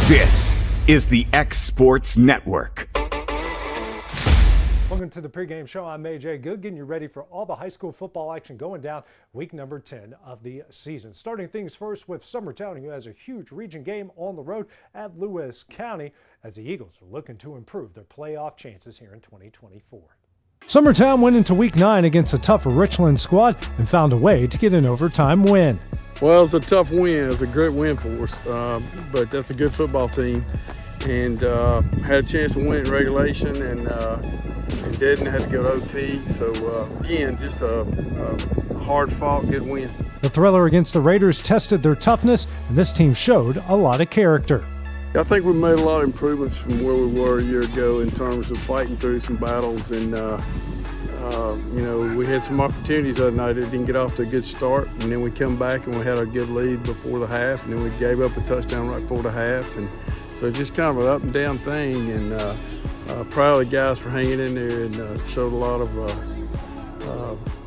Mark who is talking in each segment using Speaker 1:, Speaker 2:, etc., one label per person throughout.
Speaker 1: This is the X Sports Network.
Speaker 2: Welcome to the pregame show. I'm AJ Good, getting you ready for all the high school football action going down week number 10 of the season. Starting things first with Summertown, who has a huge region game on the road at Lewis County, as the Eagles are looking to improve their playoff chances here in 2024. Summertown went into week 9 against a tougher Richland squad and found a way to get an overtime win.
Speaker 3: Well, it's a tough win. It was a great win for us, but that's a good football team, and had a chance to win in regulation, and didn't have to go to OT. So again, just a hard-fought, good win.
Speaker 2: The thriller against the Raiders tested their toughness, and this team showed a lot of character.
Speaker 3: I think we made a lot of improvements from where we were a year ago in terms of fighting through some battles, and we had some opportunities the other night. It didn't get off to a good start, and then we come back and we had a good lead before the half, and then we gave up a touchdown right before the half, and so just kind of an up and down thing. And proud of the guys for hanging in there, and showed a lot of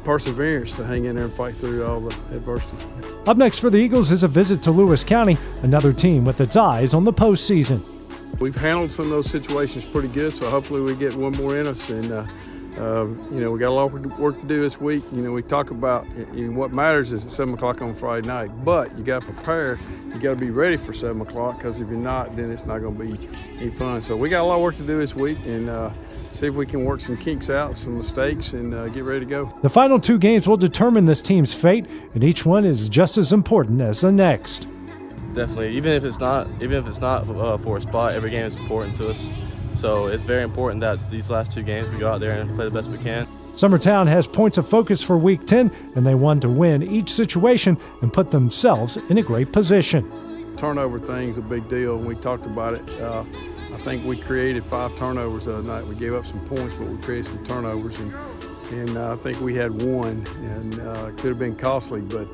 Speaker 3: perseverance to hang in there and fight through all the adversity.
Speaker 2: Up next for the Eagles is a visit to Lewis County, another team with its eyes on the postseason.
Speaker 3: We've handled some of those situations pretty good, so hopefully we get one more in us. And we got a lot of work to do this week. We talk about what matters is at 7 o'clock on Friday night, but you got to prepare. You got to be ready for 7 o'clock, because if you're not, then it's not going to be any fun. So we got a lot of work to do this week, and see if we can work some kinks out, some mistakes, and get ready to go.
Speaker 2: The final 2 games will determine this team's fate, and each one is just as important as the next.
Speaker 4: Definitely, even if it's not for a spot, every game is important to us. So it's very important that these last 2 games we go out there and play the best we can.
Speaker 2: Summertown has points of focus for week 10, and they want to win each situation and put themselves in a great position.
Speaker 3: Turnover thing's a big deal, and we talked about it. I think we created 5 turnovers the other night. We gave up some points, but we created some turnovers, and I think we had 1, and it could have been costly. But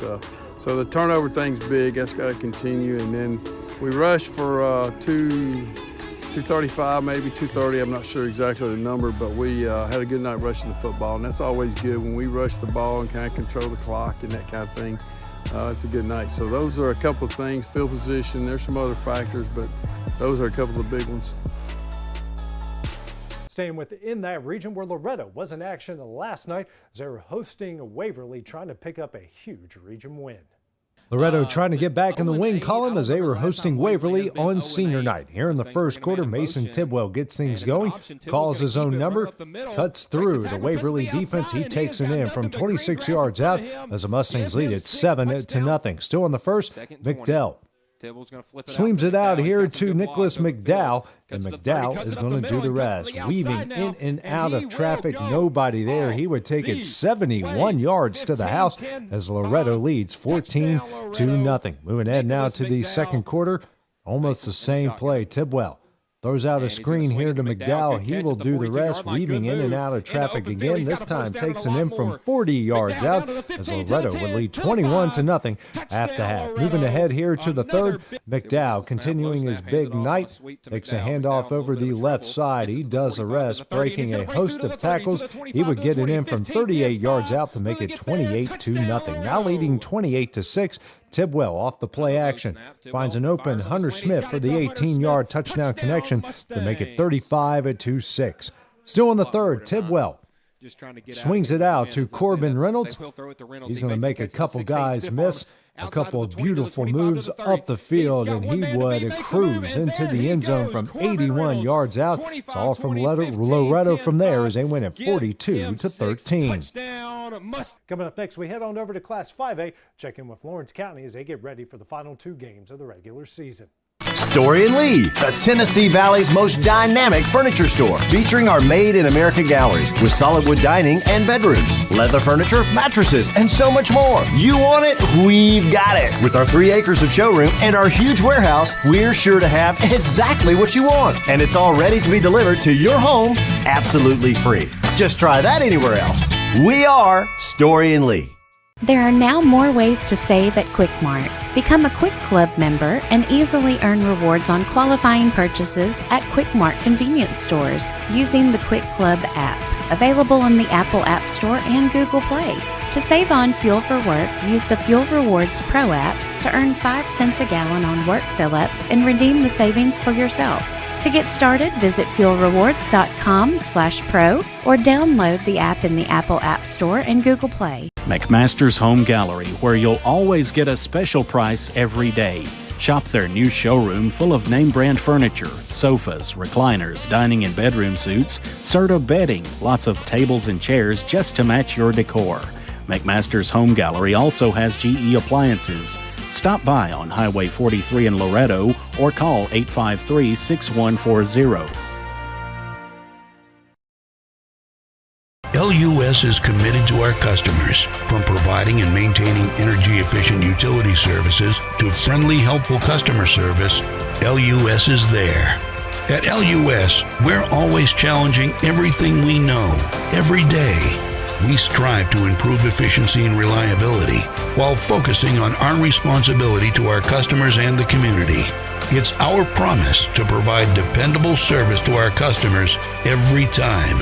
Speaker 3: so the turnover thing's big. That's got to continue. And then we rushed for 235, maybe 230. I'm not sure exactly the number, but we had a good night rushing the football, and that's always good when we rush the ball and kind of control the clock and that kind of thing. It's a good night. So those are a couple of things. Field position, there's some other factors, but those are a couple of big ones.
Speaker 2: Staying within that region, where Loretto was in action last night as they were hosting Waverly, trying to pick up a huge region win. Loretto trying to get back in the win column as they were hosting Waverly on senior night. Here in the first quarter, Mason Tidwell gets things going, calls his own number, cuts through the Waverly defense. He takes it in from 26 yards out as the Mustangs lead at 7-0. Still in the first, McDowell swings it out here to Nicholas McDowell, and McDowell is going to do the rest. Weaving in and out of traffic, nobody there. He would take it 71 yards to the house as Loretto leads 14-0. Moving ahead now to the second quarter, almost the same play. Tidwell throws out a screen here to McDowell. He will do the rest, weaving in and out of traffic again. This time takes an in from 40 yards out as Loretto would lead 21-0 at the half. Moving ahead here to the third, McDowell continuing his big night, takes a handoff over the left side. He does the rest, breaking a host of tackles. He would get it in from 38 yards out to make it 28-0. Now leading 28-6. Tidwell off the play action finds an open Hunter Smith for the 18-yard touchdown connection to make it 35-6. Still in the third, Tidwell swings it out to Corbin Reynolds. He's going to make a couple guys miss. A couple of beautiful moves up the field, and he would cruise into the end zone from 81 yards out. It's all from Loretto from there as they win at 42-13. Coming up next, we head on over to Class 5A, check in with Lawrence County as they get ready for the final 2 games of the regular season.
Speaker 5: Story and Lee, the Tennessee Valley's most dynamic furniture store, featuring our Made in America galleries with solid wood dining and bedrooms, leather furniture, mattresses, and so much more. You want it? We've got it. With our 3 acres of showroom and our huge warehouse, we're sure to have exactly what you want. And it's all ready to be delivered to your home absolutely free. Just try that anywhere else. We are Story and Lee.
Speaker 6: There are now more ways to save at Quick Mart. Become a Quick Club member and easily earn rewards on qualifying purchases at Quick Mart convenience stores using the Quick Club app, available in the Apple App Store and Google Play. To save on fuel for work, use the Fuel Rewards Pro app to earn 5 cents a gallon on work fill-ups and redeem the savings for yourself. To get started, visit fuelrewards.com/pro or download the app in the Apple App Store and Google Play.
Speaker 7: McMaster's Home Gallery, where you'll always get a special price every day. Shop their new showroom full of name-brand furniture, sofas, recliners, dining and bedroom suites, Serta bedding, lots of tables and chairs just to match your decor. McMaster's Home Gallery also has GE appliances. Stop by on Highway 43 in Loretto or call 853-6140.
Speaker 8: LUS is committed to our customers, from providing and maintaining energy-efficient utility services to friendly, helpful customer service. LUS is there. At LUS, we're always challenging everything we know, every day. We strive to improve efficiency and reliability while focusing on our responsibility to our customers and the community. It's our promise to provide dependable service to our customers every time.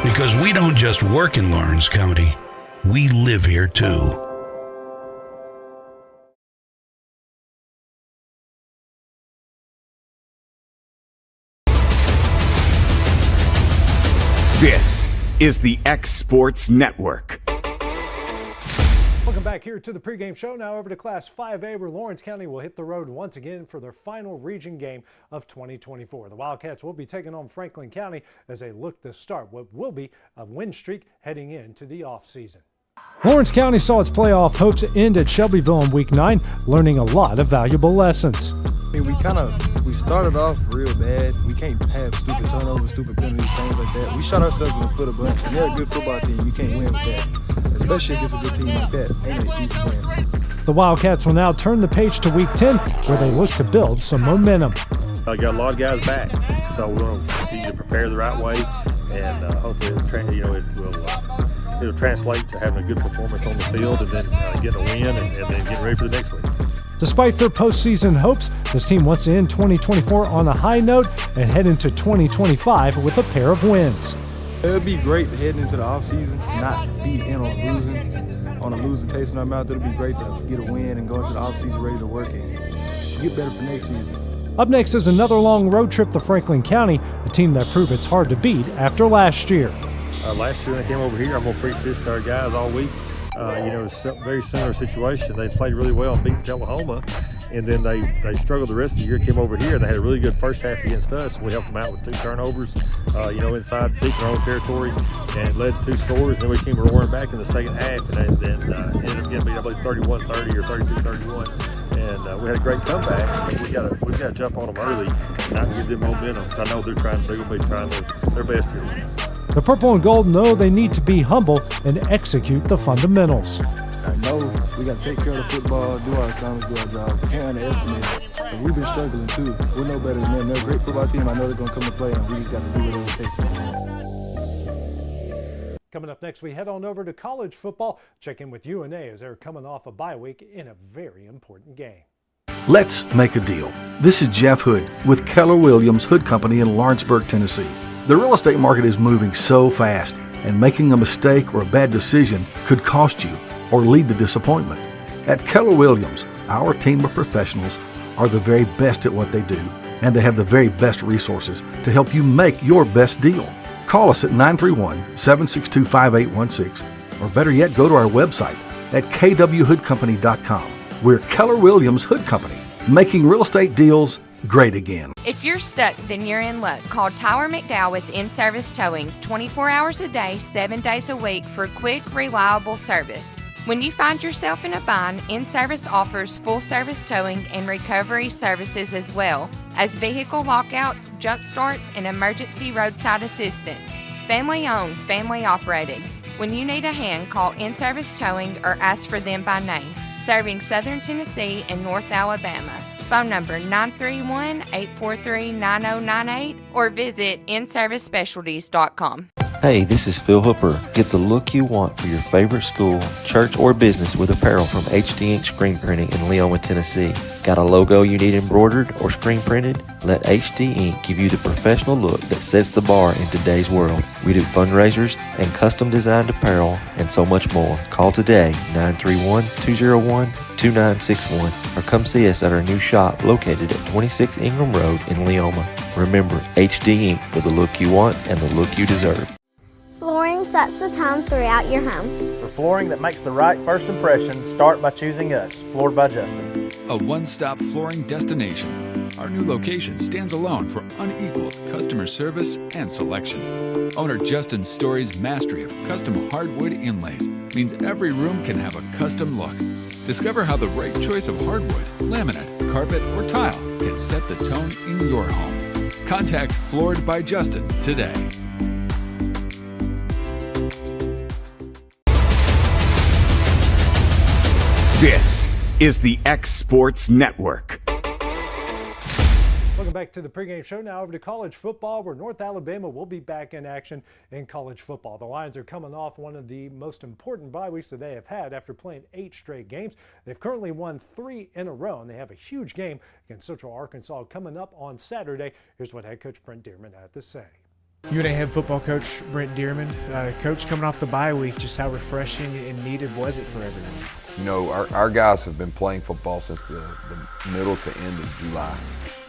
Speaker 8: Because we don't just work in Lawrence County, we live here too.
Speaker 1: This is the X Sports Network.
Speaker 2: Welcome back here to the pregame show. Now over to Class 5A, where Lawrence County will hit the road once again for their final region game of 2024. The Wildcats will be taking on Franklin County as they look to start what will be a win streak heading into the offseason. Lawrence County saw its playoff hopes end at Shelbyville in Week 9, learning a lot of valuable lessons.
Speaker 9: We started off real bad. We can't have stupid turnovers, stupid penalties, things like that. We shot ourselves in the foot a bunch, and they're a good football team. You can't win with that, especially against a good team like that. Ain't it easy win.
Speaker 2: The Wildcats will now turn the page to Week 10, where they look to build some momentum.
Speaker 10: I got a lot of guys back, so we're going to continue to prepare the right way, and hopefully it'll translate to having a good performance on the field, and then getting a win, and then getting ready for the next week.
Speaker 2: Despite their postseason hopes, this team wants to end 2024 on a high note and head into 2025 with a pair of wins.
Speaker 9: It would be great heading into the offseason to not be in on a losing taste in our mouth. It would be great to get a win and go into the offseason ready to work and get better for next season.
Speaker 2: Up next is another long road trip to Franklin County, a team that proved it's hard to beat after last year.
Speaker 10: Last year when I came over here, I'm going to preach this to our guys all week. It's a very similar situation. They played really well and beat Tullahoma, and then they struggled the rest of the year, came over here, and they had a really good first half against us. We helped them out with 2 turnovers, inside deep in our own territory, and led to 2 scores. And then we came roaring back in the second half, and then ended up getting beat, I believe, 31-30 or 32-31. And we had a great comeback. We've got to jump on them early, not give them momentum. I know they're going to be trying their best here.
Speaker 2: The Purple and Gold know they need to be humble and execute the fundamentals.
Speaker 9: I know we got to take care of the football, do our assignments, do our job. We can't underestimate it. And we've been struggling too. We're no better than them. They're a great football team. I know they're going to come to play, and we just got to do whatever it takes to win.
Speaker 2: Coming up next, we head on over to college football. Check in with UNA as they're coming off a bye week in a very important game.
Speaker 11: Let's make a deal. This is Jeff Hood with Keller Williams Hood Company in Lawrenceburg, Tennessee. The real estate market is moving so fast, and making a mistake or a bad decision could cost you or lead to disappointment. At Keller Williams, our team of professionals are the very best at what they do, and they have the very best resources to help you make your best deal. Call us at 931-762-5816, or better yet, go to our website at kwhoodcompany.com. We're Keller Williams Hood Company, making real estate deals great again.
Speaker 12: If you're stuck, then you're in luck. Call Tyler McDowell with In-Service Towing, 24 hours a day, 7 days a week for quick, reliable service. When you find yourself in a bind, In-Service offers full-service towing and recovery services as well as vehicle lockouts, jump starts, and emergency roadside assistance. Family-owned, family-operated. When you need a hand, call In-Service Towing or ask for them by name. Serving Southern Tennessee and North Alabama. Phone number 931-843-9098 or visit inservicespecialties.com.
Speaker 13: Hey, this is Phil Hooper. Get the look you want for your favorite school, church, or business with apparel from HD Ink Screen Printing in Leoma, Tennessee. Got a logo you need embroidered or screen printed? Let HD Ink give you the professional look that sets the bar in today's world. We do fundraisers and custom designed apparel and so much more. Call today, 931-201-2961, or come see us at our new shop located at 26 Ingram Road in Leoma. Remember, HD Ink for the look you want and the look you deserve.
Speaker 14: Flooring sets the tone throughout your home.
Speaker 15: For flooring that makes the right first impression, start by choosing us, Floored by Justin.
Speaker 16: A one-stop flooring destination. Our new location stands alone for unequaled customer service and selection. Owner Justin Story's mastery of custom hardwood inlays means every room can have a custom look. Discover how the right choice of hardwood, laminate, carpet, or tile can set the tone in your home. Contact Floored by Justin today.
Speaker 1: This is the X Sports Network.
Speaker 2: Welcome back to the pregame show. Now over to college football, where North Alabama will be back in action in college football. The Lions are coming off one of the most important bye weeks that they have had after playing 8 straight games. They've currently won 3 in a row, and they have a huge game against Central Arkansas coming up on Saturday. Here's what head coach Brent Dearman had to say.
Speaker 17: UNA head football coach Brent Dearman. Coach, coming off the bye week, just how refreshing and needed was it for everyone?
Speaker 18: You know, our guys have been playing football since the middle to end of July.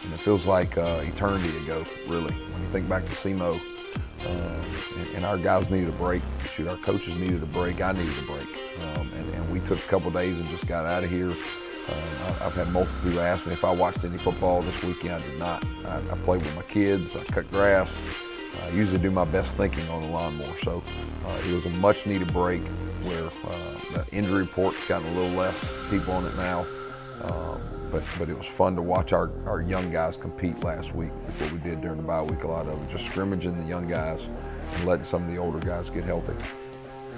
Speaker 18: And it feels like eternity ago, really. When you think back to SEMO, and our guys needed a break. Shoot, our coaches needed a break. I needed a break. And we took a couple days and just got out of here. I've had multiple people ask me if I watched any football this weekend. I did not. I played with my kids. I cut grass. I usually do my best thinking on the lawnmower. So it was a much needed break where the injury report's gotten a little less people on it now. But it was fun to watch our young guys compete last week. That's what we did during the bye week, a lot of it. Just scrimmaging the young guys and letting some of the older guys get healthy.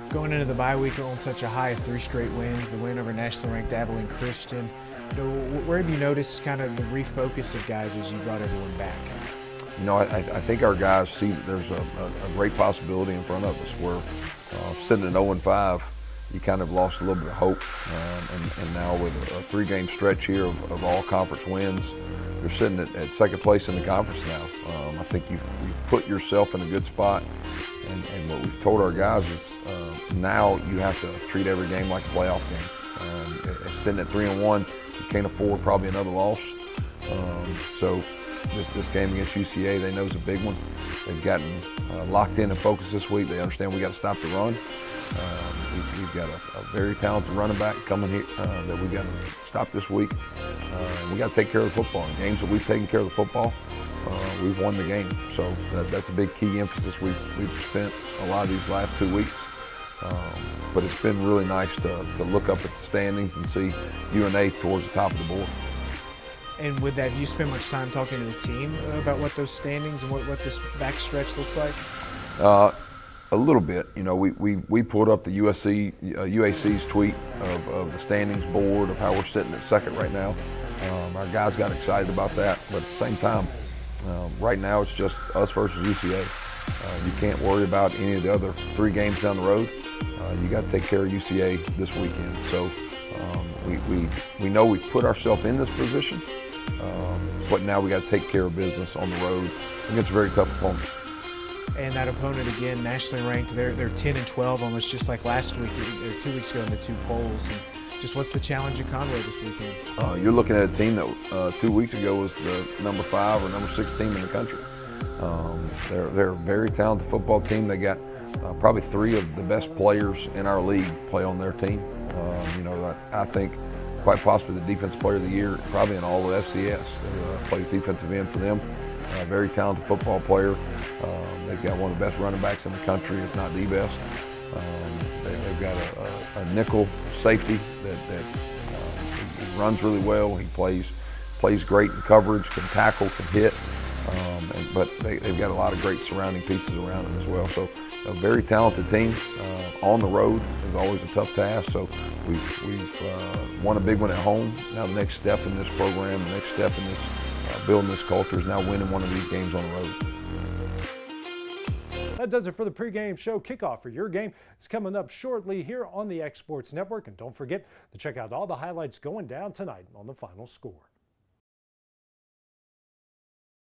Speaker 17: Going into the bye week on such a high of 3 straight wins, the win over nationally ranked Abilene Christian, where have you noticed kind of the refocus of guys as you brought everyone back?
Speaker 18: You know, I think our guys see that there's a great possibility in front of us. We're sitting at 0-5. You kind of lost a little bit of hope, and now with a 3-game stretch here of all conference wins, you're sitting at second place in the conference now. I think you've put yourself in a good spot, and what we've told our guys is now you have to treat every game like a playoff game. Sitting at 3-1, you can't afford probably another loss. So this game against UCA, they know is a big one. They've gotten locked in and focused this week. They understand we got to stop the run. We've got a very talented running back coming here that we got to stop this week. We got to take care of the football. In games that we've taken care of the football, we've won the game. So that's a big key emphasis we've spent a lot of these last 2 weeks. But it's been really nice to look up at the standings and see UNA towards the top of the board.
Speaker 17: And with that, do you spend much time talking to the team about what those standings and what this backstretch looks like?
Speaker 18: A little bit. You know, we pulled up the UAC's tweet of the standings board of how we're sitting at second right now. Our guys got excited about that, but at the same time, right now it's just us versus UCA. You can't worry about any of the other 3 games down the road. You got to take care of UCA this weekend. So we know we've put ourselves in this position, but now we got to take care of business on the road against a very tough opponent.
Speaker 17: And that opponent, again, nationally ranked, they're 10-12, almost just like last week, or 2 weeks ago in the 2 polls. And just what's the challenge at Conway this weekend?
Speaker 18: You're looking at a team that 2 weeks ago was the number 5 or number 6 team in the country. They're a very talented football team. They got probably 3 of the best players in our league play on their team. You know, I think quite possibly the defensive player of the year, probably in all of FCS. Plays defensive end for them. Very talented football player. They've got one of the best running backs in the country, if not the best. They've got a nickel safety that he runs really well. He plays great in coverage, can tackle, can hit. But they've got a lot of great surrounding pieces around him as well. So a very talented team. On the road is always a tough task. So we've won a big one at home. Now the next step in this program, the next step in this building this culture is now winning one of these games on the road.
Speaker 2: That does it for the pregame show. Kickoff for your game is coming up shortly here on the X Sports Network. And don't forget to check out all the highlights going down tonight on The Final Score.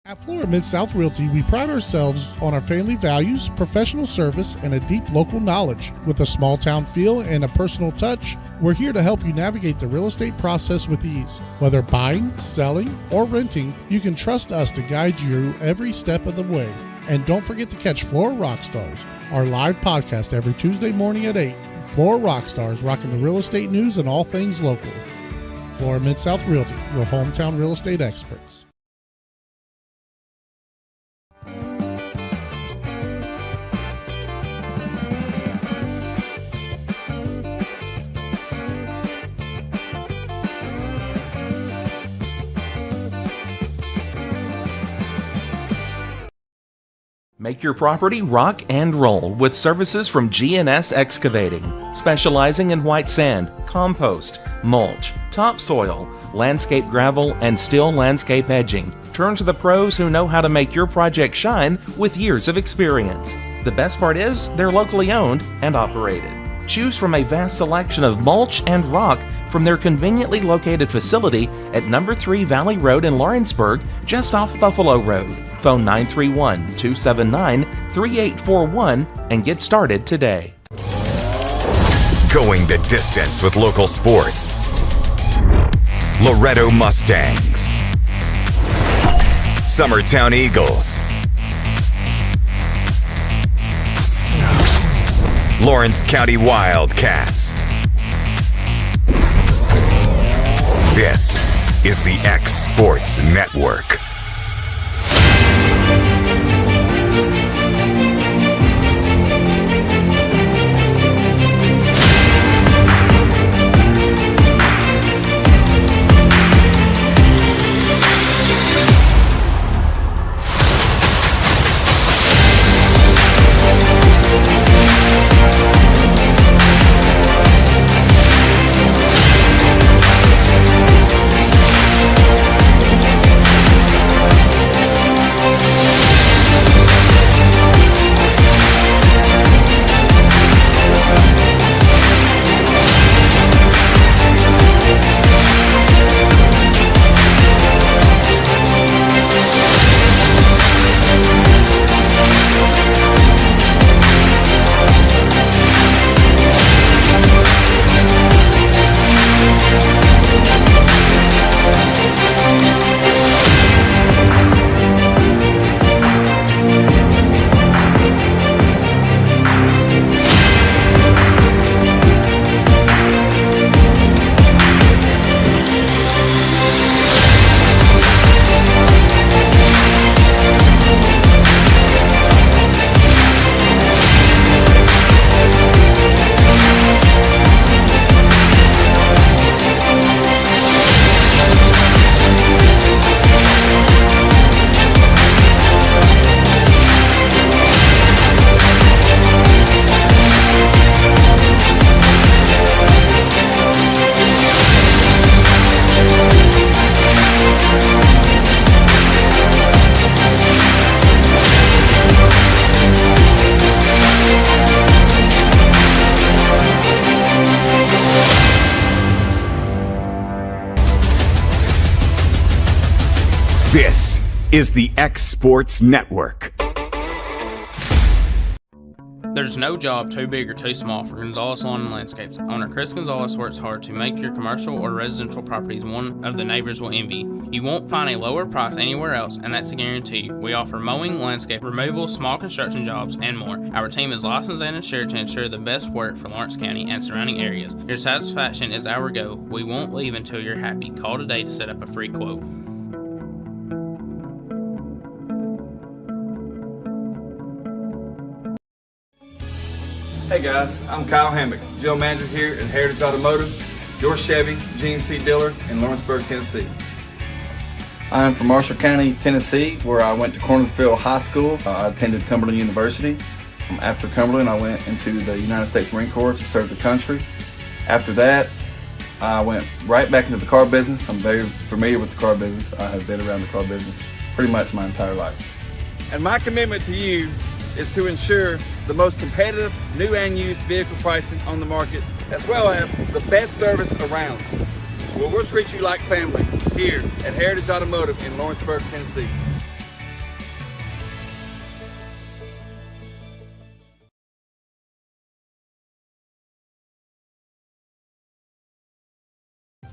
Speaker 19: At Florida Mid-South Realty, we pride ourselves on our family values, professional service, and a deep local knowledge. With a small town feel and a personal touch, we're here to help you navigate the real estate process with ease. Whether buying, selling, or renting, you can trust us to guide you every step of the way. And don't forget to catch Florida Rockstars, our live podcast every Tuesday morning at 8. Florida Rockstars, rocking the real estate news and all things local. Florida Mid-South Realty, your hometown real estate experts.
Speaker 20: Make your property rock and roll with services from GNS Excavating, specializing in white sand, compost, mulch, topsoil, landscape gravel, and steel landscape edging. Turn to the pros who know how to make your project shine with years of experience. The best part is they're locally owned and operated. Choose from a vast selection of mulch and rock from their conveniently located facility at number 3 Valley Road in Lawrenceburg, just off Buffalo Road. Phone 931-279-3841 and get started today.
Speaker 1: Going the distance with local sports. Loretto Mustangs. Summertown Eagles. Lawrence County Wildcats. This is the X Sports Network. This is the X Sports Network.
Speaker 21: There's no job too big or too small for Gonzalez Lawn and Landscapes. Owner Chris Gonzalez works hard to make your commercial or residential properties one of the neighbors will envy. You won't find a lower price anywhere else, and that's a guarantee. We offer mowing, landscape removal, small construction jobs, and more. Our team is licensed and insured to ensure the best work for Lawrence County and surrounding areas. Your satisfaction is our goal. We won't leave until you're happy. Call today to set up a free quote.
Speaker 22: Hey guys, I'm Kyle Hammock, General Manager here at Heritage Automotive, your Chevy GMC dealer in Lawrenceburg, Tennessee. I am from Marshall County, Tennessee, where I went to Cornersville High School. I attended Cumberland University. After Cumberland, I went into the United States Marine Corps to serve the country. After that, I went right back into the car business. I'm very familiar with the car business. I have been around the car business pretty much my entire life. And my commitment to you is to ensure the most competitive new and used vehicle pricing on the market, as well as the best service around. Well, we'll treat you like family here at Heritage Automotive in Lawrenceburg, Tennessee.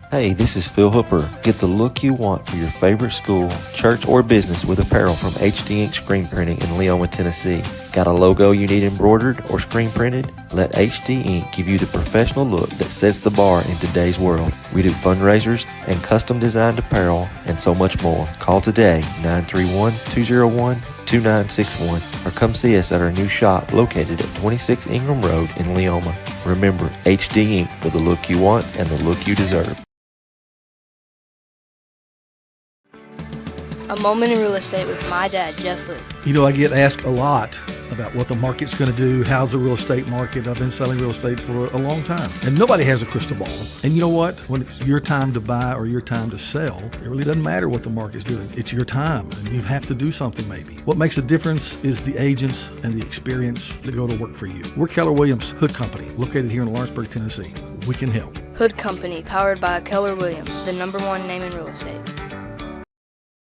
Speaker 13: Hey, this is Phil Hooper. Get the look you want for your favorite school, church, or business with apparel from HD Ink Screen Printing in Leoma, Tennessee. Got a logo you need embroidered or screen printed? Let HD Ink give you the professional look that sets the bar in today's world. We do fundraisers and custom designed apparel and so much more. Call today, 931-201-2961, or come see us at our new shop located at 26 Ingram Road in Leoma. Remember, HD Ink for the look you want and the look you deserve.
Speaker 3: A moment in real estate with my dad, Jeff Hood.
Speaker 11: You know, I get asked a lot about what the market's going to do. How's the real estate market? I've been selling real estate for a long time, and nobody has a crystal ball. And you know what? When it's your time to buy or your time to sell, it really doesn't matter what the market's doing. It's your time, and you have to do something maybe. What makes a difference is the agents and the experience that go to work for you. We're Keller Williams Hood Company, located here in Lawrenceburg, Tennessee. We can help.
Speaker 3: Hood Company, powered by Keller Williams, the #1 name in real estate.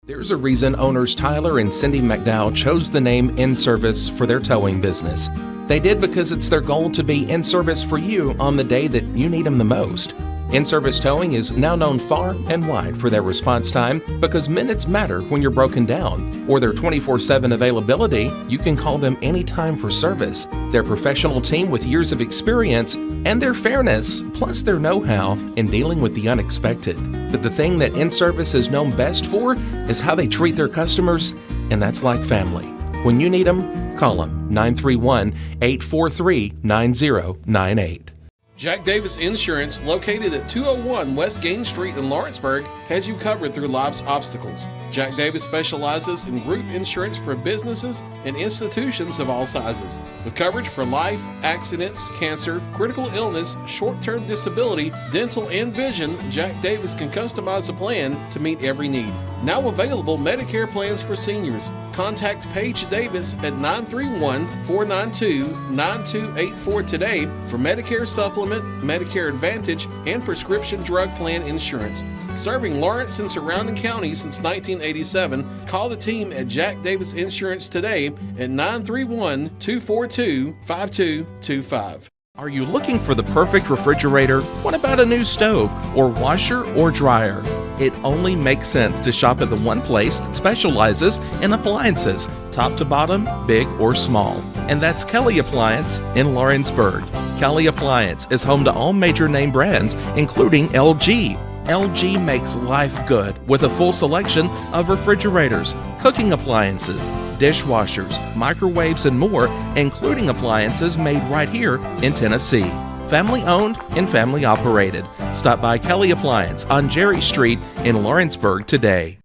Speaker 20: There's a reason owners Tyler and Cindy McDowell chose the name In Service for their towing business. They did because it's their goal to be in service for you on the day that you need them the most. In-Service Towing is now known far and wide for their response time because minutes matter when you're broken down, or their 24/7 availability. You can call them anytime for service. Their professional team with years of experience and their fairness, plus their know-how in dealing with the unexpected. But the thing that In-Service is known best for is how they treat their customers, and that's like family. When you need them, call them 931-843-9098.
Speaker 4: Jack Davis Insurance, located at 201 West Gain Street in Lawrenceburg, has you covered through life's obstacles. Jack Davis specializes in group insurance for businesses and institutions of all sizes. With coverage for life, accidents, cancer, critical illness, short-term disability, dental, and vision, Jack Davis can customize a plan to meet every need. Now available Medicare plans for seniors. Contact Paige Davis at 931-492-9284 today for Medicare Supplement, Medicare Advantage, and prescription drug plan insurance. Serving Lawrence and surrounding counties since 1987, call the team at Jack Davis Insurance today at 931-242-5225.
Speaker 20: Are you looking for the perfect refrigerator? What about a new stove or washer or dryer? It only makes sense to shop at the one place that specializes in appliances, top to bottom, big or small. And that's Kelly Appliance in Lawrenceburg. Kelly Appliance is home to all major name brands, including LG. LG makes life good with a full selection of refrigerators, cooking appliances, dishwashers, microwaves, and more, including appliances made right here in Tennessee. Family owned and family operated. Stop by Kelly Appliance on Jerry Street in Lawrenceburg today.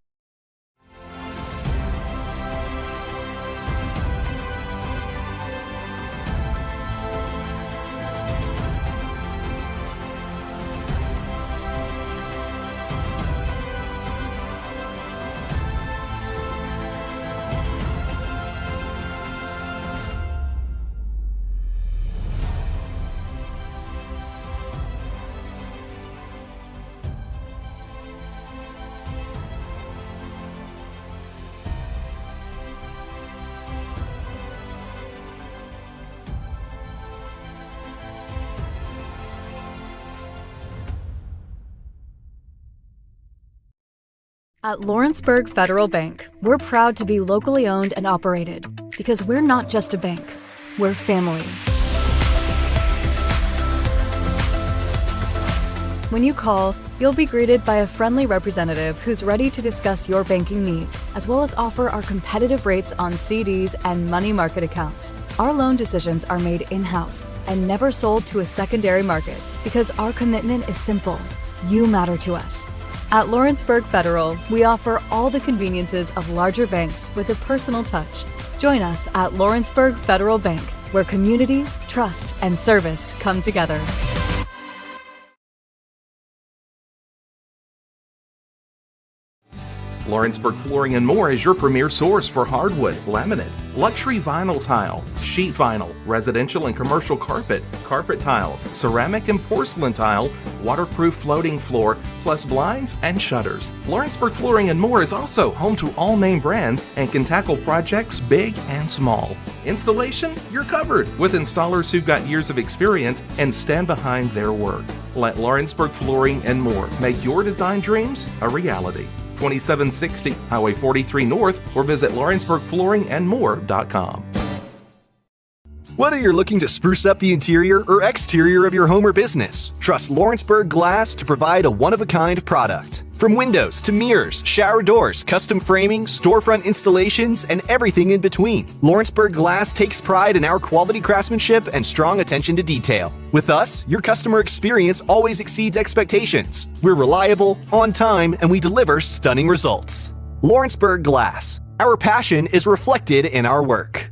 Speaker 23: At Lawrenceburg Federal Bank, we're proud to be locally owned and operated because we're not just a bank, we're family. When you call, you'll be greeted by a friendly representative who's ready to discuss your banking needs, as well as offer our competitive rates on CDs and money market accounts. Our loan decisions are made in-house and never sold to a secondary market because our commitment is simple. You matter to us. At Lawrenceburg Federal, we offer all the conveniences of larger banks with a personal touch. Join us at Lawrenceburg Federal Bank, where community, trust, and service come together.
Speaker 20: Lawrenceburg Flooring and More is your premier source for hardwood, laminate, luxury vinyl tile, sheet vinyl, residential and commercial carpet, carpet tiles, ceramic and porcelain tile, waterproof floating floor, plus blinds and shutters. Lawrenceburg Flooring and More is also home to all name brands and can tackle projects big and small. Installation? You're covered with installers who've got years of experience and stand behind their work. Let Lawrenceburg Flooring and More make your design dreams a reality. 2760 Highway 43 North, or visit lawrenceburgflooringandmore.com.
Speaker 5: Whether you're looking to spruce up the interior or exterior of your home or business, trust Lawrenceburg Glass to provide a one-of-a-kind product. From windows to mirrors, shower doors, custom framing, storefront installations, and everything in between, Lawrenceburg Glass takes pride in our quality craftsmanship and strong attention to detail. With us, your customer experience always exceeds expectations. We're reliable, on time, and we deliver stunning results. Lawrenceburg Glass. Our passion is reflected in our work.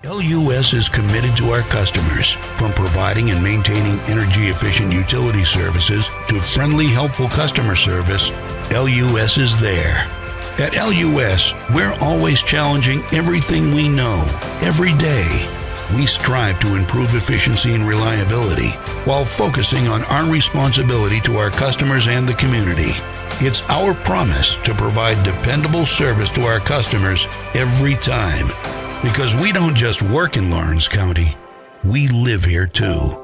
Speaker 8: LUS is committed to our customers, from providing and maintaining energy-efficient utility services to friendly, helpful customer service. LUS is there. At LUS, we're always challenging everything we know, every day. We strive to improve efficiency and reliability while focusing on our responsibility to our customers and the community. It's our promise to provide dependable service to our customers every time. Because we don't just work in Lawrence County, we live here too.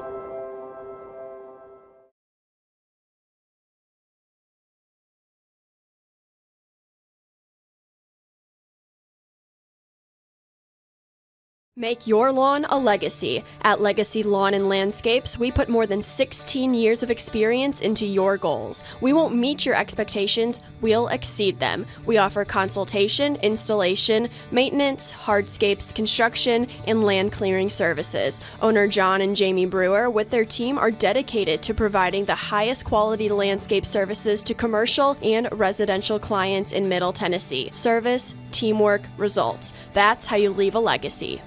Speaker 6: Make your lawn a legacy. At Legacy Lawn and Landscapes, we put more than 16 years of experience into your goals. We won't meet your expectations, we'll exceed them. We offer consultation, installation, maintenance, hardscapes, construction, and land clearing services. Owner John and Jamie Brewer with their team are dedicated to providing the highest quality landscape services to commercial and residential clients in Middle Tennessee. Service, teamwork, results. That's how you leave a legacy.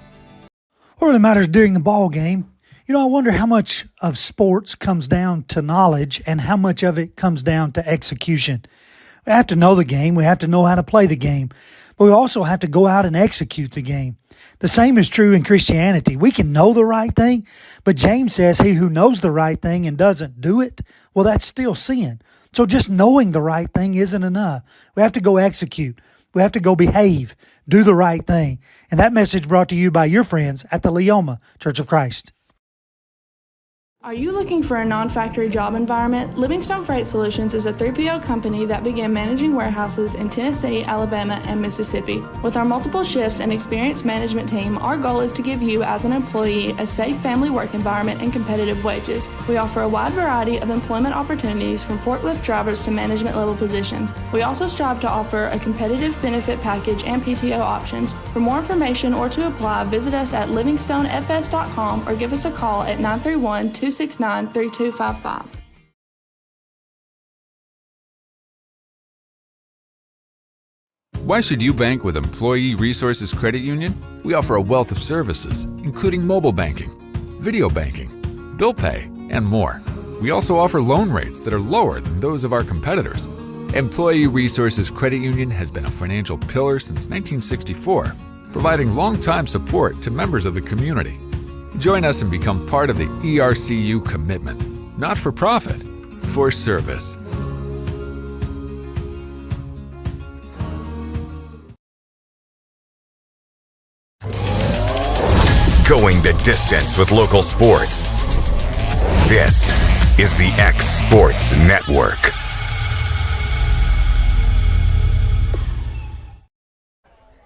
Speaker 7: What really matters during the ball game, I wonder how much of sports comes down to knowledge and how much of it comes down to execution. We have to know the game. We have to know how to play the game. But we also have to go out and execute the game. The same is true in Christianity. We can know the right thing, but James says he who knows the right thing and doesn't do it, well, that's still sin. So just knowing the right thing isn't enough. We have to go execute. We have to go behave, do the right thing. And that message brought to you by your friends at the Leoma Church of Christ.
Speaker 24: Are you looking for a non-factory job environment? Livingstone Freight Solutions is a 3PL company that began managing warehouses in Tennessee, Alabama, and Mississippi. With our multiple shifts and experienced management team, our goal is to give you, as an employee, a safe family work environment and competitive wages. We offer a wide variety of employment opportunities from forklift drivers to management level positions. We also strive to offer a competitive benefit package and PTO options. For more information or to apply, visit us at livingstonefs.com or give us a call at 931-269-3255.
Speaker 16: Why should you bank with Employee Resources Credit Union? We offer a wealth of services, including mobile banking, video banking, bill pay, and more. We also offer loan rates that are lower than those of our competitors. Employee Resources Credit Union has been a financial pillar since 1964, providing long-time support to members of the community. Join us and become part of the ERCU commitment, not for profit, for service.
Speaker 1: Going the distance with local sports. This is the X Sports Network.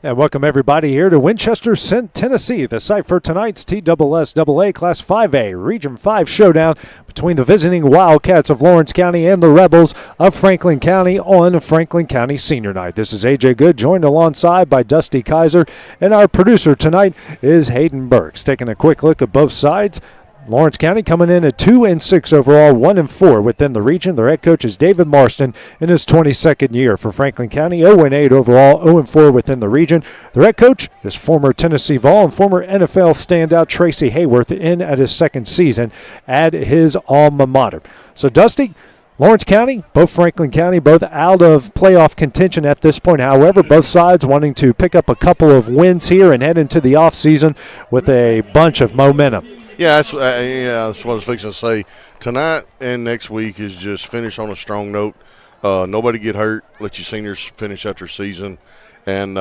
Speaker 2: And welcome everybody here to Winchester, Tennessee, the site for tonight's TSSAA Class 5A Region 5 showdown between the visiting Wildcats of Lawrence County and the Rebels of Franklin County on Franklin County Senior Night. This is AJ Good, joined alongside by Dusty Kaiser, and our producer tonight is Hayden Burks. Taking a quick look at both sides. Lawrence County coming in at 2-6 overall, 1-4 within the region. Their head coach is David Marston in his 22nd year. For Franklin County, 0-8 overall, 0-4 within the region. Their head coach is former Tennessee Vol and former NFL standout Tracy Hayworth in at his second season at his alma mater. So, Dusty, Lawrence County, both Franklin County, both out of playoff contention at this point. However, both sides wanting to pick up a couple of wins here and head into the offseason with a bunch of momentum.
Speaker 9: Yeah, that's what I was fixing to say. Tonight and next week is just finish on a strong note. Nobody get hurt. Let your seniors finish out their season. And,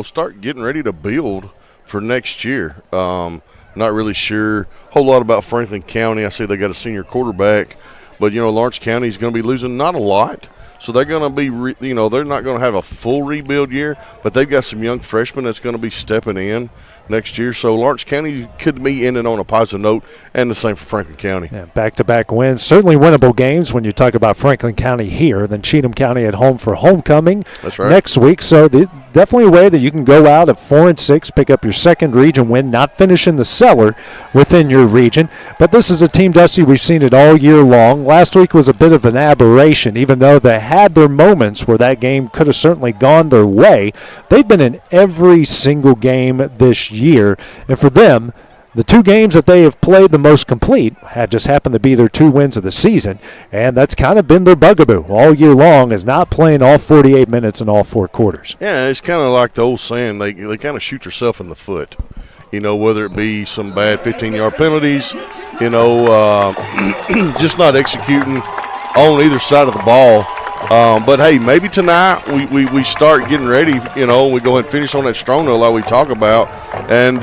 Speaker 9: start getting ready to build for next year. Not really sure a whole lot about Franklin County. I see they got a senior quarterback. But, Lawrence County is going to be losing not a lot. So they're going to be, they're not going to have a full rebuild year, but they've got some young freshmen that's going to be stepping in next year. So Lawrence County could be ending on a positive note, and the same for Franklin County.
Speaker 2: Yeah, back-to-back wins, certainly winnable games when you talk about Franklin County here, then Cheatham County at home for homecoming next week. So definitely a way that you can go out at 4-6, pick up your second region win, not finish in the cellar within your region. But this is a team, Dusty, we've seen it all year long. Last week was a bit of an aberration, even though they had their moments where that game could have certainly gone their way. They've been in every single game this year, and for them, the two games that they have played the most complete had just happened to be their 2 wins of the season, and that's kind of been their bugaboo all year long, is not playing all 48 minutes in all 4 quarters.
Speaker 9: Yeah, it's kind of like the old saying, they kind of shoot themselves in the foot, whether it be some bad 15-yard penalties, just not executing on either side of the ball. But, hey, maybe tonight we start getting ready, we go ahead and finish on that strong note like we talk about. And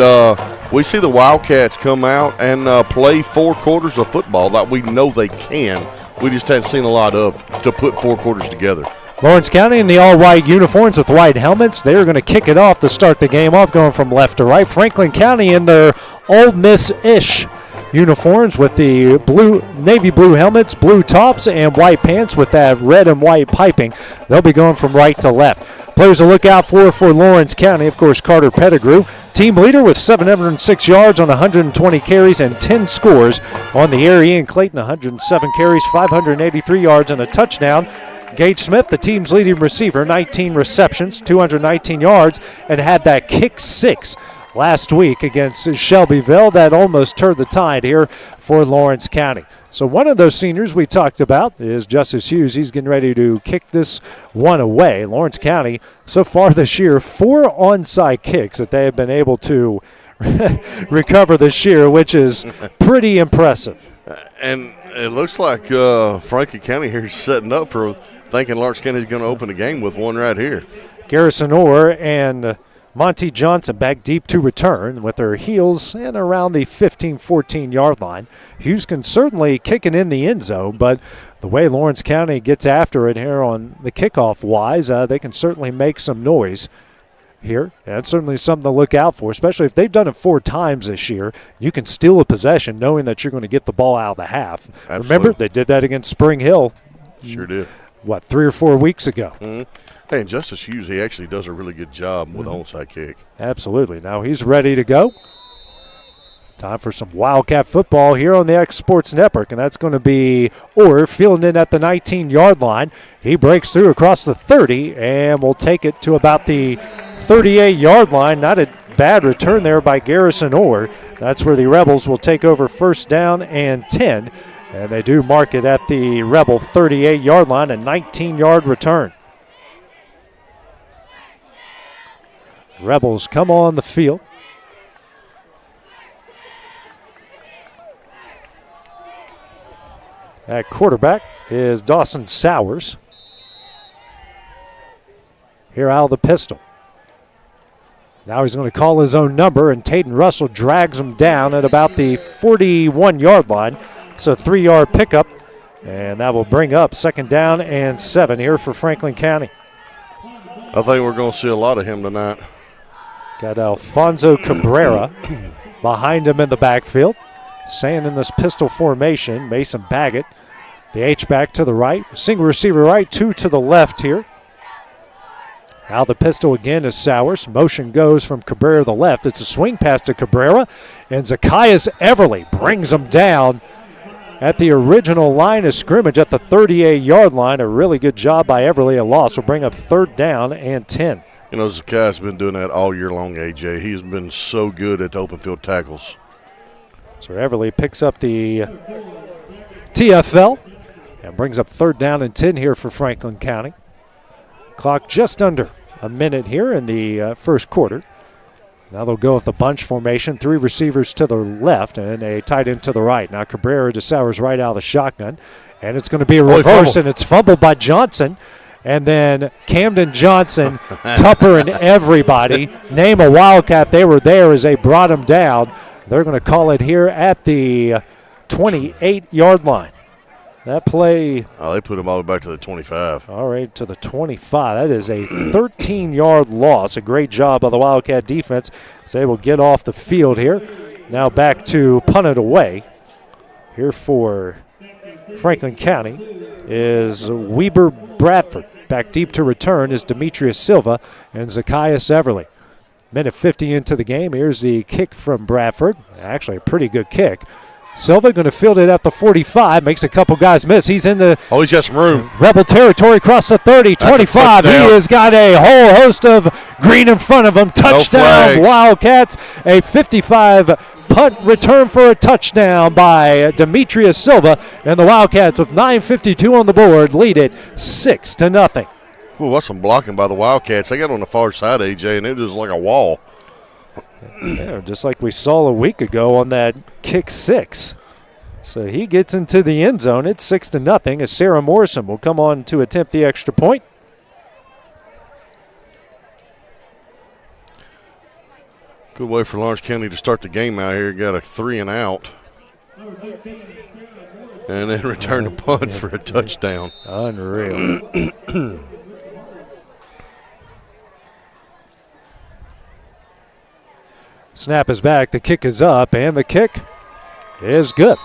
Speaker 9: we see the Wildcats come out and play 4 quarters of football that we know they can. We just haven't seen a lot of to put 4 quarters together.
Speaker 2: Lawrence County in the all-white uniforms with white helmets. They're going to kick it off to start the game off, going from left to right. Franklin County in their Ole Miss-ish uniforms with the navy blue helmets, blue tops, and white pants with that red and white piping. They'll be going from right to left. Players to look out for Lawrence County, of course, Carter Pettigrew, team leader with 706 yards on 120 carries and 10 scores on the year. Ian Clayton, 107 carries, 583 yards and a touchdown. Gage Smith, the team's leading receiver, 19 receptions, 219 yards, and had that kick 6 last week against Shelbyville. That almost turned the tide here for Lawrence County. So one of those seniors we talked about is Justice Hughes. He's getting ready to kick this one away. Lawrence County, so far this year, 4 onside kicks that they have been able to recover this year, which is pretty impressive.
Speaker 9: And it looks like Franklin County here is setting up for thinking Lawrence County is going to open the game with one right here.
Speaker 2: Garrison Orr and Monty Johnson back deep to return with their heels and around the 15-14 yard line. Hughes can certainly kick it in the end zone, but the way Lawrence County gets after it here on the kickoff wise, they can certainly make some noise here. That's certainly something to look out for, especially if they've done it 4 times this year. You can steal a possession knowing that you're going to get the ball out of the half.
Speaker 9: Absolutely.
Speaker 2: Remember, they did that against Spring Hill.
Speaker 9: Sure did.
Speaker 2: 3 or 4 weeks ago.
Speaker 9: Mm-hmm. Hey, and Justice Hughes, he actually does a really good job with the onside kick.
Speaker 2: Absolutely. Now he's ready to go. Time for some Wildcat football here on the X Sports Network, and that's going to be Orr fielding it at the 19-yard line. He breaks through across the 30 and will take it to about the 38-yard line. Not a bad return there by Garrison Orr. That's where the Rebels will take over first down and 10, and they do mark it at the Rebel 38-yard line, a 19-yard return. Rebels come on the field. At quarterback is Dawson Sowers. Here out of the pistol. Now he's going to call his own number, and Tayden Russell drags him down at about the 41-yard line. It's a 3-yard pickup, and that will bring up 2nd down and 7 here for Franklin County.
Speaker 9: I think we're going to see a lot of him tonight.
Speaker 2: Got Alfonso Cabrera behind him in the backfield. Staying in this pistol formation, Mason Baggett, the H-back to the right. Single receiver right, 2 to the left here. Now the pistol again is Sowers. Motion goes from Cabrera to the left. It's a swing pass to Cabrera, and Zacchaeus Everly brings him down at the original line of scrimmage at the 38-yard line. A really good job by Everly. A loss will bring up 3rd down and 10.
Speaker 9: You know, Zacchaeus has been doing that all year long, AJ. He's been so good at the open field tackles.
Speaker 2: So Everly picks up the TFL and brings up 3rd down and 10 here for Franklin County. Clock just under a minute here in the first quarter. Now they'll go with the bunch formation, 3 receivers to the left and a tight end to the right. Now Cabrera to Sowers right out of the shotgun, and it's going to be a reverse, and it's fumbled by Johnson. And then Camden Johnson, Tupper, and everybody name a Wildcat. They were there as they brought him down. They're going to call it here at the 28-yard line. That play.
Speaker 9: Oh, they put him all the way back to the 25.
Speaker 2: All right, to the 25. That is a 13-yard loss. A great job by the Wildcat defense as they will get off the field here. Now back to punt it away. Here for Franklin County is Weber Bradford. Back deep to return is Demetrius Silva and Zacchaeus Everly. Minute 50 into the game. Here's the kick from Bradford. Actually, a pretty good kick. Silva going to field it at the 45, makes a couple guys miss. He's in the
Speaker 9: he's got some room.
Speaker 2: Rebel territory across the 30, 25. He has got a whole host of green in front of him. Touchdown, Wildcats. A 55 punt return for a touchdown by Demetrius Silva. And the Wildcats with 9:52 on the board lead it 6-0.
Speaker 9: Ooh, what's some blocking by the Wildcats? They got on the far side, AJ, and it was like a wall.
Speaker 2: Yeah, just like we saw a week ago on that kick 6. So he gets into the end zone. It's 6-0 as Sarah Morrison will come on to attempt the extra point.
Speaker 9: Good way for Lawrence County to start the game out here. Got a 3 and out. And then return the punt for a touchdown.
Speaker 2: Unreal. Snap is back, the kick is up, and the kick is good.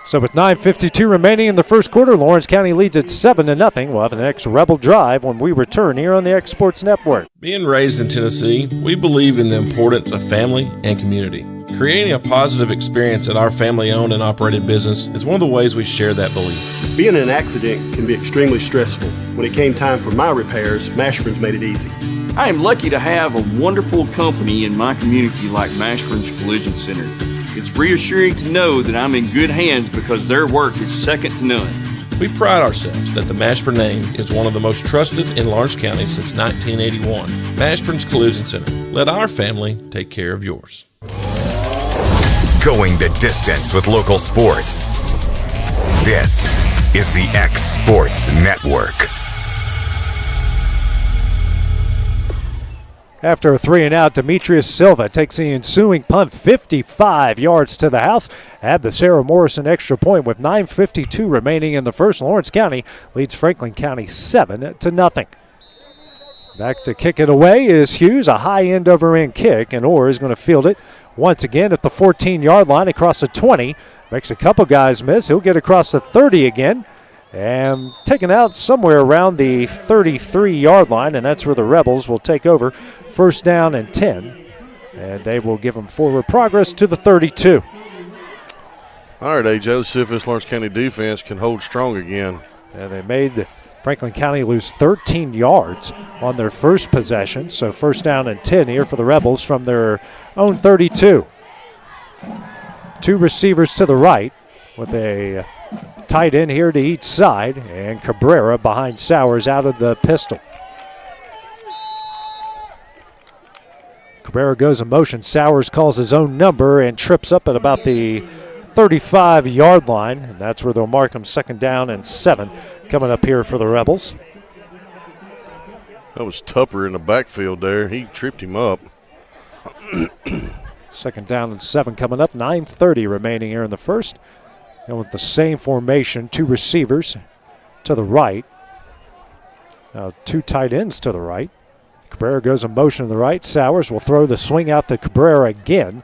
Speaker 2: So with 9:52 remaining in the first quarter, Lawrence County leads at 7-0. We'll have the next Rebel Drive when we return here on the X Sports Network.
Speaker 4: Being raised in Tennessee, we believe in the importance of family and community. Creating a positive experience at our family-owned and operated business is one of the ways we share that belief.
Speaker 10: Being in an accident can be extremely stressful. When it came time for my repairs, Mashburn's made it easy.
Speaker 12: I am lucky to have a wonderful company in my community like Mashburn's Collision Center. It's reassuring to know that I'm in good hands because their work is second to none.
Speaker 4: We pride ourselves that the Mashburn name is one of the most trusted in Lawrence County since 1981. Mashburn's Collision Center. Let our family take care of yours.
Speaker 1: Going the distance with local sports. This is the X Sports Network.
Speaker 2: After a 3 and out, Demetrius Silva takes the ensuing punt 55 yards to the house. Add the Sarah Morrison extra point with 9:52 remaining in the first. Lawrence County leads Franklin County 7-0. Back to kick it away is Hughes, a high end over end kick, and Orr is going to field it once again at the 14-yard line across the 20. Makes a couple guys miss. He'll get across the 30 again. And taken out somewhere around the 33-yard line, and that's where the Rebels will take over. 1st down and 10, and they will give them forward progress to the 32.
Speaker 9: All right, AJ, let's see if this Lawrence County defense can hold strong again.
Speaker 2: And they made Franklin County lose 13 yards on their first possession, so 1st down and 10 here for the Rebels from their own 32. 2 receivers to the right with a tight end here to each side, and Cabrera behind Sowers out of the pistol. Cabrera goes in motion. Sowers calls his own number and trips up at about the 35-yard line, and that's where they'll mark him 2nd down and 7 coming up here for the Rebels.
Speaker 9: That was Tupper in the backfield there. He tripped him up.
Speaker 2: 2nd down and 7 coming up. 9:30 remaining here in the first. And with the same formation, 2 receivers to the right. Now 2 tight ends to the right. Cabrera goes in motion to the right. Sowers will throw the swing out to Cabrera again.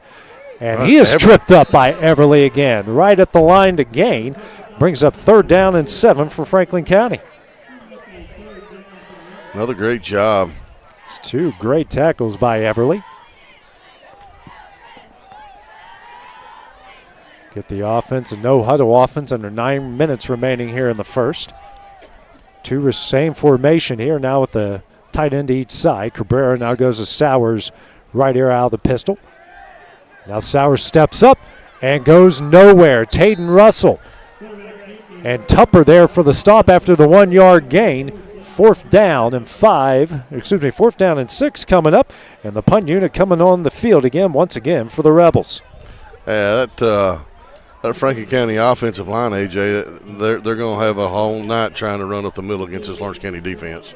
Speaker 2: And he is tripped up by Everly again. Right at the line to gain. Brings up 3rd down and 7 for Franklin County.
Speaker 9: Another great job.
Speaker 2: It's 2 great tackles by Everly. Get the offense, a no-huddle offense under 9 minutes remaining here in the first. 2 same formation here now with the tight end to each side. Cabrera now goes to Sowers right here out of the pistol. Now Sowers steps up and goes nowhere. Tayden Russell and Tupper there for the stop after the 1-yard gain. 4th down and 6 coming up. And the punt unit coming on the field again, once again, for the Rebels.
Speaker 9: Yeah, that Franklin County offensive line, AJ, they're going to have a whole night trying to run up the middle against this Lawrence County defense.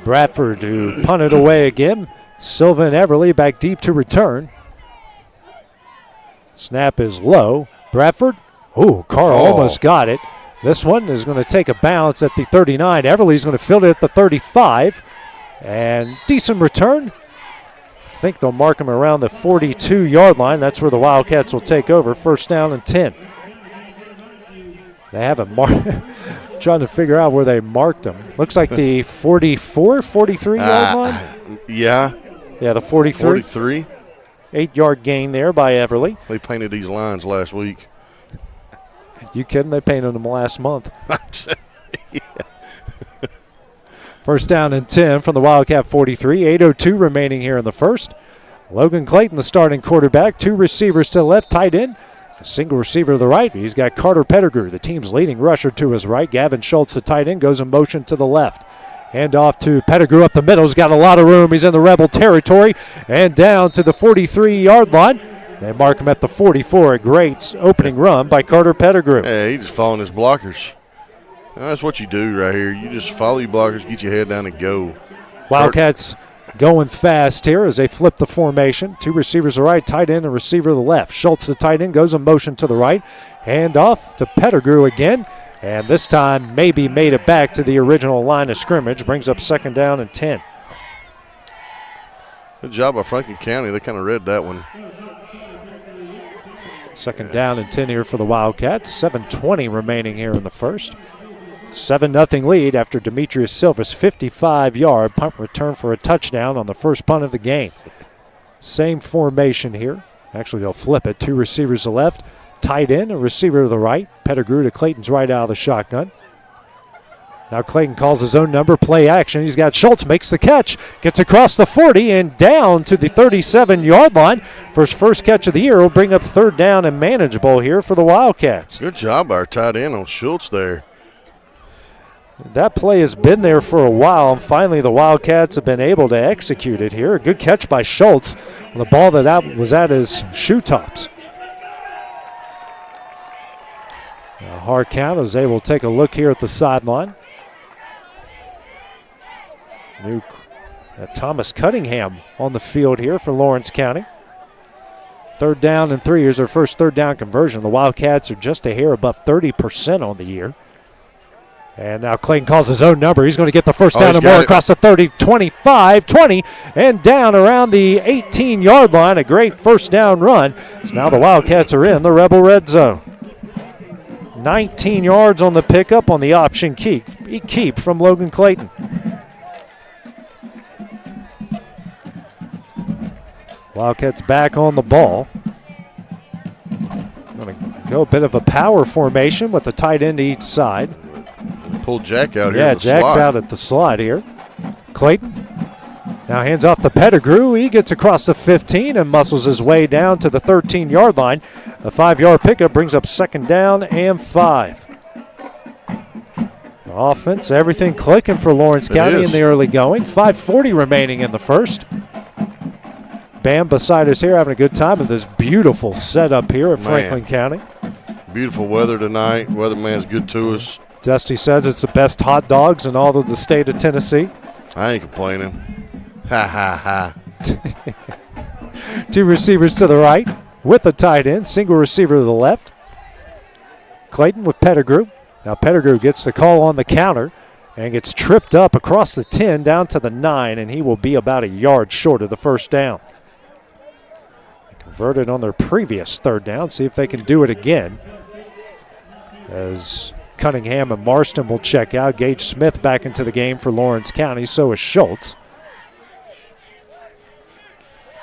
Speaker 2: Bradford to punt it away again. Silva and Everly back deep to return. Snap is low. Bradford, Carl almost got it. This one is going to take a bounce at the 39. Everly's going to field it at the 35. And decent return. I think they'll mark him around the 42-yard line. That's where the Wildcats will take over. 1st down and 10. They haven't marked. Trying to figure out where they marked him. Looks like the 44, 43-yard line.
Speaker 9: Yeah.
Speaker 2: Yeah, the 43.
Speaker 9: 43.
Speaker 2: 8-yard gain there by Everly.
Speaker 9: They painted these lines last week.
Speaker 2: You kidding? They painted them last month.
Speaker 9: Yeah.
Speaker 2: 1st down and 10 from the Wildcat 43. 8:02 remaining here in the first. Logan Clayton, the starting quarterback. 2 receivers to the left, tight end. A single receiver to the right. He's got Carter Pettigrew, the team's leading rusher, to his right. Gavin Schultz, the tight end, goes in motion to the left. Hand off to Pettigrew up the middle. He's got a lot of room. He's in the Rebel territory. And down to the 43-yard line. They mark him at the 44. A great opening run by Carter Pettigrew.
Speaker 9: Yeah, he's just following his blockers. That's what you do right here. You just follow your blockers, get your head down and go.
Speaker 2: Wildcats going fast here as they flip the formation. 2 receivers to the right, tight end, and receiver to the left. Schultz, the tight end, goes in motion to the right. Hand off to Pettigrew again. And this time maybe made it back to the original line of scrimmage. Brings up 2nd down and 10.
Speaker 9: Good job by Franklin County. They kind of read that one.
Speaker 2: 2nd down and 10 here for the Wildcats. 7:20 remaining here in the first. 7-0 lead after Demetrius Silva's 55-yard punt return for a touchdown on the first punt of the game. Same formation here. Actually, they'll flip it. 2 receivers to the left, tight end, a receiver to the right. Pettigrew to Clayton's right out of the shotgun. Now Clayton calls his own number, play action. He's got Schultz, makes the catch, gets across the 40 and down to the 37-yard line for his first catch of the year. Will bring up 3rd down and manageable here for the Wildcats.
Speaker 9: Good job by our tight end on Schultz there.
Speaker 2: That play has been there for a while, and finally the Wildcats have been able to execute it here. A good catch by Schultz on the ball that was at his shoe tops. Harcount is able to take a look here at the sideline. Thomas Cunningham on the field here for Lawrence County. 3rd down and 3 is their first 3rd down conversion. The Wildcats are just a hair above 30% on the year. And now Clayton calls his own number. He's going to get the first down and more across the 30, 25, 20, and down around the 18-yard line. A great first down run. So now the Wildcats are in the Rebel red zone. 19 yards on the pickup on the option keep from Logan Clayton. Wildcats back on the ball. Going to go a bit of a power formation with the tight end to each side.
Speaker 9: Pull Jack out here.
Speaker 2: Yeah, Jack's out at the slot here. Clayton now hands off to Pettigrew. He gets across the 15 and muscles his way down to the 13-yard line. A 5-yard pickup brings up 2nd down and 5. Offense, everything clicking for Lawrence County in the early going. 5:40 remaining in the first. Bam beside us here having a good time with this beautiful setup here at Franklin County.
Speaker 9: Beautiful weather tonight. Weatherman's good to us.
Speaker 2: Dusty says it's the best hot dogs in all of the state of Tennessee.
Speaker 9: I ain't complaining. Ha, ha, ha.
Speaker 2: 2 receivers to the right with the tight end. Single receiver to the left. Clayton with Pettigrew. Now Pettigrew gets the call on the counter and gets tripped up across the 10 down to the 9, and he will be about a yard short of the first down. They converted on their previous third down. See if they can do it again. As Cunningham and Marston will check out. Gage Smith back into the game for Lawrence County. So is Schultz.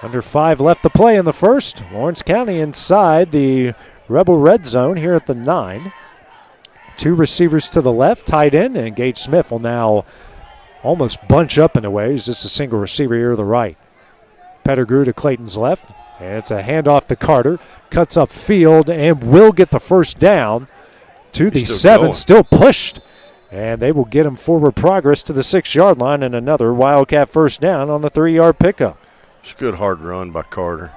Speaker 2: Under 5 left to play in the first. Lawrence County inside the Rebel red zone here at the 9. 2 receivers to the left, tight end, and Gage Smith will now almost bunch up in a way. He's just a single receiver here to the right. Pettigrew to Clayton's left, and it's a handoff to Carter. Cuts up field and will get the first down to the 7, still pushed. And they will get him forward progress to the 6-yard line and another Wildcat first down on the 3-yard pickup.
Speaker 9: It's a good hard run by Carter.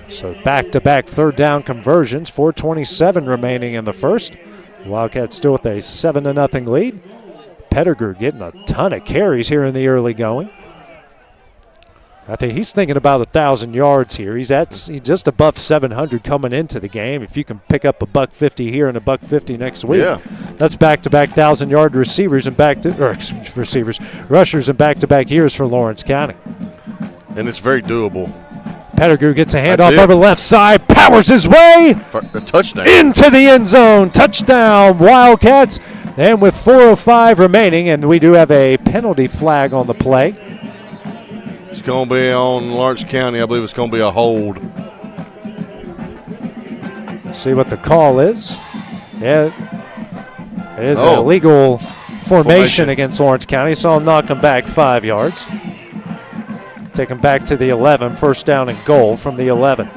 Speaker 2: So back-to-back third down conversions, 4:27 remaining in the first. Wildcats still with a 7-0 lead. Pettigrew getting a ton of carries here in the early going. I think he's thinking about 1,000 yards here. He's just above 700 coming into the game. If you can pick up $150 here and $150 next week, that's back-to-back 1,000-yard receivers and rushers and back-to-back years for Lawrence County.
Speaker 9: And it's very doable.
Speaker 2: Pettigrew gets a handoff over the left side, powers his way
Speaker 9: for a touchdown
Speaker 2: into the end zone. Touchdown, Wildcats. And with 4:05 remaining, and we do have a penalty flag on the play.
Speaker 9: It's going to be on Lawrence County. I believe it's going to be a hold.
Speaker 2: See what the call is. Yeah, it is an illegal formation against Lawrence County, so I'll knock him back 5 yards. Take him back to the 11, first down and goal from the 11.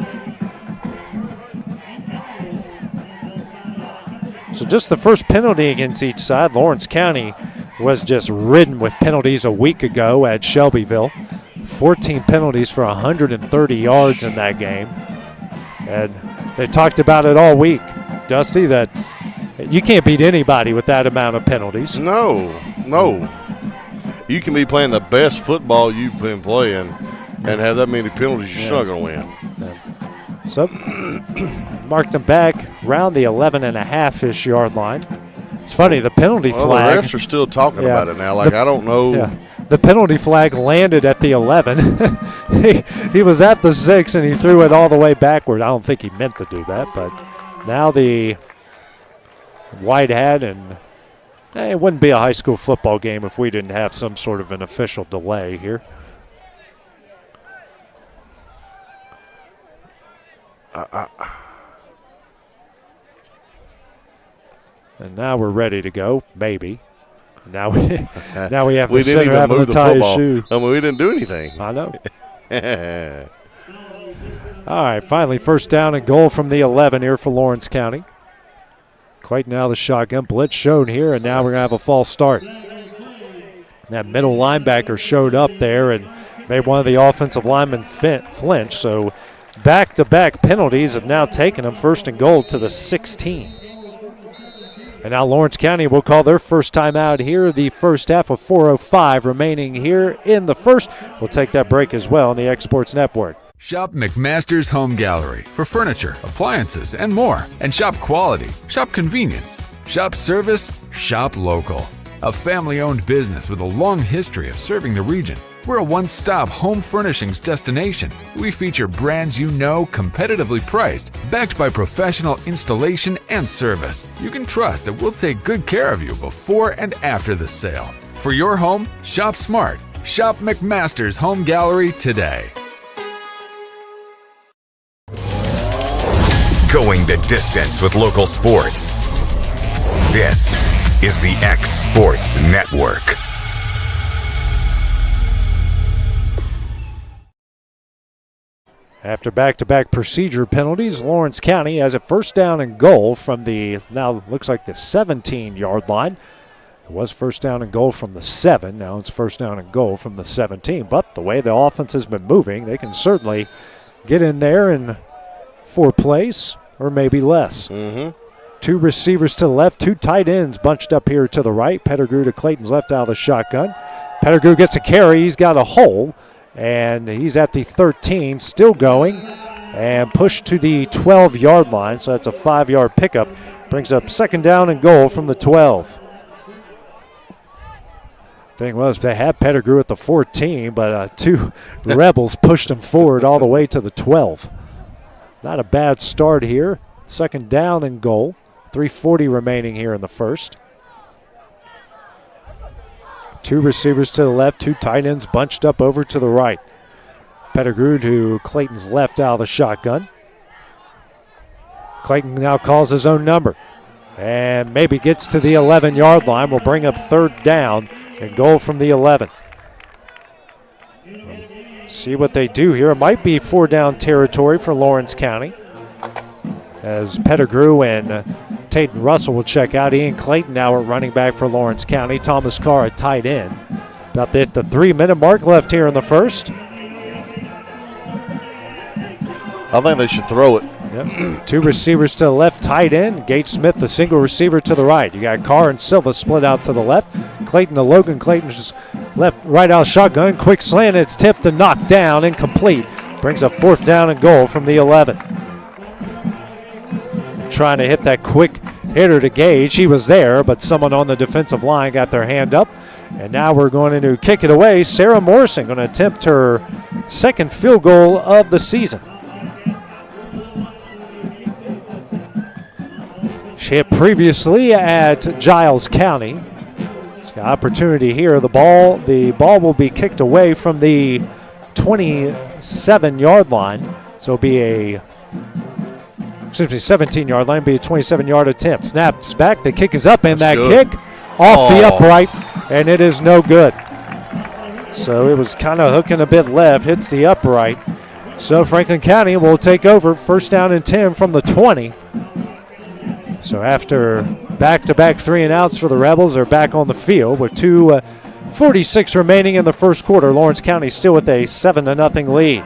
Speaker 2: So just the first penalty against each side. Lawrence County was just ridden with penalties a week ago at Shelbyville. 14 penalties for 130 yards in that game. And they talked about it all week, Dusty, that you can't beat anybody with that amount of penalties.
Speaker 9: No. You can be playing the best football you've been playing and have that many penalties, you're not going to win.
Speaker 2: Yeah. So, marked him back around the 11.5-ish yard line. It's funny, the penalty flag.
Speaker 9: The refs are still talking about it now. Like, I don't know.
Speaker 2: Yeah. The penalty flag landed at the 11. he was at the 6, and he threw it all the way backward. I don't think he meant to do that, but now the white hat, and it wouldn't be a high school football game if we didn't have some sort of an official delay here. And now we're ready to go, maybe. Now we have the center having to tie his shoe.
Speaker 9: I mean, we didn't do anything.
Speaker 2: I know. All right, finally first down and goal from the 11 here for Lawrence County. Clayton now the shotgun. Blitz shown here, and now we're going to have a false start. That middle linebacker showed up there and made one of the offensive linemen flinch. So back-to-back penalties have now taken them first and goal to the 16. And now Lawrence County will call their first time out here. The first half of 4:05 remaining here in the first. We'll take that break as well on the X Sports Network.
Speaker 16: Shop McMaster's Home Gallery for furniture, appliances, and more. And shop quality, shop convenience, shop service, shop local. A family-owned business with a long history of serving the region. We're a one-stop home furnishings destination. We feature brands you know, competitively priced, backed by professional installation and service. You can trust that we'll take good care of you before and after the sale. For your home, shop smart. Shop McMaster's Home Gallery today.
Speaker 1: Going the distance with local sports. This is the X Sports Network.
Speaker 2: After back-to-back procedure penalties, Lawrence County has a first down and goal from the, now looks like the 17-yard line. It was first down and goal from the 7. Now it's first down and goal from the 17. But the way the offense has been moving, they can certainly get in there in 4 plays or maybe less.
Speaker 9: Mm-hmm.
Speaker 2: 2 receivers to the left, 2 tight ends bunched up here to the right. Pettigrew to Clayton's left out of the shotgun. Pettigrew gets a carry. He's got a hole. And he's at the 13, still going, and pushed to the 12-yard line. So that's a 5-yard pickup Brings up second down and goal from the 12. Thing was, they had Pettigrew at the 14, but two Rebels pushed him forward all the way to the 12. Not a bad start here. Second down and goal. 3:40 remaining here in the first. Two receivers to the left, two tight ends bunched up over to the right. Pettigrew to Clayton's left out of the shotgun. Clayton now calls his own number and maybe gets to the 11-yard line. Will bring up third down and goal from the 11. See what they do here. It might be 4-down territory for Lawrence County as Pettigrew and Tatum Russell will check out. Ian Clayton now at running back for Lawrence County. Thomas Carr at tight end. About at the 3-minute mark left here in the first.
Speaker 9: I think they should throw it.
Speaker 2: Yep. Two receivers to the left, tight end. Gage Smith, the single receiver to the right. You got Carr and Silva split out to the left. Clayton to Logan. Clayton just left, right out shotgun. Quick slant. It's tipped and knocked down. Incomplete. Brings up fourth down and goal from the 11. Trying to hit that quick hitter to Gage. He was there, but someone on the defensive line got their hand up. And now we're going to kick it away. Sarah Morrison going to attempt her second field goal of the season. She hit previously at Giles County. It's got opportunity here. The ball will be kicked away from the 27-yard line. So it'll be a 17-yard line, be a 27-yard attempt. Snaps back, the kick is up, and that kick off the upright, and it is no good. So it was kind of hooking a bit left, hits the upright. So Franklin County will take over, first down and 10 from the 20. So after back-to-back 3-and-outs for the Rebels, they're back on the field with 2:46 remaining in the first quarter. Lawrence County still with a 7-0 lead.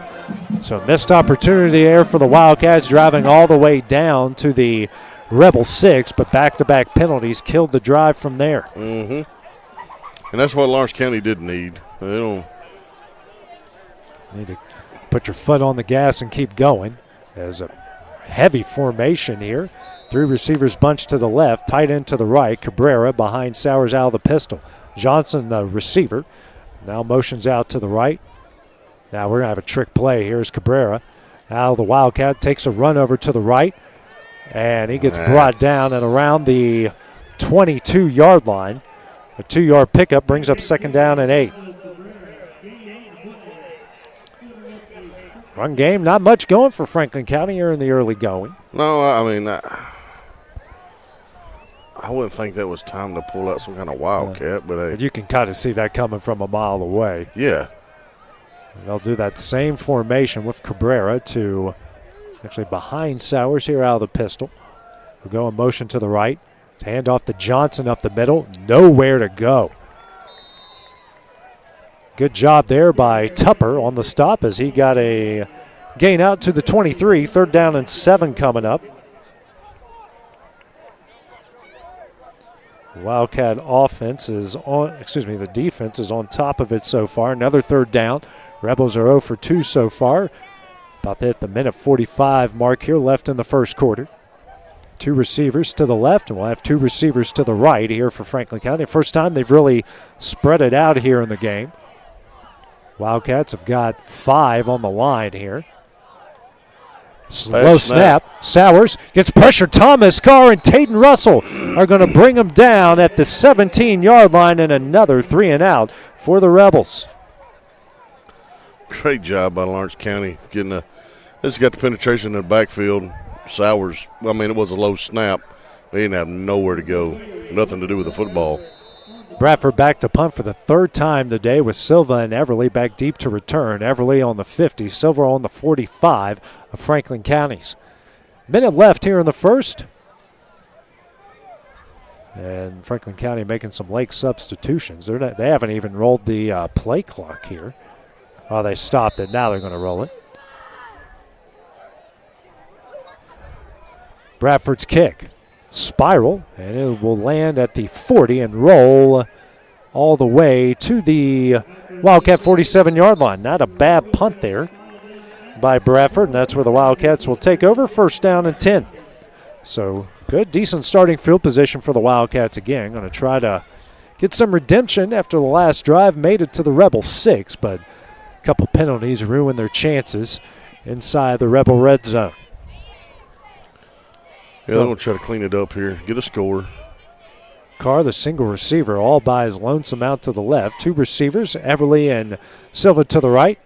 Speaker 2: So missed opportunity there for the Wildcats, driving all the way down to the Rebel 6, but back-to-back penalties killed the drive from there.
Speaker 9: Mm-hmm. And that's what Lawrence County did need. They don't
Speaker 2: need to put your foot on the gas and keep going. There's a heavy formation here. Three receivers bunched to the left, tight end to the right. Cabrera behind Sowers out of the pistol. Johnson, the receiver, now motions out to the right. Now we're going to have a trick play. Here's Cabrera. Now the Wildcat takes a run over to the right, and he gets brought down and around the 22-yard line. A 2-yard pickup brings up second down and 8. Run game, not much going for Franklin County here in the early going.
Speaker 9: No, I mean, I wouldn't think that was time to pull out some kind of wildcat, but hey.
Speaker 2: You can kind of see that coming from a mile away.
Speaker 9: Yeah.
Speaker 2: They'll do that same formation with Cabrera to actually behind Sowers here out of the pistol. We'll go in motion to the right. It's hand off to Johnson up the middle. Nowhere to go. Good job there by Tupper on the stop as he got a gain out to the 23. Third down and 7 coming up. Wildcat offense is on, the defense is on top of it so far. Another third down. Rebels are 0 for 2 so far. About to hit the minute 45 mark here left in the first quarter. Two receivers to the left, and we'll have two receivers to the right here for Franklin County. First time they've really spread it out here in the game. Wildcats have got 5 on the line here. Slow snap. Sowers gets pressure. Thomas Carr and Tatum Russell are going to bring him down at the 17-yard line, and another 3-and-out for the Rebels.
Speaker 9: Great job by Lawrence County getting this got the penetration in the backfield. Sowers, I mean, it was a low snap. They didn't have nowhere to go. Nothing to do with the football.
Speaker 2: Bradford back to punt for the third time today with Silva and Everly back deep to return. Everly on the 50, Silva on the 45 of Franklin County's. Minute left here in the first. And Franklin County making some late substitutions. They haven't even rolled the play clock here. Oh, they stopped it. Now they're going to roll it. Bradford's kick. Spiral, and it will land at the 40 and roll all the way to the Wildcat 47-yard line. Not a bad punt there by Bradford, and that's where the Wildcats will take over. First down and 10. So Good, decent starting field position for the Wildcats again. Going to try to get some redemption after the last drive. Made it to the Rebel 6, but a couple penalties ruined their chances inside the Rebel red zone.
Speaker 9: Yeah, they're going to try to clean it up here, get a score.
Speaker 2: Carr, the single receiver, all by his lonesome out to the left. Two receivers, Everly and Silva to the right.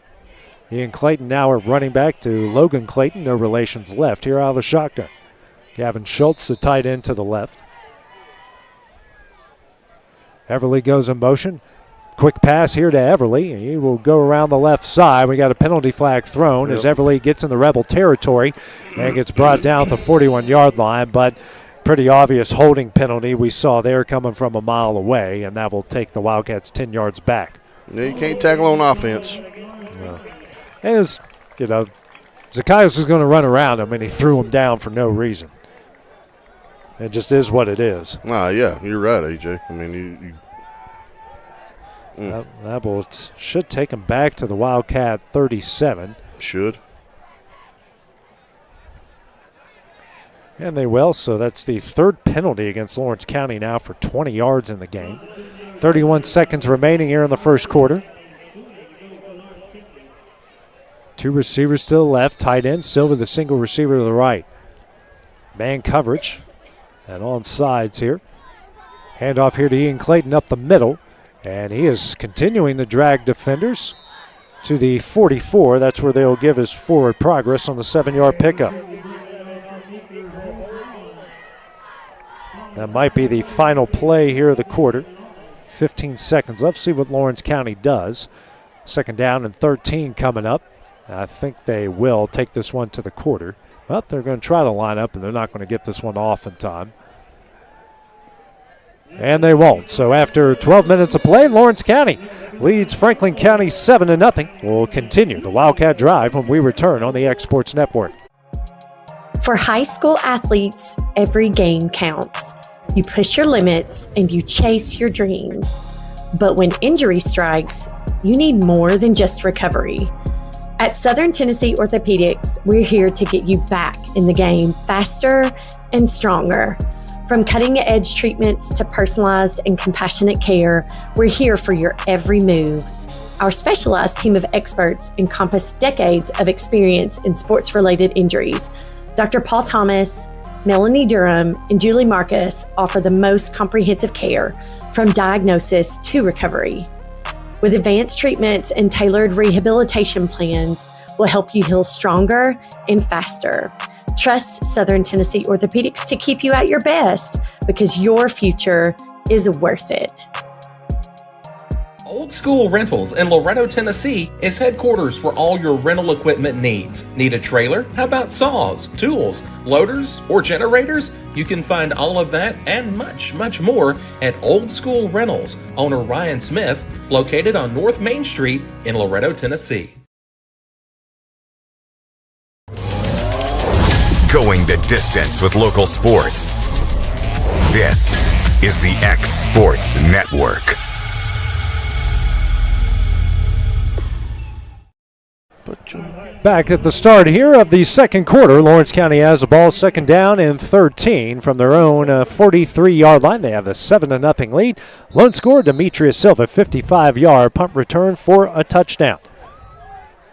Speaker 2: Ian Clayton now at running back to Logan Clayton, no relations left here out of the shotgun. Gavin Schultz, the tight end, to the left. Everly goes in motion. Quick pass here to Everly. He will go around the left side. We got a penalty flag thrown as Everly gets in the Rebel territory and gets brought down at the 41-yard line, but pretty obvious holding penalty we saw there coming from a mile away, and that will take the Wildcats 10 yards back.
Speaker 9: Yeah, you can't tackle on offense.
Speaker 2: And it's, Zacchaeus is going to run around him, and he threw him down for no reason. It just is what it is.
Speaker 9: Yeah, you're right, AJ. I mean,
Speaker 2: That will should take him back to the Wildcat 37.
Speaker 9: Should.
Speaker 2: And they will, so that's the third penalty against Lawrence County now for 20 yards in the game. 31 seconds remaining here in the first quarter. Two receivers to the left, tight end. Silva, the single receiver to the right. Man coverage and on sides here. Handoff here to Ian Clayton up the middle. And he is continuing to drag defenders to the 44. That's where they'll give his forward progress on the 7-yard pickup. That might be the final play here of the quarter. 15 seconds left. See what Lawrence County does. Second down and 13 coming up. I think they will take this one to the quarter. But they're going to try to line up, and they're not going to get this one off in time. And they won't. So after 12 minutes of play, Lawrence County leads Franklin County 7-0. We'll continue the Wildcat Drive when we return on the X Sports Network.
Speaker 14: For high school athletes, every game counts. You push your limits and you chase your dreams. But when injury strikes, you need more than just recovery. At Southern Tennessee Orthopedics, we're here to get you back in the game faster and stronger. From cutting-edge treatments to personalized and compassionate care, we're here for your every move. Our specialized team of experts encompass decades of experience in sports-related injuries. Dr. Paul Thomas, Melanie Durham, and Julie Marcus offer the most comprehensive care from diagnosis to recovery. With advanced treatments and tailored rehabilitation plans, we'll help you heal stronger and faster. Trust Southern Tennessee Orthopedics to keep you at your best because your future is worth it.
Speaker 20: Old School Rentals in Loretto, Tennessee is headquarters for all your rental equipment needs. Need a trailer? How about saws, tools, loaders, or generators? You can find all of that and much, much more at Old School Rentals. Owner Ryan Smith, located on North Main Street in Loretto, Tennessee.
Speaker 1: Going the distance with local sports. This is the X Sports Network.
Speaker 2: Back at the start here of the second quarter, Lawrence County has the ball, second down and 13 from their own 43-yard line. They have a 7-0 lead. Lone scorer, Demetrius Silva, 55-yard punt return for a touchdown.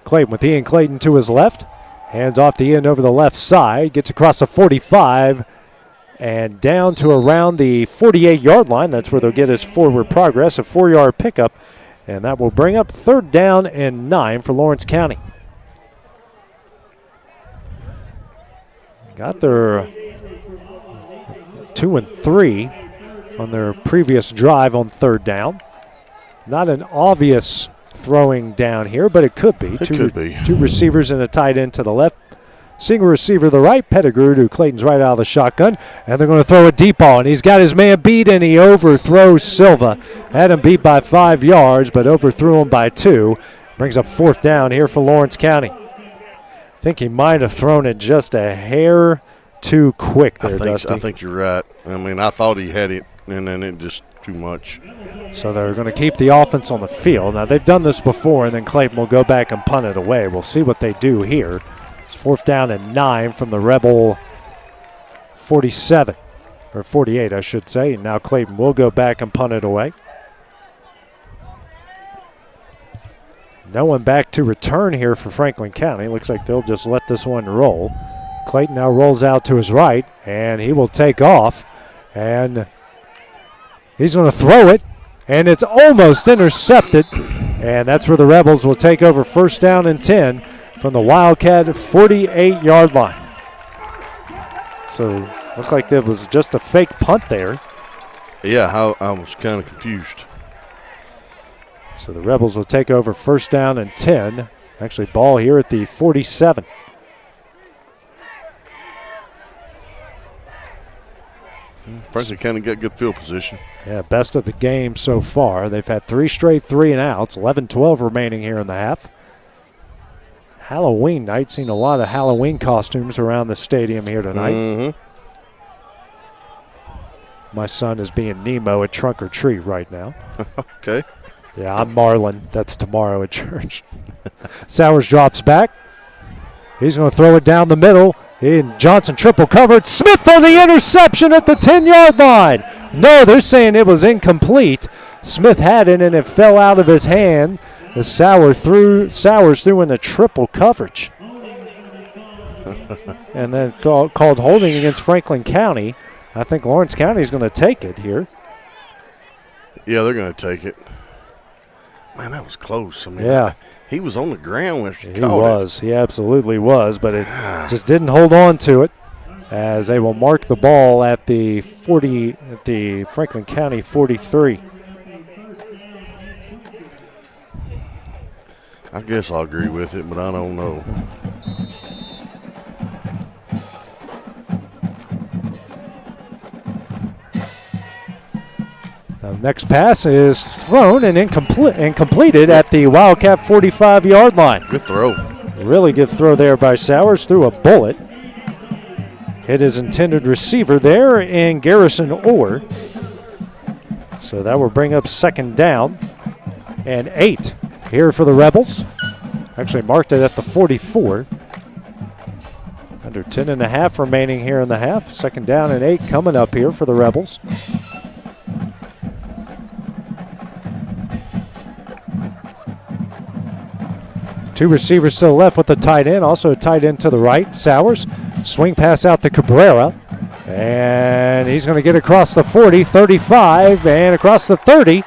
Speaker 2: Clayton with Ian Clayton to his left. Hands off the end over the left side. Gets across the 45 and down to around the 48-yard line. That's where they'll get his forward progress, a 4-yard pickup. And that will bring up third down and 9 for Lawrence County. Got their 2 and 3 on their previous drive on third down. Not an obvious throwing down here, but it could be. Two receivers and a tight end to the left. Single receiver to the right. Pettigrew to Clayton's right out of the shotgun. And they're going to throw a deep ball. And he's got his man beat, and he overthrows Silva. Had him beat by 5 yards, but overthrew him by 2. Brings up fourth down here for Lawrence County. I think he might have thrown it just a hair too quick there, Dusty.
Speaker 9: I think you're right. I mean, I thought he had it, and then it just too much.
Speaker 2: So they're going to keep the offense on the field. Now, they've done this before, and then Clayton will go back and punt it away. We'll see what they do here. It's fourth down and 9 from the Rebel 47, or 48, I should say. And now Clayton will go back and punt it away. No one back to return here for Franklin County. Looks like they'll just let this one roll. Clayton now rolls out to his right, and he will take off. And he's going to throw it, and it's almost intercepted. And that's where the Rebels will take over first down and 10 from the Wildcat 48-yard line. So looked like there was just a fake punt there.
Speaker 9: Yeah, I was kind of confused.
Speaker 2: So the Rebels will take over first down and 10. Actually, ball here at the 47.
Speaker 9: Franklin County got good field position.
Speaker 2: Yeah, best of the game so far. They've had 3 straight 3-and-outs, 11-12 remaining here in the half. Halloween night, seen a lot of Halloween costumes around the stadium here tonight.
Speaker 9: Mm-hmm.
Speaker 2: My son is being Nemo at Trunk or Treat right now.
Speaker 9: Okay.
Speaker 2: Yeah, I'm Marlon. That's tomorrow at church. Sowers drops back. He's going to throw it down the middle. And Johnson triple covered. Smith on the interception at the 10-yard line. No, they're saying it was incomplete. Smith had it, and it fell out of his hand as Sowers threw in the triple coverage. And then called holding against Franklin County. I think Lawrence County is going to take it here.
Speaker 9: Yeah, they're going to take it. Man, that was close. I mean,
Speaker 2: yeah.
Speaker 9: He was on the ground when he
Speaker 2: caught was. He absolutely was, but it just didn't hold on to it as they will mark the ball at the Franklin County 43.
Speaker 9: I guess I'll agree with it, but I don't know.
Speaker 2: Next pass is thrown and completed at the Wildcat 45-yard line.
Speaker 9: Good throw.
Speaker 2: Really good throw there by Sowers. Threw a bullet. Hit his intended receiver there in Garrison Orr. So that will bring up second down and 8 here for the Rebels. Actually marked it at the 44. Under 10.5 remaining here in the half. Second down and 8 coming up here for the Rebels. Two receivers still left with the tight end. Also a tight end to the right. Sowers. Swing pass out to Cabrera. And he's going to get across the 40, 35, and across the 30.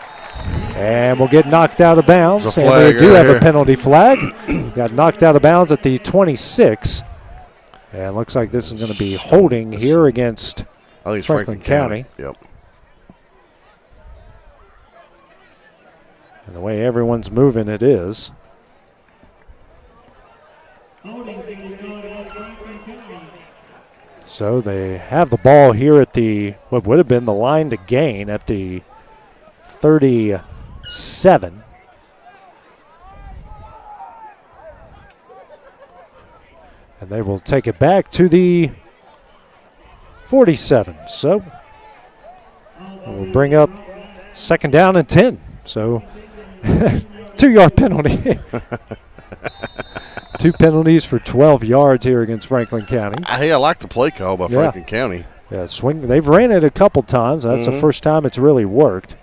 Speaker 2: And will get knocked out of bounds. And they do have a penalty flag. Got knocked out of bounds at the 26. And looks like this is going to be holding here against Franklin County.
Speaker 9: Yep.
Speaker 2: And the way everyone's moving, it is. So they have the ball here at the, what would have been the line to gain at the 37. And they will take it back to the 47. So we'll bring up second down and 10. So 2-yard penalty. 2 penalties for 12 yards here against Franklin County.
Speaker 9: Hey, I like the play call by Franklin County.
Speaker 2: Yeah, swing. They've ran it a couple times. That's the first time it's really worked.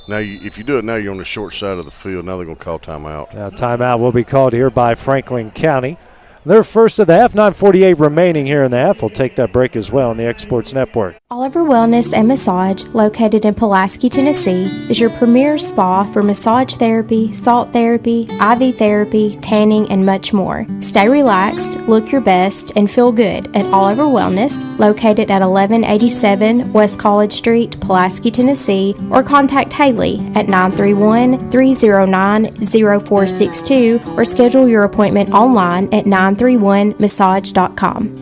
Speaker 9: Now, if you do it now, you're on the short side of the field. Now they're going to call timeout.
Speaker 2: Now timeout will be called here by Franklin County. They're first of the half, 9:48 remaining here in the half. We'll take that break as well on the X-Sports Network.
Speaker 15: Oliver Wellness and Massage, located in Pulaski, Tennessee, is your premier spa for massage therapy, salt therapy, IV therapy, tanning, and much more. Stay relaxed, look your best, and feel good at Oliver Wellness, located at 1187 West College Street, Pulaski, Tennessee, or contact Haley at 931-309-0462 or schedule your appointment online at 931massage.com.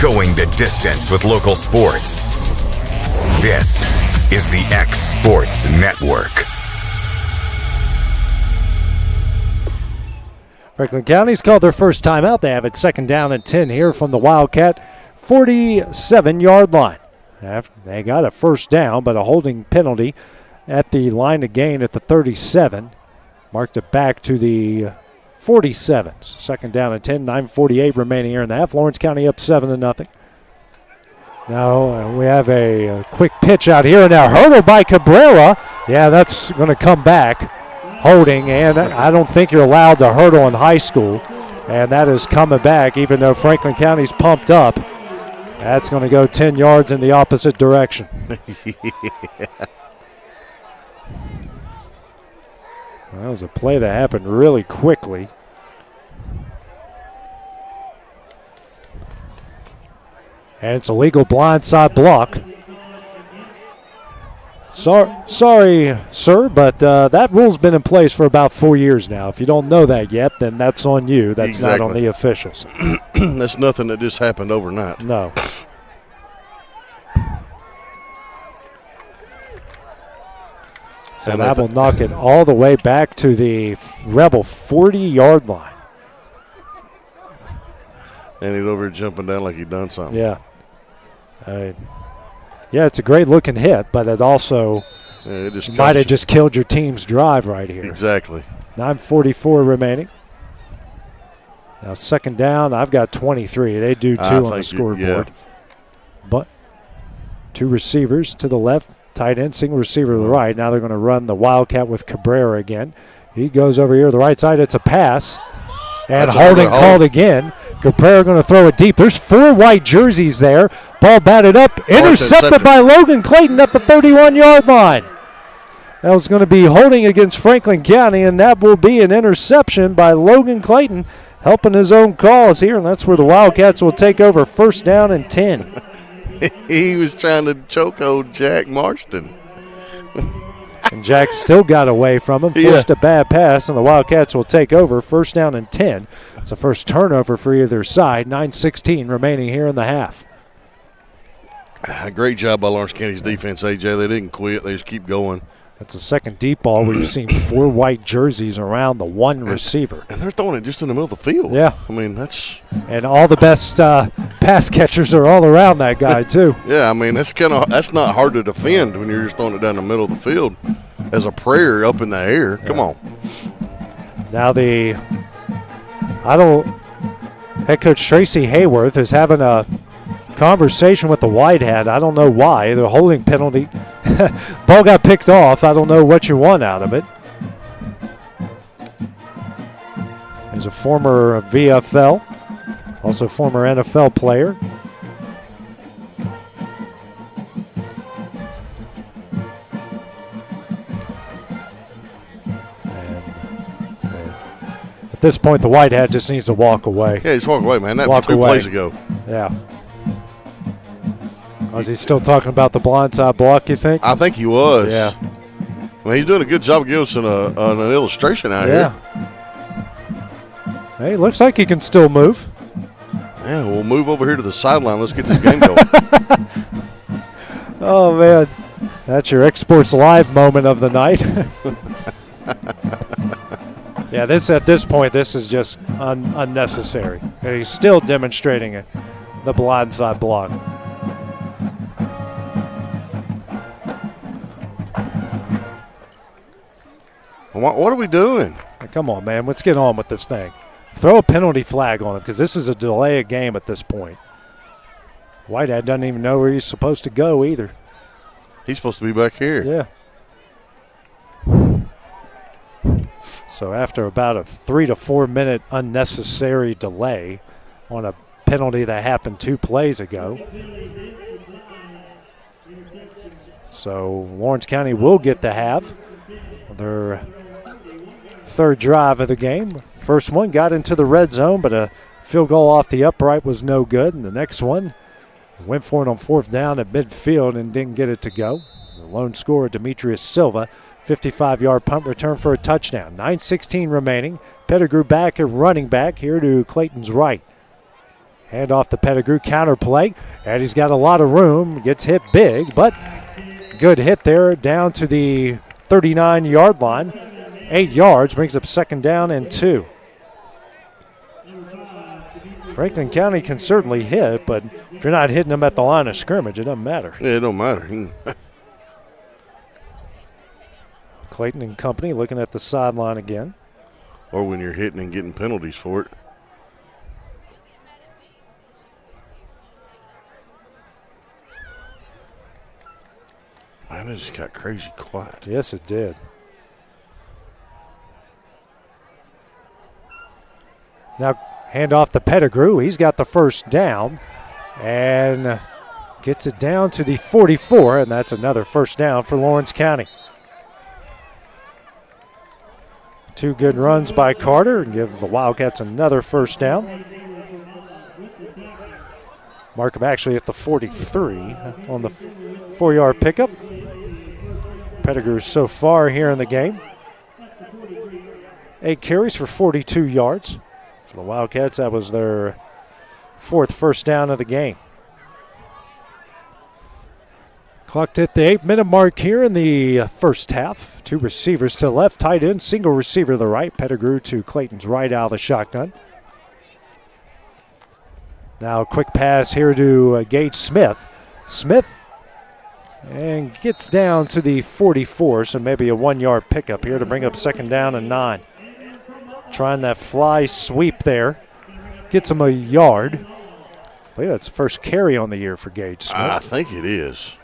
Speaker 1: Going the distance with local sports. This is the X Sports Network.
Speaker 2: Franklin County's called their first timeout. They have it second down and 10 here from the Wildcat 47-yard line. They got a first down, but a holding penalty at the line of gain at the 37. Marked it back to the 47. Second down and 10, 9:48 remaining here in the half. Lawrence County up 7-0. Now we have a quick pitch out here. Now hurdle by Cabrera. Yeah, that's going to come back. Holding, and I don't think you're allowed to hurdle in high school. And that is coming back, even though Franklin County's pumped up. That's going to go 10 yards in the opposite direction. That was a play that happened really quickly. And it's a legal blindside block. Sorry, sir, but that rule's been in place for about 4 years now. If you don't know that yet, then that's on you. That's not on the officials.
Speaker 9: That's nothing that just happened overnight.
Speaker 2: No. So that will knock it all the way back to the Rebel 40-yard line.
Speaker 9: And he's over here jumping down like he done something.
Speaker 2: Yeah. Yeah, it's a great-looking hit, but it also might have just killed your team's drive right here.
Speaker 9: Exactly.
Speaker 2: 9:44 remaining. Now second down, I've got 23. They do two on the scoreboard. But two receivers to the left, tight end, single receiver to the right. Now they're going to run the Wildcat with Cabrera again. He goes over here to the right side. It's a pass. And holding called again. Cabrera going to throw it deep. There's 4 white jerseys there. Ball batted up. Intercepted by Logan Clayton at the 31-yard line. That was going to be holding against Franklin County, and that will be an interception by Logan Clayton, helping his own cause here, and that's where the Wildcats will take over first down and 10.
Speaker 9: He was trying to choke old Jack Marston.
Speaker 2: And Jack still got away from him, forced a bad pass, and the Wildcats will take over first down and 10. It's the first turnover for either side. 9:16 remaining here in the half.
Speaker 9: Great job by Lawrence County's defense, AJ. They didn't quit. They just keep going.
Speaker 2: That's a second deep ball where you've seen 4 white jerseys around the one receiver.
Speaker 9: And they're throwing it just in the middle of the field.
Speaker 2: Yeah.
Speaker 9: I mean, that's –
Speaker 2: and all the best pass catchers are all around that guy, too.
Speaker 9: Yeah, I mean, that's not hard to defend when you're just throwing it down the middle of the field as a prayer up in the air. Come on.
Speaker 2: Now head coach Tracy Hayworth is having a conversation with the white hat. I don't know why. The holding penalty. Ball got picked off. I don't know what you want out of it. He's a former VFL, also former NFL player. At this point, the white hat just needs to walk away.
Speaker 9: Yeah, just walk away, man. That was 2 plays ago.
Speaker 2: Yeah. Was he still talking about the blindside block, you think?
Speaker 9: I think he was.
Speaker 2: Yeah.
Speaker 9: I mean, he's doing a good job of giving us an illustration out here.
Speaker 2: Hey, looks like he can still move.
Speaker 9: Yeah, we'll move over here to the sideline. Let's get this game going.
Speaker 2: Oh, man. That's your Exports Live moment of the night. Yeah, at this point, this is just unnecessary. And he's still demonstrating it, the blindside block.
Speaker 9: What are we doing?
Speaker 2: Come on, man. Let's get on with this thing. Throw a penalty flag on him because this is a delay of game at this point. Whitehead doesn't even know where he's supposed to go either.
Speaker 9: He's supposed to be back here.
Speaker 2: Yeah. So after about a 3 to 4 minute unnecessary delay on a penalty that happened 2 plays ago. So Lawrence County will get the half. Their third drive of the game. First one got into the red zone, but a field goal off the upright was no good. And the next one went for it on 4th down at midfield and didn't get it to go. The lone scorer, Demetrius Silva, 55-yard punt return for a touchdown. 9:16 remaining. Pettigrew back at running back here to Clayton's right. Hand off to Pettigrew, counter play, and he's got a lot of room. Gets hit big, but good hit there down to the 39-yard line. 8 yards, brings up second down and 2. Franklin County can certainly hit, but If you're not hitting them at the line of scrimmage, it doesn't matter.
Speaker 9: Yeah, it don't matter.
Speaker 2: Clayton and company looking at the sideline again.
Speaker 9: Or when you're hitting and getting penalties for it. Man, it just got crazy quiet.
Speaker 2: Yes, it did. Now hand off to Pettigrew. He's got the first down and gets it down to the 44, and that's another first down for Lawrence County. 2 good runs by Carter and give the Wildcats another first down. Markham actually at the 43 on the 4-yard pickup. Pettigrew so far here in the game. 8 carries for 42 yards. For the Wildcats, that was their 4th first down of the game. Clocked at the 8-minute mark here in the first half. 2 receivers to the left, tight end, single receiver to the right. Pettigrew to Clayton's right out of the shotgun. Now a quick pass here to Gage Smith. Smith and gets down to the 44, so maybe a 1-yard pickup here to bring up second down and 9. Trying that fly sweep there. Gets him a yard. I believe that's the first carry on the year for Gage Smith.
Speaker 9: I think it is.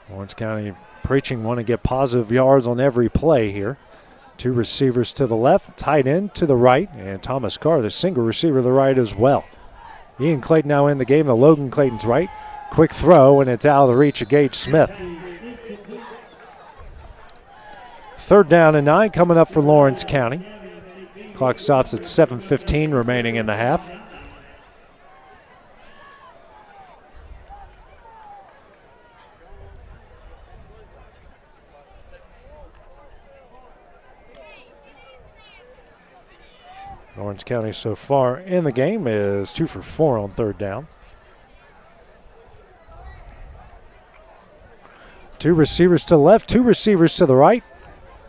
Speaker 2: Lawrence County preaching want to get positive yards on every play here. 2 receivers to the left, tight end to the right, and Thomas Carr, the single receiver to the right as well. Ian Clayton now in the game to Logan Clayton's right. Quick throw, and it's out of the reach of Gage Smith. 3rd down and 9 coming up for Lawrence County. Clock stops at 7:15 remaining in the half. Lawrence County so far in the game is 2 for 4 on 3rd down. 2 receivers to the left, 2 receivers to the right.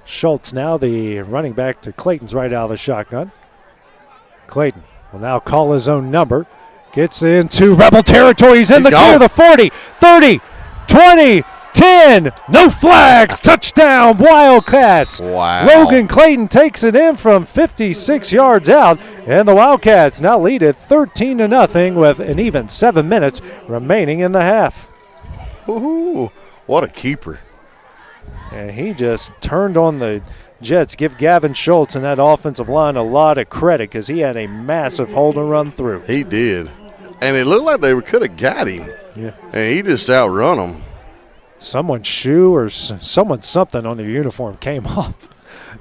Speaker 2: Schultz now the running back to Clayton's right out of the shotgun. Clayton will now call his own number. Gets into Rebel territory. He's in the clear, the 40, 30, 20, 10. No flags. Touchdown, Wildcats.
Speaker 9: Wow.
Speaker 2: Logan Clayton takes it in from 56 yards out, and the Wildcats now lead it 13-0 with an even 7 minutes remaining in the half.
Speaker 9: Ooh, what a keeper.
Speaker 2: And he just turned on the Jets. Give Gavin Schultz and that offensive line a lot of credit because he had a massive hold and run through.
Speaker 9: He did. And it looked like they could have got him.
Speaker 2: Yeah.
Speaker 9: And he just outrun them.
Speaker 2: Someone's shoe or someone's something on their uniform came off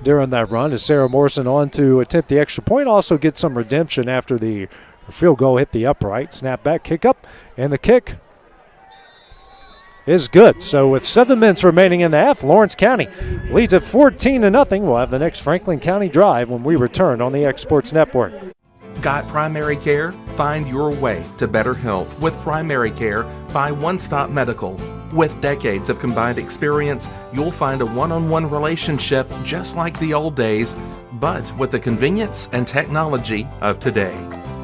Speaker 2: during that run as Sarah Morrison on to attempt the extra point. Also get some redemption after the field goal hit the upright. Snap back, kick up, and the kick is good. So with 7 minutes remaining in the half, Lawrence County leads at 14-0. We'll have the next Franklin County drive when we return on the X Sports Network.
Speaker 20: Got primary care? Find your way to better health with Primary Care by One Stop Medical. With decades of combined experience, you'll find a one-on-one relationship just like the old days, but with the convenience and technology of today.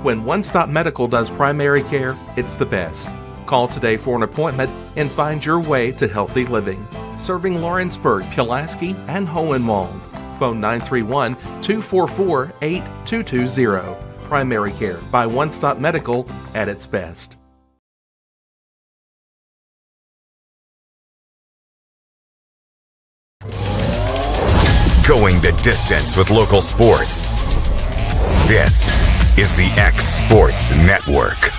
Speaker 20: When One Stop Medical does primary care, it's the best. Call today for an appointment and find your way to healthy living. Serving Lawrenceburg, Pulaski, and Hohenwald. Phone 931-244-8220. Primary Care by One Stop Medical at its best.
Speaker 1: Going the distance with local sports. This is the X Sports Network.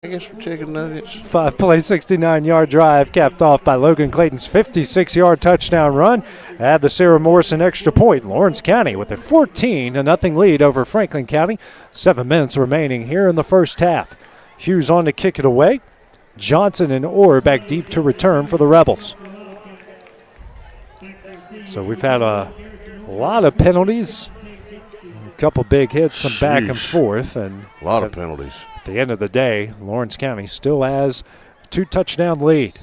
Speaker 9: I guess we're chicken nuggets.
Speaker 2: 5-play, 69-yard drive capped off by Logan Clayton's 56-yard touchdown run. Add the Sarah Morrison extra point. Lawrence County with a 14-0 lead over Franklin County. 7 minutes remaining here in the first half. Hughes on to kick it away. Johnson and Orr back deep to return for the Rebels. So we've had a lot of penalties, a couple big hits, some back and forth, and
Speaker 9: a lot of penalties.
Speaker 2: At the end of the day, Lawrence County still has a 2-touchdown lead.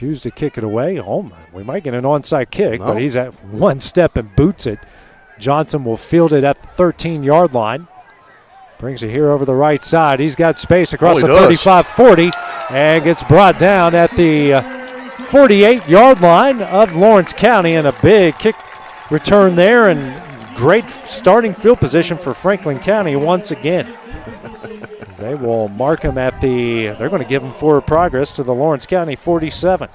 Speaker 2: Hughes to kick it away. Oh, we might get an onside kick, but he's at one step and boots it. Johnson will field it at the 13-yard line. Brings it here over the right side. He's got space across the 35-40 and gets brought down at the 48-yard line of Lawrence County, and a big kick return there, and great starting field position for Franklin County once again. They will mark him at they're going to give him forward progress to the Lawrence County 47.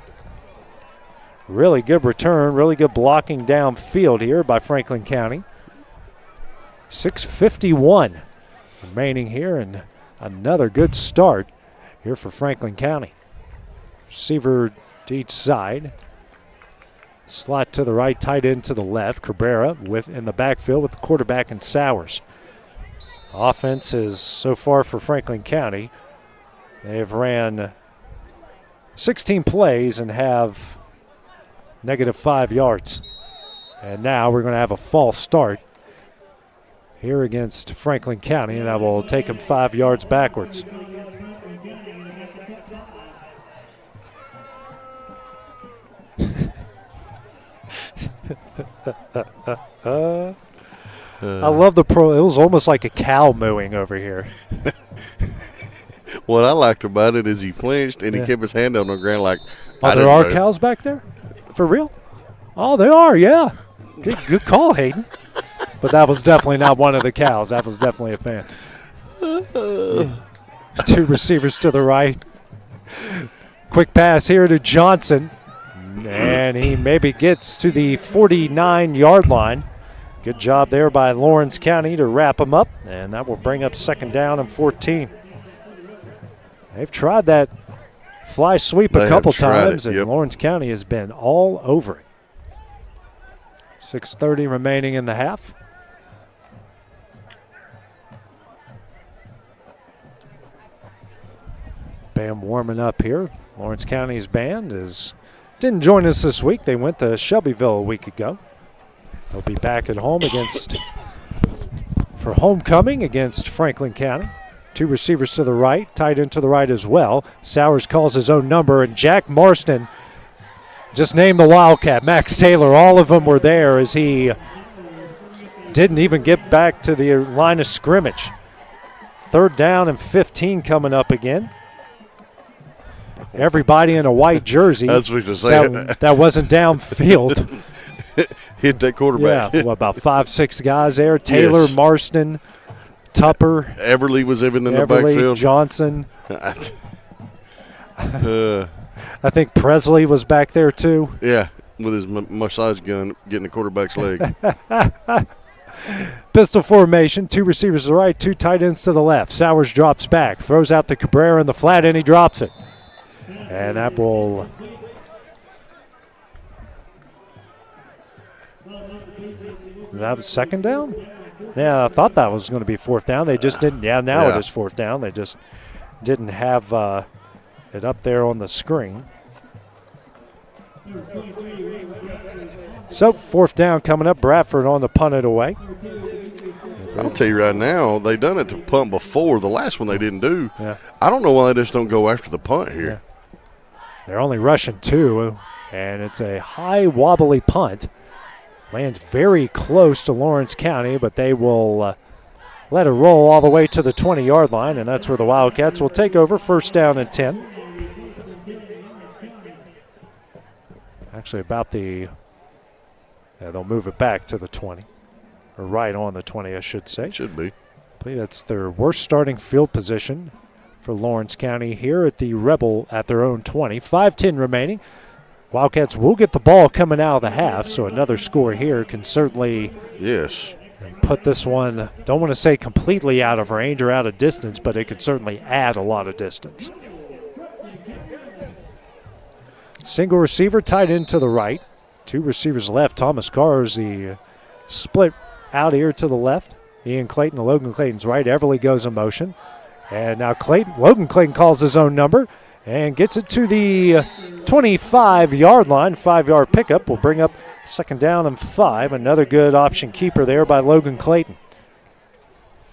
Speaker 2: Really good return, really good blocking downfield here by Franklin County. 6:51 remaining here, and another good start here for Franklin County. Receiver to each side. Slot to the right, tight end to the left. Cabrera in the backfield with the quarterback and Sowers. Offense is so far for Franklin County. They have ran 16 plays and have -5 yards. And now we're going to have a false start here against Franklin County, and that will take them 5 yards backwards. I love it was almost like a cow mooing over here.
Speaker 9: What I liked about it is he flinched and he kept his hand on the ground like,
Speaker 2: there are cows back there? For real? Oh, they are, yeah. Good call, Hayden. But that was definitely not one of the cows. That was definitely a fan. Two receivers to the right. Quick pass here to Johnson. And he maybe gets to the 49-yard line. Good job there by Lawrence County to wrap him up, and that will bring up 2nd down and 14. They've tried that fly sweep a couple times, and Lawrence County has been all over it. 6:30 remaining in the half. Band warming up here. Lawrence County's band didn't join us this week. They went to Shelbyville a week ago. They'll be back at home for homecoming against Franklin County. Two receivers to the right, tight end to the right as well. Sowers calls his own number, and Jack Marston just named the Wildcat. Max Taylor, all of them were there as he didn't even get back to the line of scrimmage. 3rd down and 15 coming up again. Everybody in a white jersey.
Speaker 9: That's what I was saying.
Speaker 2: That wasn't downfield.
Speaker 9: Hit that quarterback.
Speaker 2: Yeah, about 5-6 guys there. Taylor, yes. Marston, Tupper.
Speaker 9: Everly was even in the backfield.
Speaker 2: Johnson. I think Presley was back there too.
Speaker 9: Yeah, with his massage gun getting the quarterback's leg.
Speaker 2: Pistol formation, 2 receivers to the right, 2 tight ends to the left. Sowers drops back, throws out to Cabrera in the flat, and he drops it. And that will that was 2nd down? Yeah, I thought that was going to be 4th down. They just didn't. Yeah, now it is 4th down. They just didn't have it up there on the screen. So 4th down coming up. Bradford on the punt it away.
Speaker 9: I'll tell you right now, they done it to punt before. The last one they didn't do.
Speaker 2: Yeah.
Speaker 9: I don't know why they just don't go after the punt here.
Speaker 2: Yeah. They're only rushing 2, and it's a high wobbly punt. Lands very close to Lawrence County, but they will let it roll all the way to the 20-yard line, and that's where the Wildcats will take over. 1st down and 10. Actually, they'll move it back to the 20, or right on the 20, I should say.
Speaker 9: Should be.
Speaker 2: I believe that's their worst starting field position for Lawrence County here at the Rebel at their own 20. 5:10 remaining. Wildcats will get the ball coming out of the half, so another score here can certainly put this one, don't want to say completely out of range or out of distance, but it could certainly add a lot of distance. Single receiver, tight end to the right. 2 receivers left. Thomas Carr is the split out here to the left. Ian Clayton, Logan Clayton's right. Everly goes in motion. And now Logan Clayton calls his own number and gets it to the 25-yard line. 5-yard pickup will bring up 2nd down and 5. Another good option keeper there by Logan Clayton.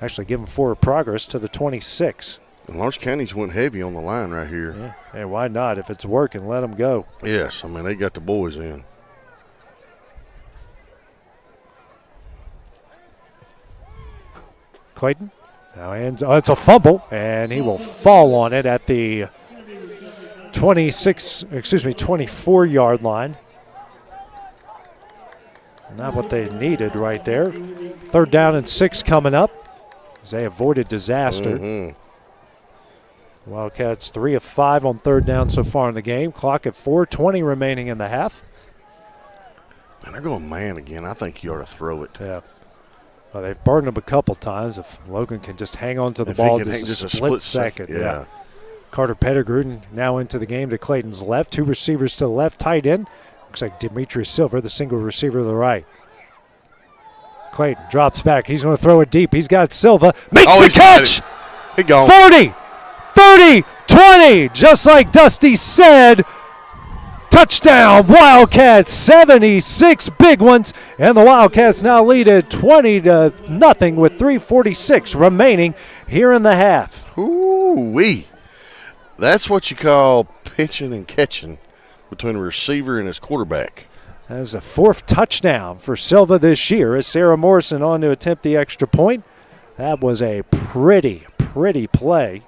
Speaker 2: Actually giving forward progress to the 26.
Speaker 9: And Lawrence County's went heavy on the line right here.
Speaker 2: Yeah. Hey, why not? If it's working, let them go.
Speaker 9: Yes, I mean, they got the boys in.
Speaker 2: Clayton now hands. Oh, it's a fumble, and he will fall on it at the 24-yard line. Not what they needed right there. 3rd down and 6 coming up as they avoided disaster.
Speaker 9: Mm-hmm.
Speaker 2: Wildcats 3 of 5 on 3rd down so far in the game. Clock at 4:20 remaining in the half.
Speaker 9: And they're going man again. I think you ought to throw it.
Speaker 2: Yeah. Well, they've burned him a couple times. If Logan can just hang on to the
Speaker 9: If he
Speaker 2: ball
Speaker 9: can
Speaker 2: just
Speaker 9: hang
Speaker 2: a split second.
Speaker 9: Yeah.
Speaker 2: Carter Pettigrew now into the game to Clayton's left. 2 receivers to the left, tight end. Looks like Demetrius Silver, the single receiver to the right. Clayton drops back. He's going to throw it deep. He's got Silva. Makes the catch!
Speaker 9: He gone.
Speaker 2: 40, 30, 20. Just like Dusty said. Touchdown, Wildcats, 76 big ones. And the Wildcats now lead at 20-0 with 3:46 remaining here in the half.
Speaker 9: Ooh-wee. That's what you call pitching and catching between a receiver and his quarterback.
Speaker 2: That is a 4th touchdown for Silva this year as Sarah Morrison on to attempt the extra point. That was a pretty play.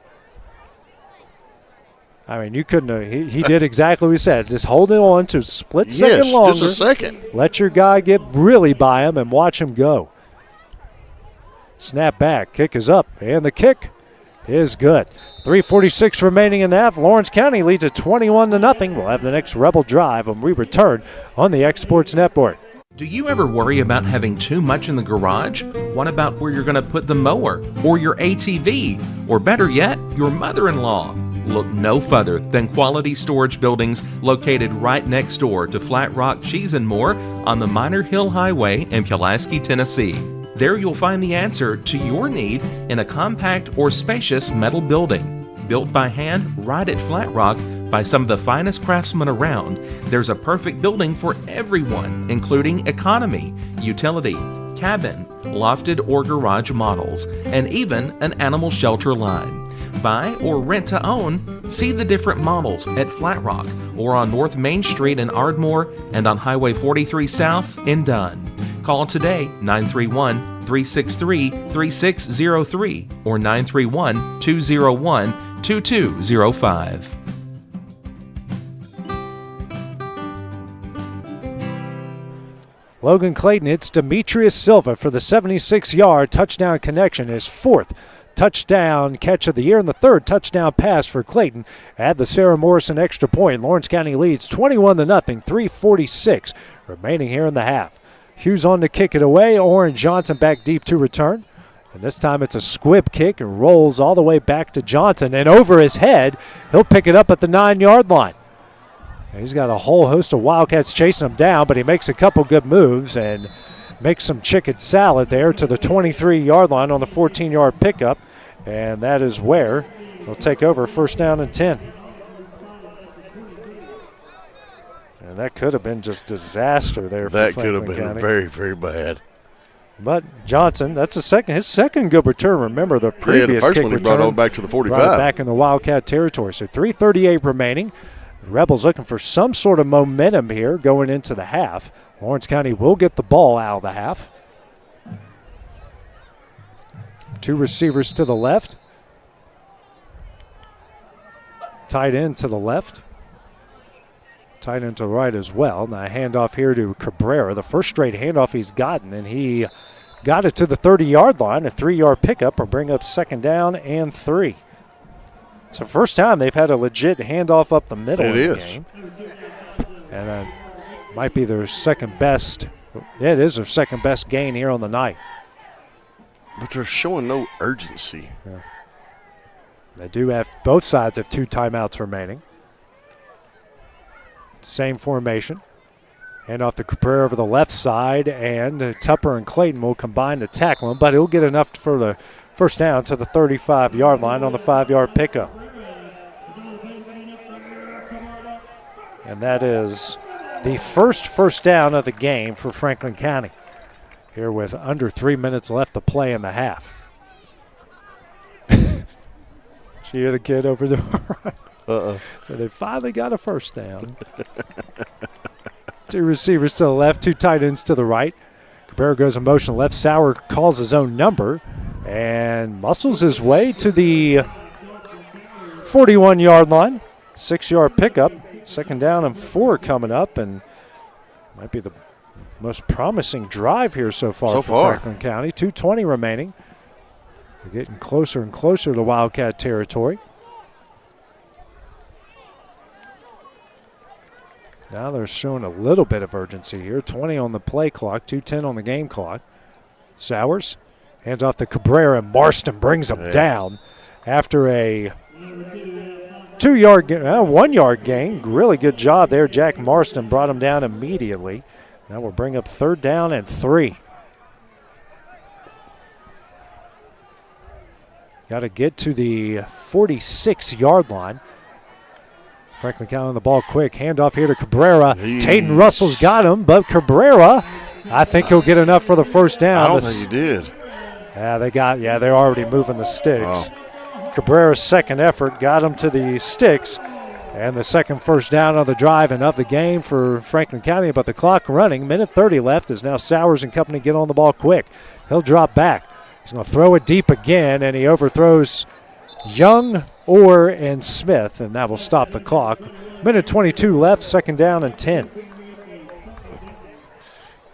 Speaker 2: I mean, you couldn't have, he did exactly what we said. Just holding on to a split second longer.
Speaker 9: Just a second.
Speaker 2: Let your guy get really by him and watch him go. Snap back, kick is up, and the kick is good. 3:46 remaining in the half. Lawrence County leads at 21-0. We'll have the next Rebel Drive when we return on the X Sports Network.
Speaker 20: Do you ever worry about having too much in the garage? What about where you're going to put the mower or your ATV? Or better yet, your mother-in-law? Look no further than Quality Storage Buildings located right next door to Flat Rock Cheese and More on the Minor Hill Highway in Pulaski, Tennessee. There you'll find the answer to your need in a compact or spacious metal building. Built by hand right at Flat Rock by some of the finest craftsmen around, there's a perfect building for everyone, including economy, utility, cabin, lofted or garage models, and even an animal shelter line. Buy or rent to own, see the different models at Flat Rock or on North Main Street in Ardmore and on Highway 43 South in Dunn. Call today 931-363-3603 or 931-201-2205.
Speaker 2: Logan Clayton, it's Demetrius Silva for the 76-yard touchdown connection, his 4th touchdown catch of the year and the 3rd touchdown pass for Clayton. Add the Sarah Morrison extra point. Lawrence County leads 21-0, 3:46 remaining here in the half. Hughes on to kick it away. Oren Johnson back deep to return. And this time it's a squib kick and rolls all the way back to Johnson. And over his head, he'll pick it up at the 9-yard line. And he's got a whole host of Wildcats chasing him down, but he makes a couple good moves and makes some chicken salad there to the 23-yard line on the 14-yard pickup. And that is where they'll take over 1st down and 10. And that could have been just disaster there for Franklin
Speaker 9: That could have been
Speaker 2: County.
Speaker 9: very, very bad.
Speaker 2: But Johnson, that's his second good return. Remember the previous
Speaker 9: the first
Speaker 2: kick
Speaker 9: one he
Speaker 2: return
Speaker 9: brought it back to the 45.
Speaker 2: brought it back in the Wildcat territory. So 3:38 remaining. The Rebels looking for some sort of momentum here going into the half. Lawrence County will get the ball out of the half. 2 receivers to the left. Tight end to the left. Tight end to the right as well. Now a handoff here to Cabrera. The first straight handoff he's gotten, and he got it to the 30-yard line. A 3-yard pickup will bring up 2nd down and 3. It's the first time they've had a legit handoff up the middle of the game. And might be their second best. Yeah, it is their second best gain here on the night.
Speaker 9: But they're showing no urgency.
Speaker 2: Yeah. They do have, both sides have 2 timeouts remaining. Same formation. Hand off to Cabrera over the left side, and Tupper and Clayton will combine to tackle him, but he'll get enough for the 1st down to the 35-yard line on the 5-yard pickup. And that is the first down of the game for Franklin County. Here with under 3 minutes left to play in the half. Jeez, You hear the kid over there.
Speaker 9: Uh-uh.
Speaker 2: So they finally got a first down. 2 receivers to the left, 2 tight ends to the right. Cabrera goes in motion left. Sauer calls his own number and muscles his way to the 41-yard line. 6-yard pickup. 2nd down and 4 coming up, and might be the most promising drive here so far for Franklin County. 2:20 remaining. We're getting closer and closer to Wildcat territory. Now they're showing a little bit of urgency here. 20 on the play clock, 2:10 on the game clock. Sowers hands off to Cabrera, and Marston brings him down after a 1-yard gain. Really good job there. Jack Marston brought him down immediately. Now we'll bring up 3rd down and 3. Got to get to the 46-yard line. Franklin County on the ball quick. Handoff here to Cabrera. Taden Russell's got him, but Cabrera, I think he'll get enough for the first down.
Speaker 9: I don't think he did.
Speaker 2: Yeah, they're already moving the sticks. Oh. Cabrera's second effort got him to the sticks, and the second first down of the drive and of the game for Franklin County. But the clock running, 1:30 left, as now Sowers and company get on the ball quick. He'll drop back. He's going to throw it deep again, and he overthrows Young, Orr, and Smith, and that will stop the clock. 1:22 left, 2nd down and 10.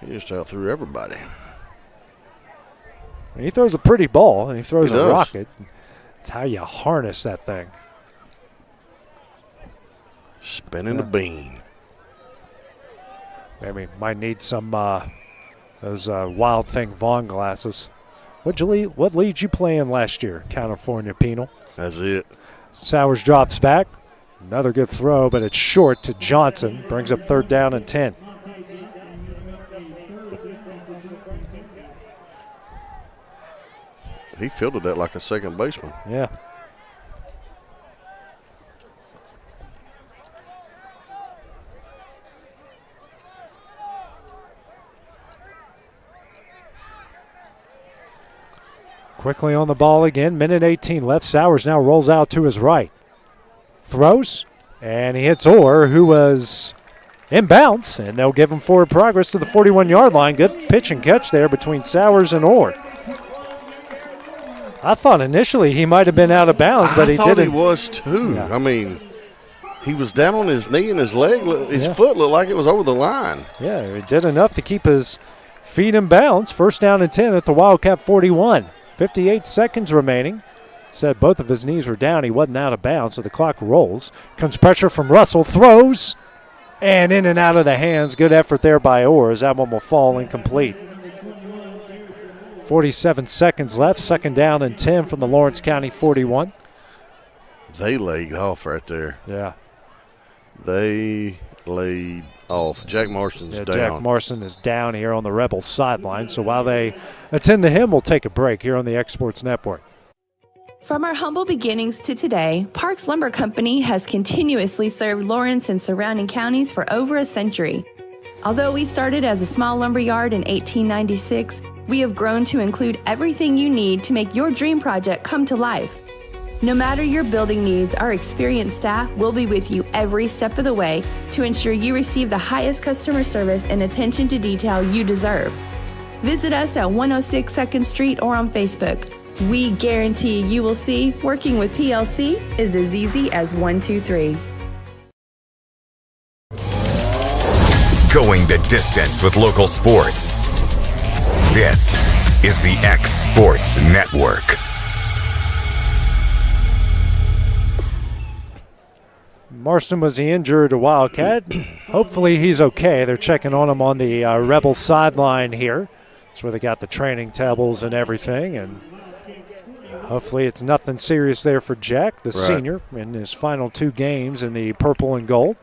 Speaker 9: He just outthrew everybody.
Speaker 2: He throws a pretty ball, and he throws a rocket. It's how you harness that thing.
Speaker 9: Spinning a bean.
Speaker 2: Maybe might need some those Wild Thing Vaughn glasses. What lead you playing last year, California Penal?
Speaker 9: That's it.
Speaker 2: Sowers drops back. Another good throw, but it's short to Johnson. Brings up 3rd down and 10.
Speaker 9: He fielded that like a second baseman.
Speaker 2: Yeah. Quickly on the ball again, 1:18 left. Sowers now rolls out to his right. Throws, and he hits Orr, who was in bounds, and they'll give him forward progress to the 41-yard line. Good pitch and catch there between Sowers and Orr. I thought initially he might have been out of bounds, but he didn't.
Speaker 9: I thought he was too. Yeah. I mean, he was down on his knee and his leg, his foot looked like it was over the line.
Speaker 2: Yeah, he did enough to keep his feet in bounds. 1st down and 10 at the Wildcat 41. 58 seconds remaining. Said both of his knees were down. He wasn't out of bounds, so the clock rolls. Comes pressure from Russell. Throws, and in and out of the hands. Good effort there by Orr, as that one will fall incomplete. 47 seconds left. 2nd down and 10 from the Lawrence County 41.
Speaker 9: They laid off right there.
Speaker 2: Yeah.
Speaker 9: They laid off. Jack Marston's down.
Speaker 2: Jack Marston is down here on the Rebels sideline. So while they attend to him, we'll take a break here on the Exports Network.
Speaker 24: From our humble beginnings to today, Parks Lumber Company has continuously served Lawrence and surrounding counties for over a century. Although we started as a small lumber yard in 1896, we have grown to include everything you need to make your dream project come to life. No matter your building needs, our experienced staff will be with you every step of the way to ensure you receive the highest customer service and attention to detail you deserve. Visit us at 106 2nd Street or on Facebook. We guarantee you will see working with PLC is as easy as 1, 2, 3.
Speaker 1: Going the distance with local sports. This is the X Sports Network.
Speaker 2: Marston was the injured Wildcat. Hopefully he's okay. They're checking on him on the Rebel sideline here. That's where they got the training tables and everything, and hopefully it's nothing serious there for Jack, the senior, in his final 2 games in the purple and gold.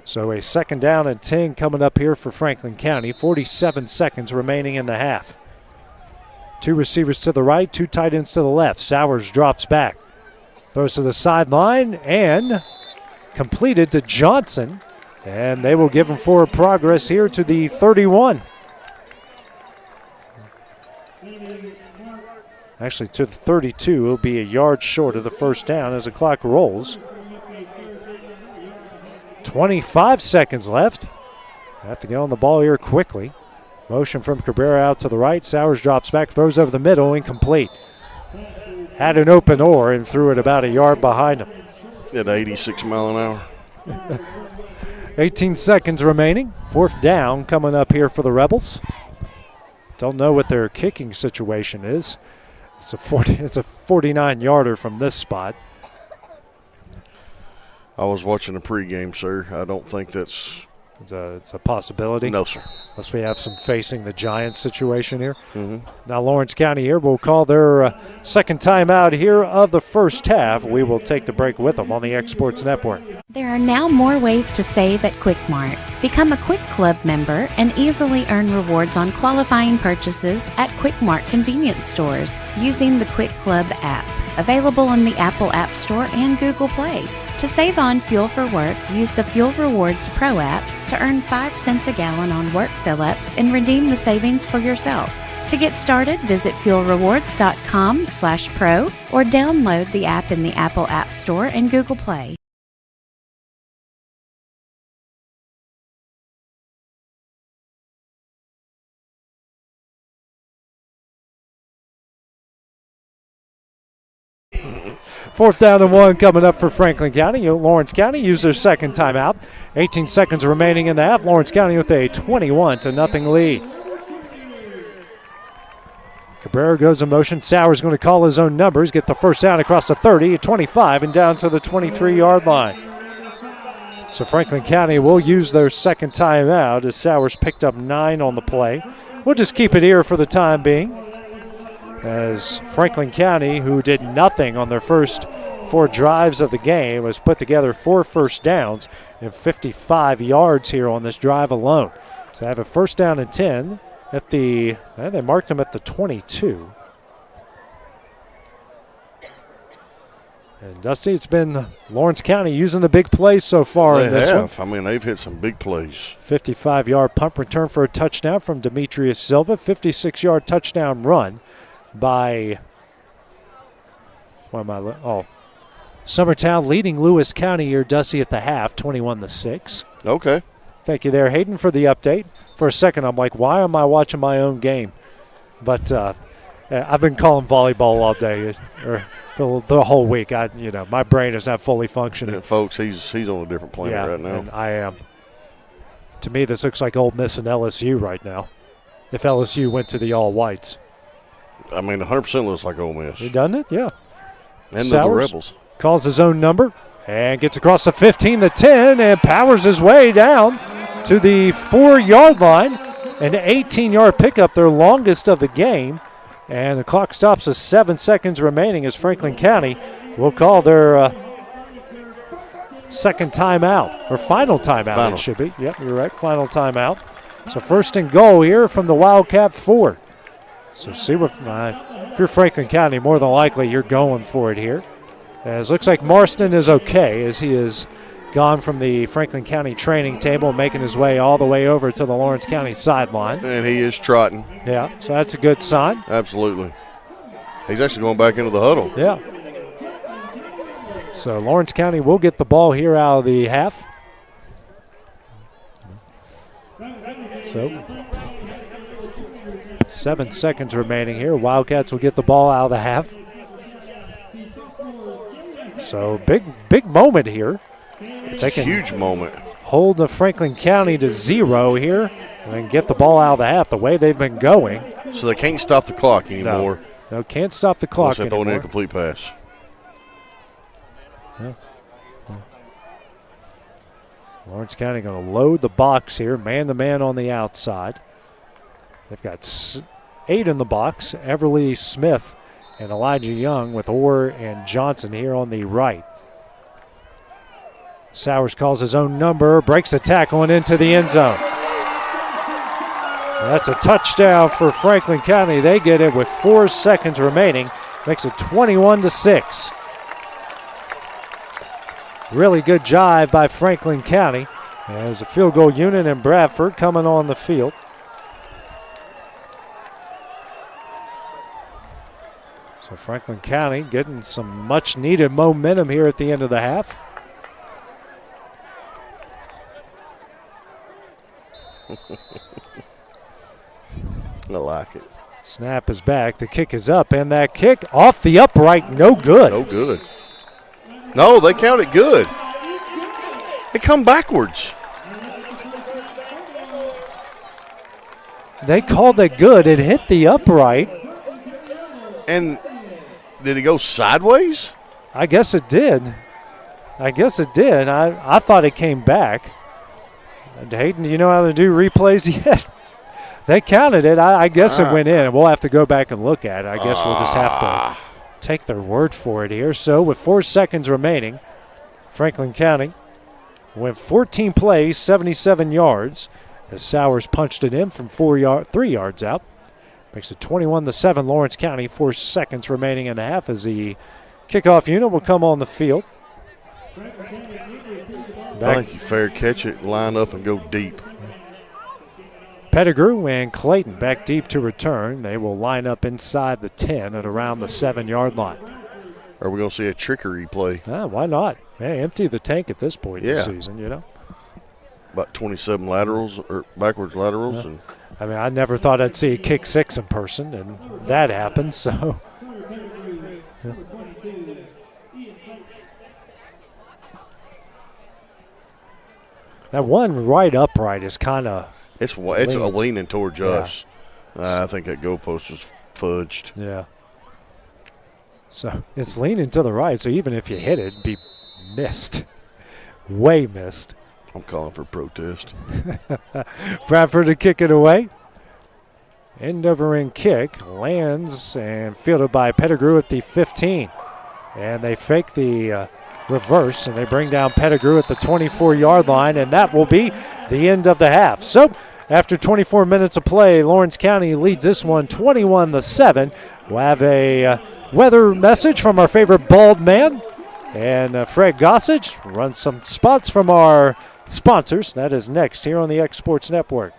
Speaker 2: So a 2nd down and 10 coming up here for Franklin County. 47 seconds remaining in the half. 2 receivers to the right, 2 tight ends to the left. Sowers drops back, throws to the sideline, and completed to Johnson. And they will give him forward progress here to the 31. Actually, to the 32. It'll be a yard short of the first down as the clock rolls. 25 seconds left. Have to get on the ball here quickly. Motion from Cabrera out to the right. Sowers drops back, throws over the middle, incomplete. Had an open oar and threw it about a yard behind him.
Speaker 9: At 86 mile an hour.
Speaker 2: 18 seconds remaining. Fourth down coming up here for the Rebels. Don't know what their kicking situation is. It's a 49-yarder from this spot.
Speaker 9: I was watching the pregame, sir. I don't think that's...
Speaker 2: It's a possibility?
Speaker 9: No, sir.
Speaker 2: Unless we have some facing the Giants situation here. Now Lawrence County here will call their second timeout here of the first half. We will take the break with them on the X Sports Network.
Speaker 17: There are now more ways to save at Quick Mart. Become a Quick Club member and easily earn rewards on qualifying purchases at Quick Mart convenience stores using the Quick Club app. Available in the Apple App Store and Google Play. To save on fuel for work, use the Fuel Rewards Pro app to earn 5 cents a gallon on work fill-ups and redeem the savings for yourself. To get started, visit fuelrewards.com/pro or download the app in the Apple App Store and Google Play.
Speaker 2: Fourth down and 1 coming up for Franklin County. Lawrence County used their second timeout. 18 seconds remaining in the half. Lawrence County with a 21-0 lead. Cabrera goes in motion. Sowers going to call his own numbers. Get the first down across the 30, 25, and down to the 23-yard line. So Franklin County will use their second timeout as Sowers picked up 9 on the play. We'll just keep it here for the time being, as Franklin County, who did nothing on their first 4 drives of the game, has put together 4 first downs and 55 yards here on this drive alone. So they have a first down and 10 at they marked him at the 22. And Dusty, it's been Lawrence County using the big plays so far in this one.
Speaker 9: I mean, they've hit some big plays.
Speaker 2: 55-yard punt return for a touchdown from Demetrius Silva. 56-yard touchdown run by Summertown leading Lewis County here, Dusty, at the half, 21-6.
Speaker 9: Okay.
Speaker 2: Thank you there, Hayden, for the update. For a second, I'm like, why am I watching my own game? But I've been calling volleyball all day, or for the whole week. My brain is not fully functioning.
Speaker 9: Yeah, folks, he's on a different planet right now.
Speaker 2: And I am. To me, this looks like Ole Miss and LSU right now. If LSU went to the all-whites.
Speaker 9: I mean, 100% looks like Ole Miss.
Speaker 2: He done it, yeah.
Speaker 9: And
Speaker 2: Sowers
Speaker 9: the Rebels.
Speaker 2: Calls his own number and gets across the 15, the 10, and powers his way down to the 4-yard line. An 18-yard pickup, their longest of the game. And the clock stops with 7 seconds remaining as Franklin County will call their second timeout, or final timeout it should be. Yep, you're right, final timeout. So first and goal here from the Wildcat 4. So see what, if you're Franklin County, more than likely you're going for it here. As looks like Marston is okay, as he is gone from the Franklin County training table, making his way all the way over to the Lawrence County sideline.
Speaker 9: And he is trotting.
Speaker 2: Yeah, so that's a good sign.
Speaker 9: Absolutely. He's actually going back into the huddle.
Speaker 2: Yeah. So Lawrence County will get the ball here out of the half. So 7 seconds remaining here. Wildcats will get the ball out of the half. So big moment here.
Speaker 9: It's a huge moment.
Speaker 2: Hold the Franklin County to 0 here and then get the ball out of the half the way they've been going.
Speaker 9: So they can't stop the clock anymore.
Speaker 2: No, can't stop the clock
Speaker 9: anymore. Unless they throw in a complete pass.
Speaker 2: Yeah. Lawrence County going to load the box here, man-to-man on the outside. They've got 8 in the box. Everly Smith and Elijah Young with Orr and Johnson here on the right. Sowers calls his own number, breaks a tackle and into the end zone. That's a touchdown for Franklin County. They get it with 4 seconds remaining. Makes it 21-6. Really good jive by Franklin County. As a field goal unit and Bradford coming on the field. Franklin County getting some much-needed momentum here at the end of the half.
Speaker 9: I like it.
Speaker 2: Snap is back. The kick is up, and that kick off the upright, no good.
Speaker 9: No good. No, they count it good. They come backwards.
Speaker 2: They called it good. It hit the upright.
Speaker 9: And did it go sideways?
Speaker 2: I guess it did. I thought it came back. Hayden, do you know how to do replays yet? They counted it. I guess it went in. We'll have to go back and look at it. I guess we'll just have to take their word for it here. So with 4 seconds remaining, Franklin County went 14 plays, 77 yards, as Sowers punched it in from 3 yards out. Makes it 21-7 Lawrence County. 4 seconds remaining in the half as the kickoff unit will come on the field.
Speaker 9: I think you fair catch it, line up, and go deep.
Speaker 2: Pettigrew and Clayton back deep to return. They will line up inside the 10 at around the 7-yard line.
Speaker 9: Are we going to see a trickery play?
Speaker 2: Why not? Hey, empty the tank at this point in the season, you know.
Speaker 9: About 27 laterals or backwards laterals. And
Speaker 2: I mean, I never thought I'd see a kick 6 in person, and that happened, so. That one right upright is kind of.
Speaker 9: It's leaning towards us. I think that goalpost was fudged.
Speaker 2: Yeah. So it's leaning to the right, so even if you hit it, it'd be missed. Way missed.
Speaker 9: I'm calling for protest.
Speaker 2: Bradford to kick it away. End over end kick. Lands and fielded by Pettigrew at the 15. And they fake the reverse, and they bring down Pettigrew at the 24-yard line, and that will be the end of the half. So after 24 minutes of play, Lawrence County leads this one 21-7. We'll have a weather message from our favorite bald man, and Fred Gossage runs some spots from our sponsors. That is next here on the X Sports Network.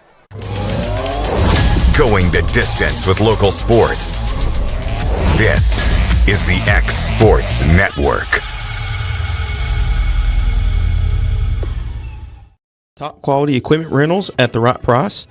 Speaker 1: Going the distance with local sports. This is the X Sports Network.
Speaker 18: Top quality equipment rentals at the right price.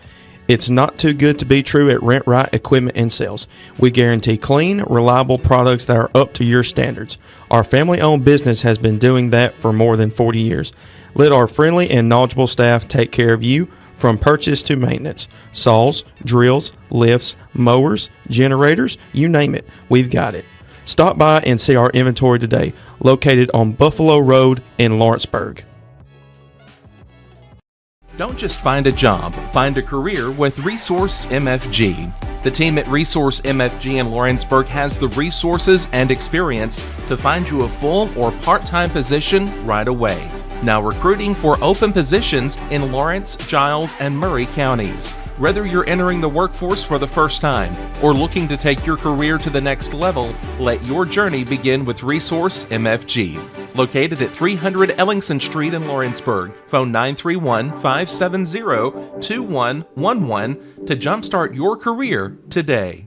Speaker 18: It's not too good to be true at Rent Right Equipment and Sales. We guarantee clean, reliable products that are up to your standards. Our family-owned business has been doing that for more than 40 years. Let our friendly and knowledgeable staff take care of you from purchase to maintenance. Saws, drills, lifts, mowers, generators, you name it, we've got it. Stop by and see our inventory today, located on Buffalo Road in Lawrenceburg.
Speaker 20: Don't just find a job, find a career with Resource MFG. The team at Resource MFG in Lawrenceburg has the resources and experience to find you a full or part-time position right away. Now recruiting for open positions in Lawrence, Giles, and Murray counties. Whether you're entering the workforce for the first time or looking to take your career to the next level, let your journey begin with Resource MFG. Located at 300 Ellingson Street in Lawrenceburg. Phone 931-570-2111 to jumpstart your career today.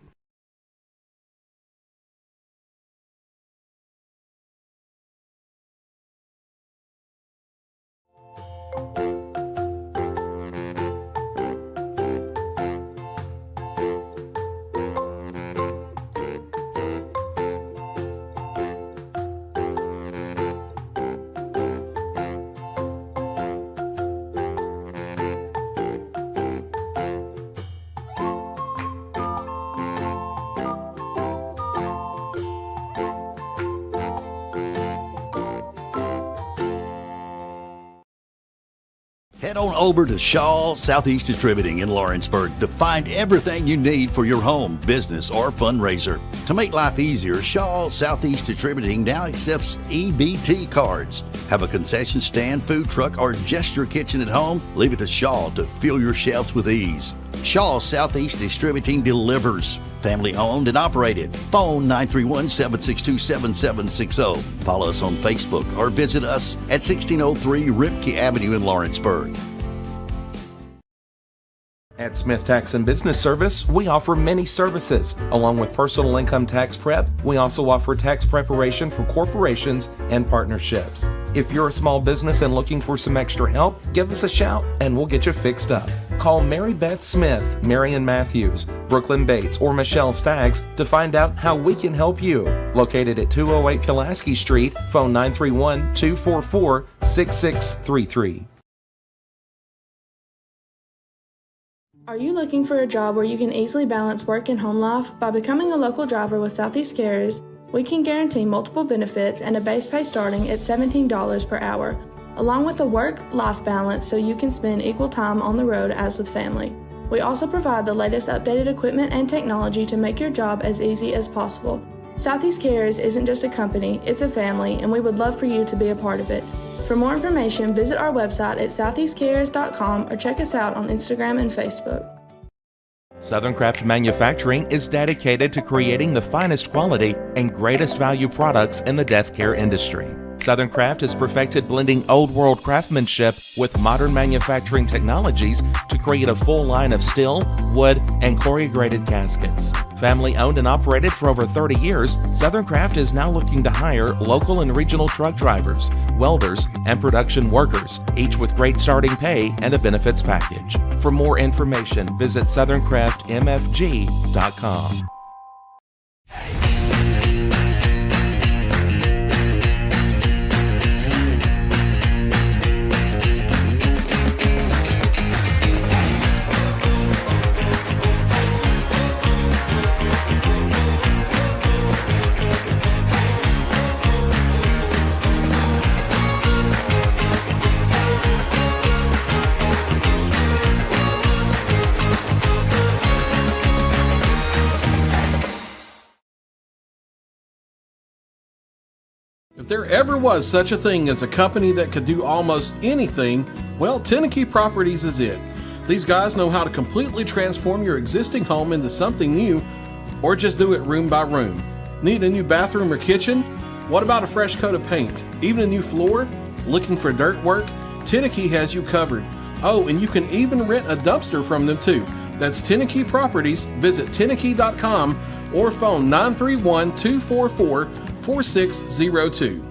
Speaker 19: Head on over to Shaw Southeast Distributing in Lawrenceburg to find everything you need for your home, business, or fundraiser. To make life easier, Shaw Southeast Distributing now accepts EBT cards. Have a concession stand, food truck, or just your kitchen at home? Leave it to Shaw to fill your shelves with ease. Shaw Southeast Distributing delivers. Family owned and operated. Phone 931-762-7760. Follow us on Facebook or visit us at 1603 Ripke Avenue in Lawrenceburg.
Speaker 20: At Smith Tax and Business Service, we offer many services. Along with personal income tax prep, we also offer tax preparation for corporations and partnerships. If you're a small business and looking for some extra help, give us a shout and we'll get you fixed up. Call Mary Beth Smith, Marion Matthews, Brooklyn Bates, or Michelle Staggs to find out how we can help you. Located at 208 Pulaski Street, phone 931-244-6633.
Speaker 24: Are you looking for a job where you can easily balance work and home life? By becoming a local driver with Southeast Carriers, we can guarantee multiple benefits and a base pay starting at $17 per hour, along with a work-life balance so you can spend equal time on the road as with family. We also provide the latest updated equipment and technology to make your job as easy as possible. Southeast Carriers isn't just a company, it's a family, and we would love for you to be a part of it. For more information, visit our website at southeastcarriers.com or check us out on Instagram and Facebook.
Speaker 20: Southern Craft Manufacturing is dedicated to creating the finest quality and greatest value products in the death care industry. Southern Craft has perfected blending old world craftsmanship with modern manufacturing technologies to create a full line of steel, wood, and corrugated caskets. Family owned and operated for over 30 years, Southern Craft is now looking to hire local and regional truck drivers, welders, and production workers, each with great starting pay and a benefits package. For more information, visit southerncraftmfg.com.
Speaker 4: If there ever was such a thing as a company that could do almost anything, well, Tenakee Properties is it. These guys know how to completely transform your existing home into something new, or just do it room by room. Need a new bathroom or kitchen? What about a fresh coat of paint? Even a new floor? Looking for dirt work? Tenakee has you covered. Oh, and you can even rent a dumpster from them too. That's Tenakee Properties. Visit Tenakee.com or phone 931-244-4602.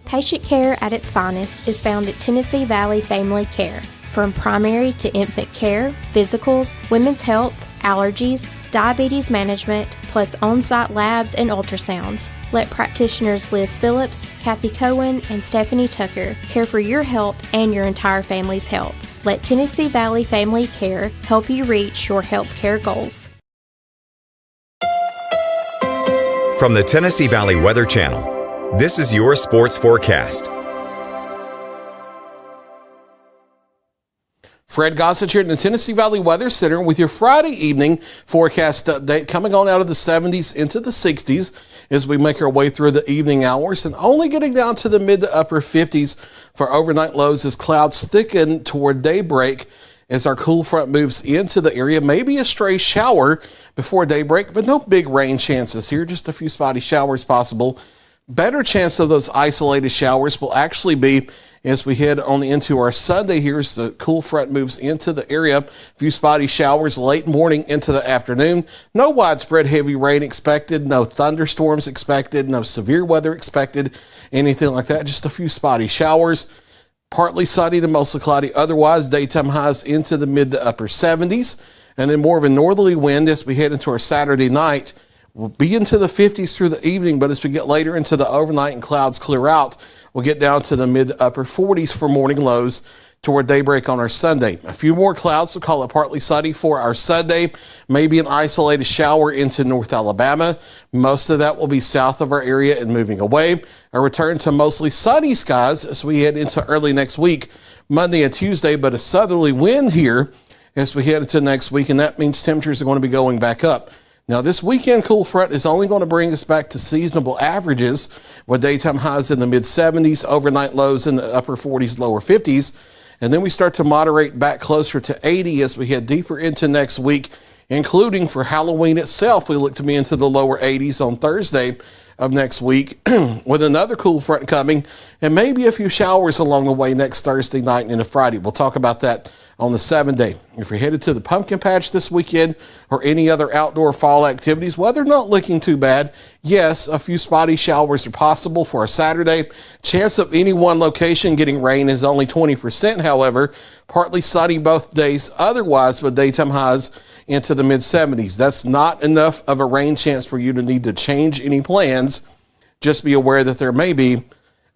Speaker 15: Patient care at its finest is found at Tennessee Valley Family Care. From primary to infant care, physicals, women's health, allergies, diabetes management, plus on-site labs and ultrasounds. Let practitioners Liz Phillips, Kathy Cohen, and Stephanie Tucker care for your health and your entire family's health. Let Tennessee Valley Family Care help you reach your health care goals.
Speaker 1: From the Tennessee Valley Weather Channel, this is your sports forecast.
Speaker 4: Fred Gossett here at the Tennessee Valley Weather Center with your Friday evening forecast update, coming on out of the 70s into the 60s as we make our way through the evening hours, and only getting down to the mid to upper 50s for overnight lows as clouds thicken toward daybreak as our cool front moves into the area. Maybe a stray shower before daybreak, but no big rain chances here, just a few spotty showers possible. Better chance of those isolated showers will actually be as we head on into our Sunday here as the cool front moves into the area. A few spotty showers late morning into the afternoon. No widespread heavy rain expected, no thunderstorms expected, no severe weather expected, anything like that. Just a few spotty showers. Partly sunny to mostly cloudy otherwise. Daytime highs into the mid to upper 70s. And then more of a northerly wind as we head into our Saturday night. We'll be into the 50s through the evening, but as we get later into the overnight and clouds clear out, we'll get down to the mid to upper 40s for morning lows toward daybreak on our Sunday. A few more clouds, we'll call it partly sunny for our Sunday. Maybe an isolated shower into North Alabama. Most of that will be south of our area and moving away. A return to mostly sunny skies as we head into early next week, Monday and Tuesday, but a southerly wind here as we head into next week, and that means temperatures are going to be going back up. Now, this weekend cool front is only going to bring us back to seasonable averages with daytime highs in the mid-70s, overnight lows in the upper 40s, lower 50s. And then we start to moderate back closer to 80 as we head deeper into next week, including for Halloween itself. We look to be into the lower 80s on Thursday. of next week with another cool front coming and maybe a few showers along the way next Thursday night and into Friday. We'll talk about that on the 7th day. If you're headed to the pumpkin patch this weekend or any other outdoor fall activities, weather not looking too bad. Yes, a few spotty showers are possible for a Saturday. Chance of any one location getting rain is only 20%, however. Partly sunny both days otherwise, with daytime highs into the mid-70s. That's not enough of a rain chance for you to need to change any plans. Just be aware that there may be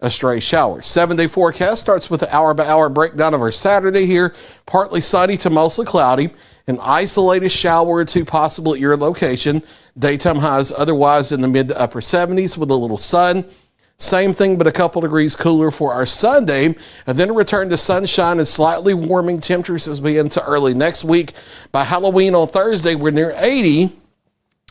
Speaker 4: a stray shower. 7-day forecast starts with the hour-by-hour breakdown of our Saturday here. Partly sunny to mostly cloudy. An isolated shower or two possible at your location. Daytime highs otherwise in the mid to upper 70s with a little sun. Same thing, but a couple degrees cooler for our Sunday, and then a return to sunshine and slightly warming temperatures as we get into early next week. By Halloween on Thursday, we're near 80.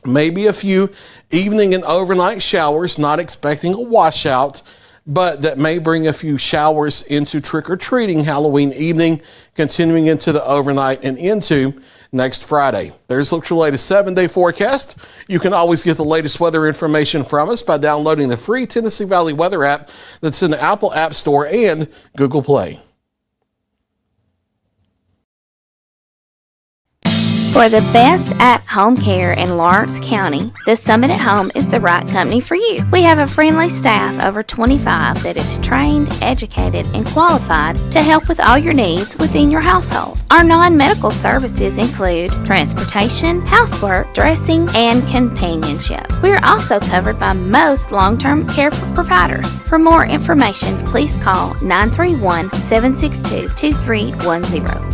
Speaker 4: Maybe a few evening and overnight showers, not expecting a washout, but that may bring a few showers into trick-or-treating Halloween evening, continuing into the overnight and into next Friday. There's your latest 7-day forecast. You can always get the latest weather information from us by downloading the free Tennessee Valley Weather app that's in the Apple App Store and Google Play.
Speaker 17: For the best at-home care in Lawrence County, the Summit at Home is the right company for you. We have a friendly staff over 25 that is trained, educated, and qualified to help with all your needs within your household. Our non-medical services include transportation, housework, dressing, and companionship. We are also covered by most long-term care providers. For more information, please call 931-762-2310.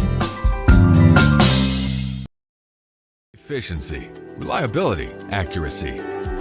Speaker 16: Efficiency, reliability, accuracy.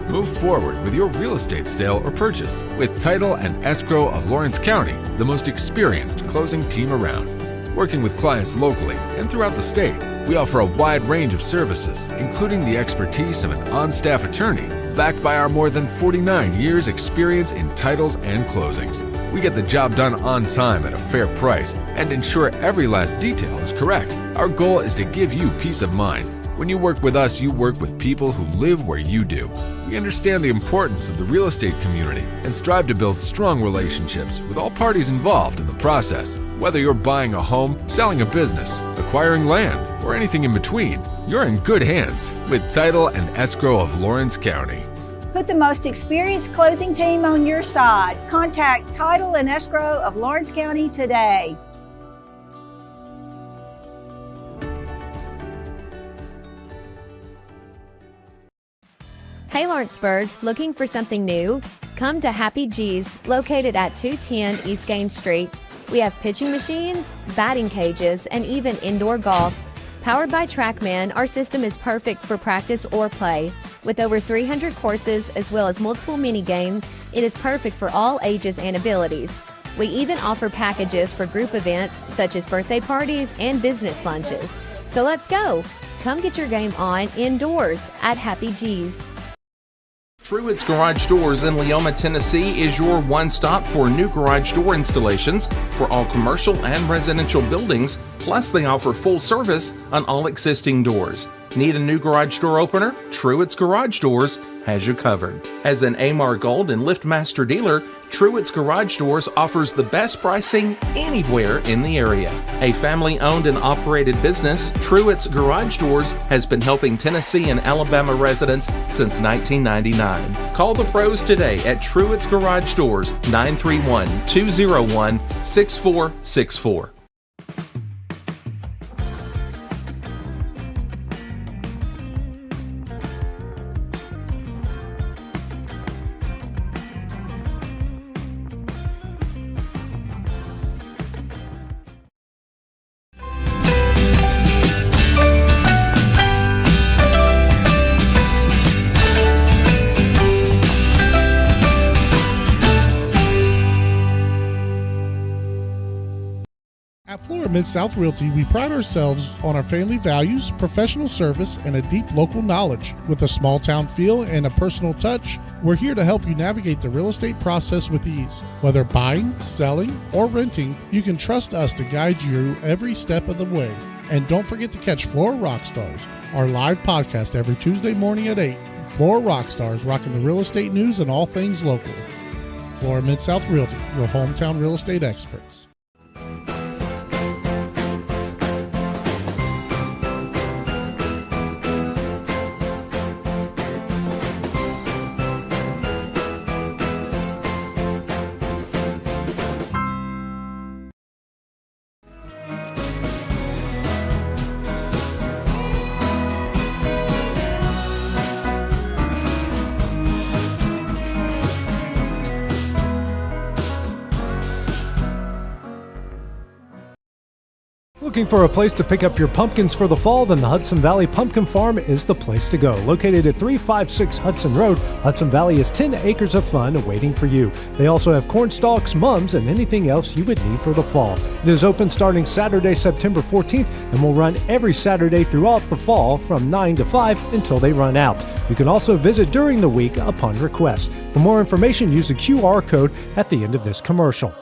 Speaker 16: Move forward with your real estate sale or purchase with Title and Escrow of Lawrence County, the most experienced closing team around. Working with clients locally and throughout the state, we offer a wide range of services, including the expertise of an on-staff attorney, backed by our more than 49 years experience in titles and closings. We get the job done on time at a fair price and ensure every last detail is correct. Our goal is to give you peace of mind. When you work with us, you work with people who live where you do. We understand the importance of the real estate community and strive to build strong relationships with all parties involved in the process. Whether you're buying a home, selling a business, acquiring land, or anything in between, you're in good hands with Title and Escrow of Lawrence County.
Speaker 11: Put the most experienced closing team on your side. Contact Title and Escrow of Lawrence County today.
Speaker 13: Hey Lawrenceburg, looking for something new? Come to Happy G's, located at 210 East Gain Street. We have pitching machines, batting cages, and even indoor golf. Powered by TrackMan, our system is perfect for practice or play. With over 300 courses as well as multiple mini games, it is perfect for all ages and abilities. We even offer packages for group events such as birthday parties and business lunches. So let's go! Come get your game on indoors at Happy G's.
Speaker 20: Truett's Garage Doors in Leoma, Tennessee is your one-stop for new garage door installations for all commercial and residential buildings, plus they offer full service on all existing doors. Need a new garage door opener? Truett's Garage Doors has you covered. As an AMAR Gold and LiftMaster dealer, Truett's Garage Doors offers the best pricing anywhere in the area. A family-owned and operated business, Truett's Garage Doors has been helping Tennessee and Alabama residents since 1999. Call the pros today at Truett's Garage Doors, 931-201-6464.
Speaker 21: Mid-South Realty, we pride ourselves on our family values, professional service, and a deep local knowledge. With a small town feel and a personal touch, we're here to help you navigate the real estate process with ease. Whether buying, selling, or renting, you can trust us to guide you every step of the way. And don't forget to catch Florida Rockstars, our live podcast every Tuesday morning at 8. Flora Rockstars, rocking the real estate news and all things local. Flora Mid-South Realty, your hometown real estate experts.
Speaker 2: Looking for a place to pick up your pumpkins for the fall? Then the Hudson Valley Pumpkin Farm is the place to go. Located at 356 Hudson Road, Hudson Valley is 10 acres of fun waiting for you. They also have corn stalks, mums, and anything else you would need for the fall. It is open starting Saturday, September 14th, and will run every Saturday throughout the fall from 9 to 5 until they run out. You can also visit during the week upon request. For more information, use the QR code at the end of this commercial.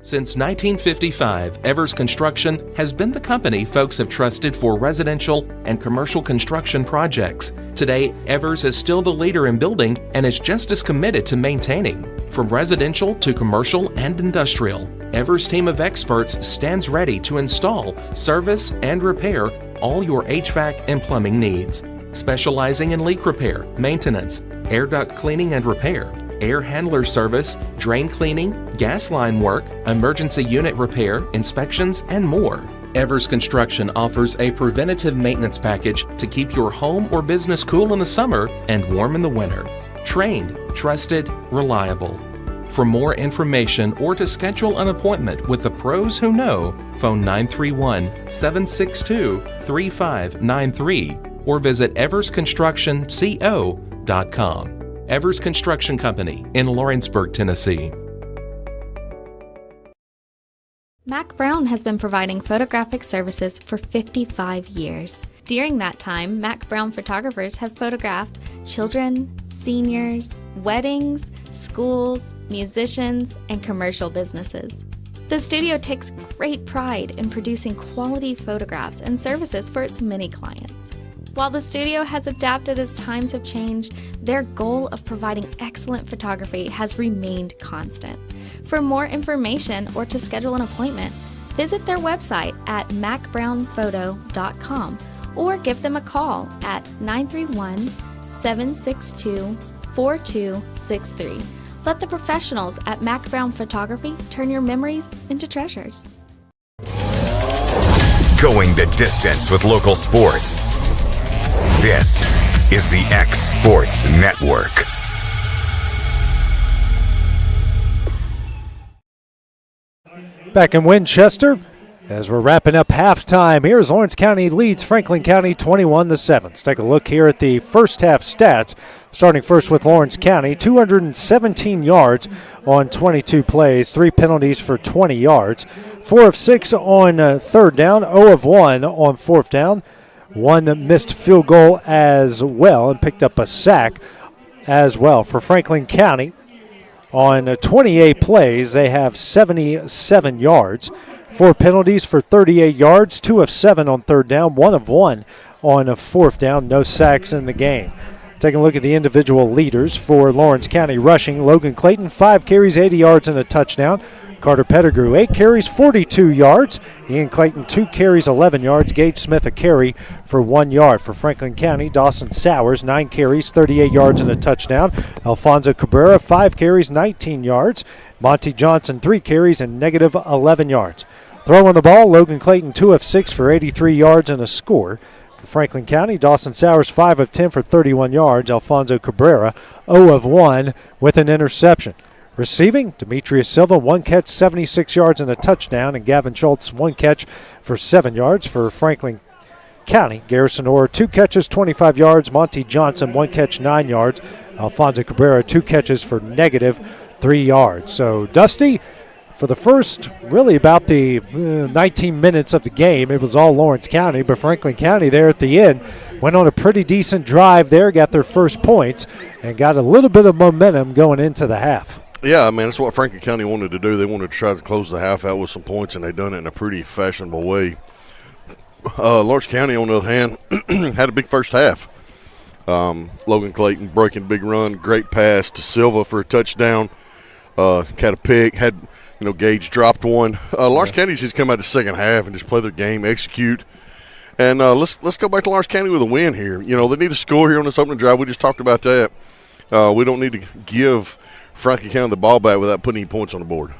Speaker 20: Since 1955, Evers Construction has been the company folks have trusted for residential and commercial construction projects. Today, Evers is still the leader in building and is just as committed to maintaining. From residential to commercial and industrial, Evers' team of experts stands ready to install, service, and repair all your HVAC and plumbing needs. Specializing in leak repair, maintenance, air duct cleaning and repair, air handler service, drain cleaning, gas line work, emergency unit repair, inspections, and more. Evers Construction offers a preventative maintenance package to keep your home or business cool in the summer and warm in the winter. Trained, trusted, reliable. For more information or to schedule an appointment with the pros who know, phone 931-762-3593 or visit eversconstructionco.com. Evers Construction Company in Lawrenceburg, Tennessee.
Speaker 3: Mac Brown has been providing photographic services for 55 years. During that time, Mac Brown photographers have photographed children, seniors, weddings, schools, musicians, and commercial businesses. The studio takes great pride in producing quality photographs and services for its many clients. While the studio has adapted as times have changed, their goal of providing excellent photography has remained constant. For more information or to schedule an appointment, visit their website at macbrownphoto.com or give them a call at 931-762-4263. Let the professionals at Mac Brown Photography turn your memories into treasures.
Speaker 1: Going the distance with local sports. This is the X Sports Network.
Speaker 2: Back in Winchester, as we're wrapping up halftime, here's Lawrence County leads Franklin County 21-7. Let's take a look here at the first half stats. Starting first with Lawrence County, 217 yards on 22 plays, 3 penalties for 20 yards, 4 of 6 on third down, 0 of 1 on fourth down. 1 missed field goal as well and picked up a sack as well. For Franklin County, on 28 plays, they have 77 yards. 4 penalties for 38 yards, 2 of 7 on third down, 1 of 1 on fourth down. No sacks in the game. Taking a look at the individual leaders for Lawrence County rushing. Logan Clayton, 5 carries, 80 yards and a touchdown. Carter Pettigrew, 8 carries, 42 yards. Ian Clayton, 2 carries, 11 yards. Gage Smith, a carry for 1 yard. For Franklin County, Dawson Sowers, 9 carries, 38 yards and a touchdown. Alfonso Cabrera, 5 carries, 19 yards. Monty Johnson, 3 carries and negative 11 yards. Throwing the ball, Logan Clayton, 2 of 6 for 83 yards and a score. For Franklin County, Dawson Sowers, 5 of 10 for 31 yards. Alfonso Cabrera, 0 of 1 with an interception. Receiving, Demetrius Silva, 1 catch, 76 yards and a touchdown, and Gavin Schultz, 1 catch for 7 yards. For Franklin County, Garrison Orr, 2 catches, 25 yards. Monty Johnson, 1 catch, 9 yards. Alfonso Cabrera, 2 catches for negative 3 yards. So, Dusty, for the first, really about the 19 minutes of the game, it was all Lawrence County, but Franklin County there at the end went on a pretty decent drive there, got their first points, and got a little bit of momentum going into the half.
Speaker 9: Yeah, I mean, that's what Franklin County wanted to do. They wanted to try to close the half out with some points, and they done it in a pretty fashionable way. Lawrence County, on the other hand, had a big first half. Logan Clayton breaking a big run, great pass to Silva for a touchdown. Had a pick, Gage dropped one. Lawrence County just come out the second half and just play their game, execute. And let's go back to Lawrence County with a win here. They need to score here on this opening drive. We just talked about that. We don't need to give Franklin County the ball back without putting any points on the board.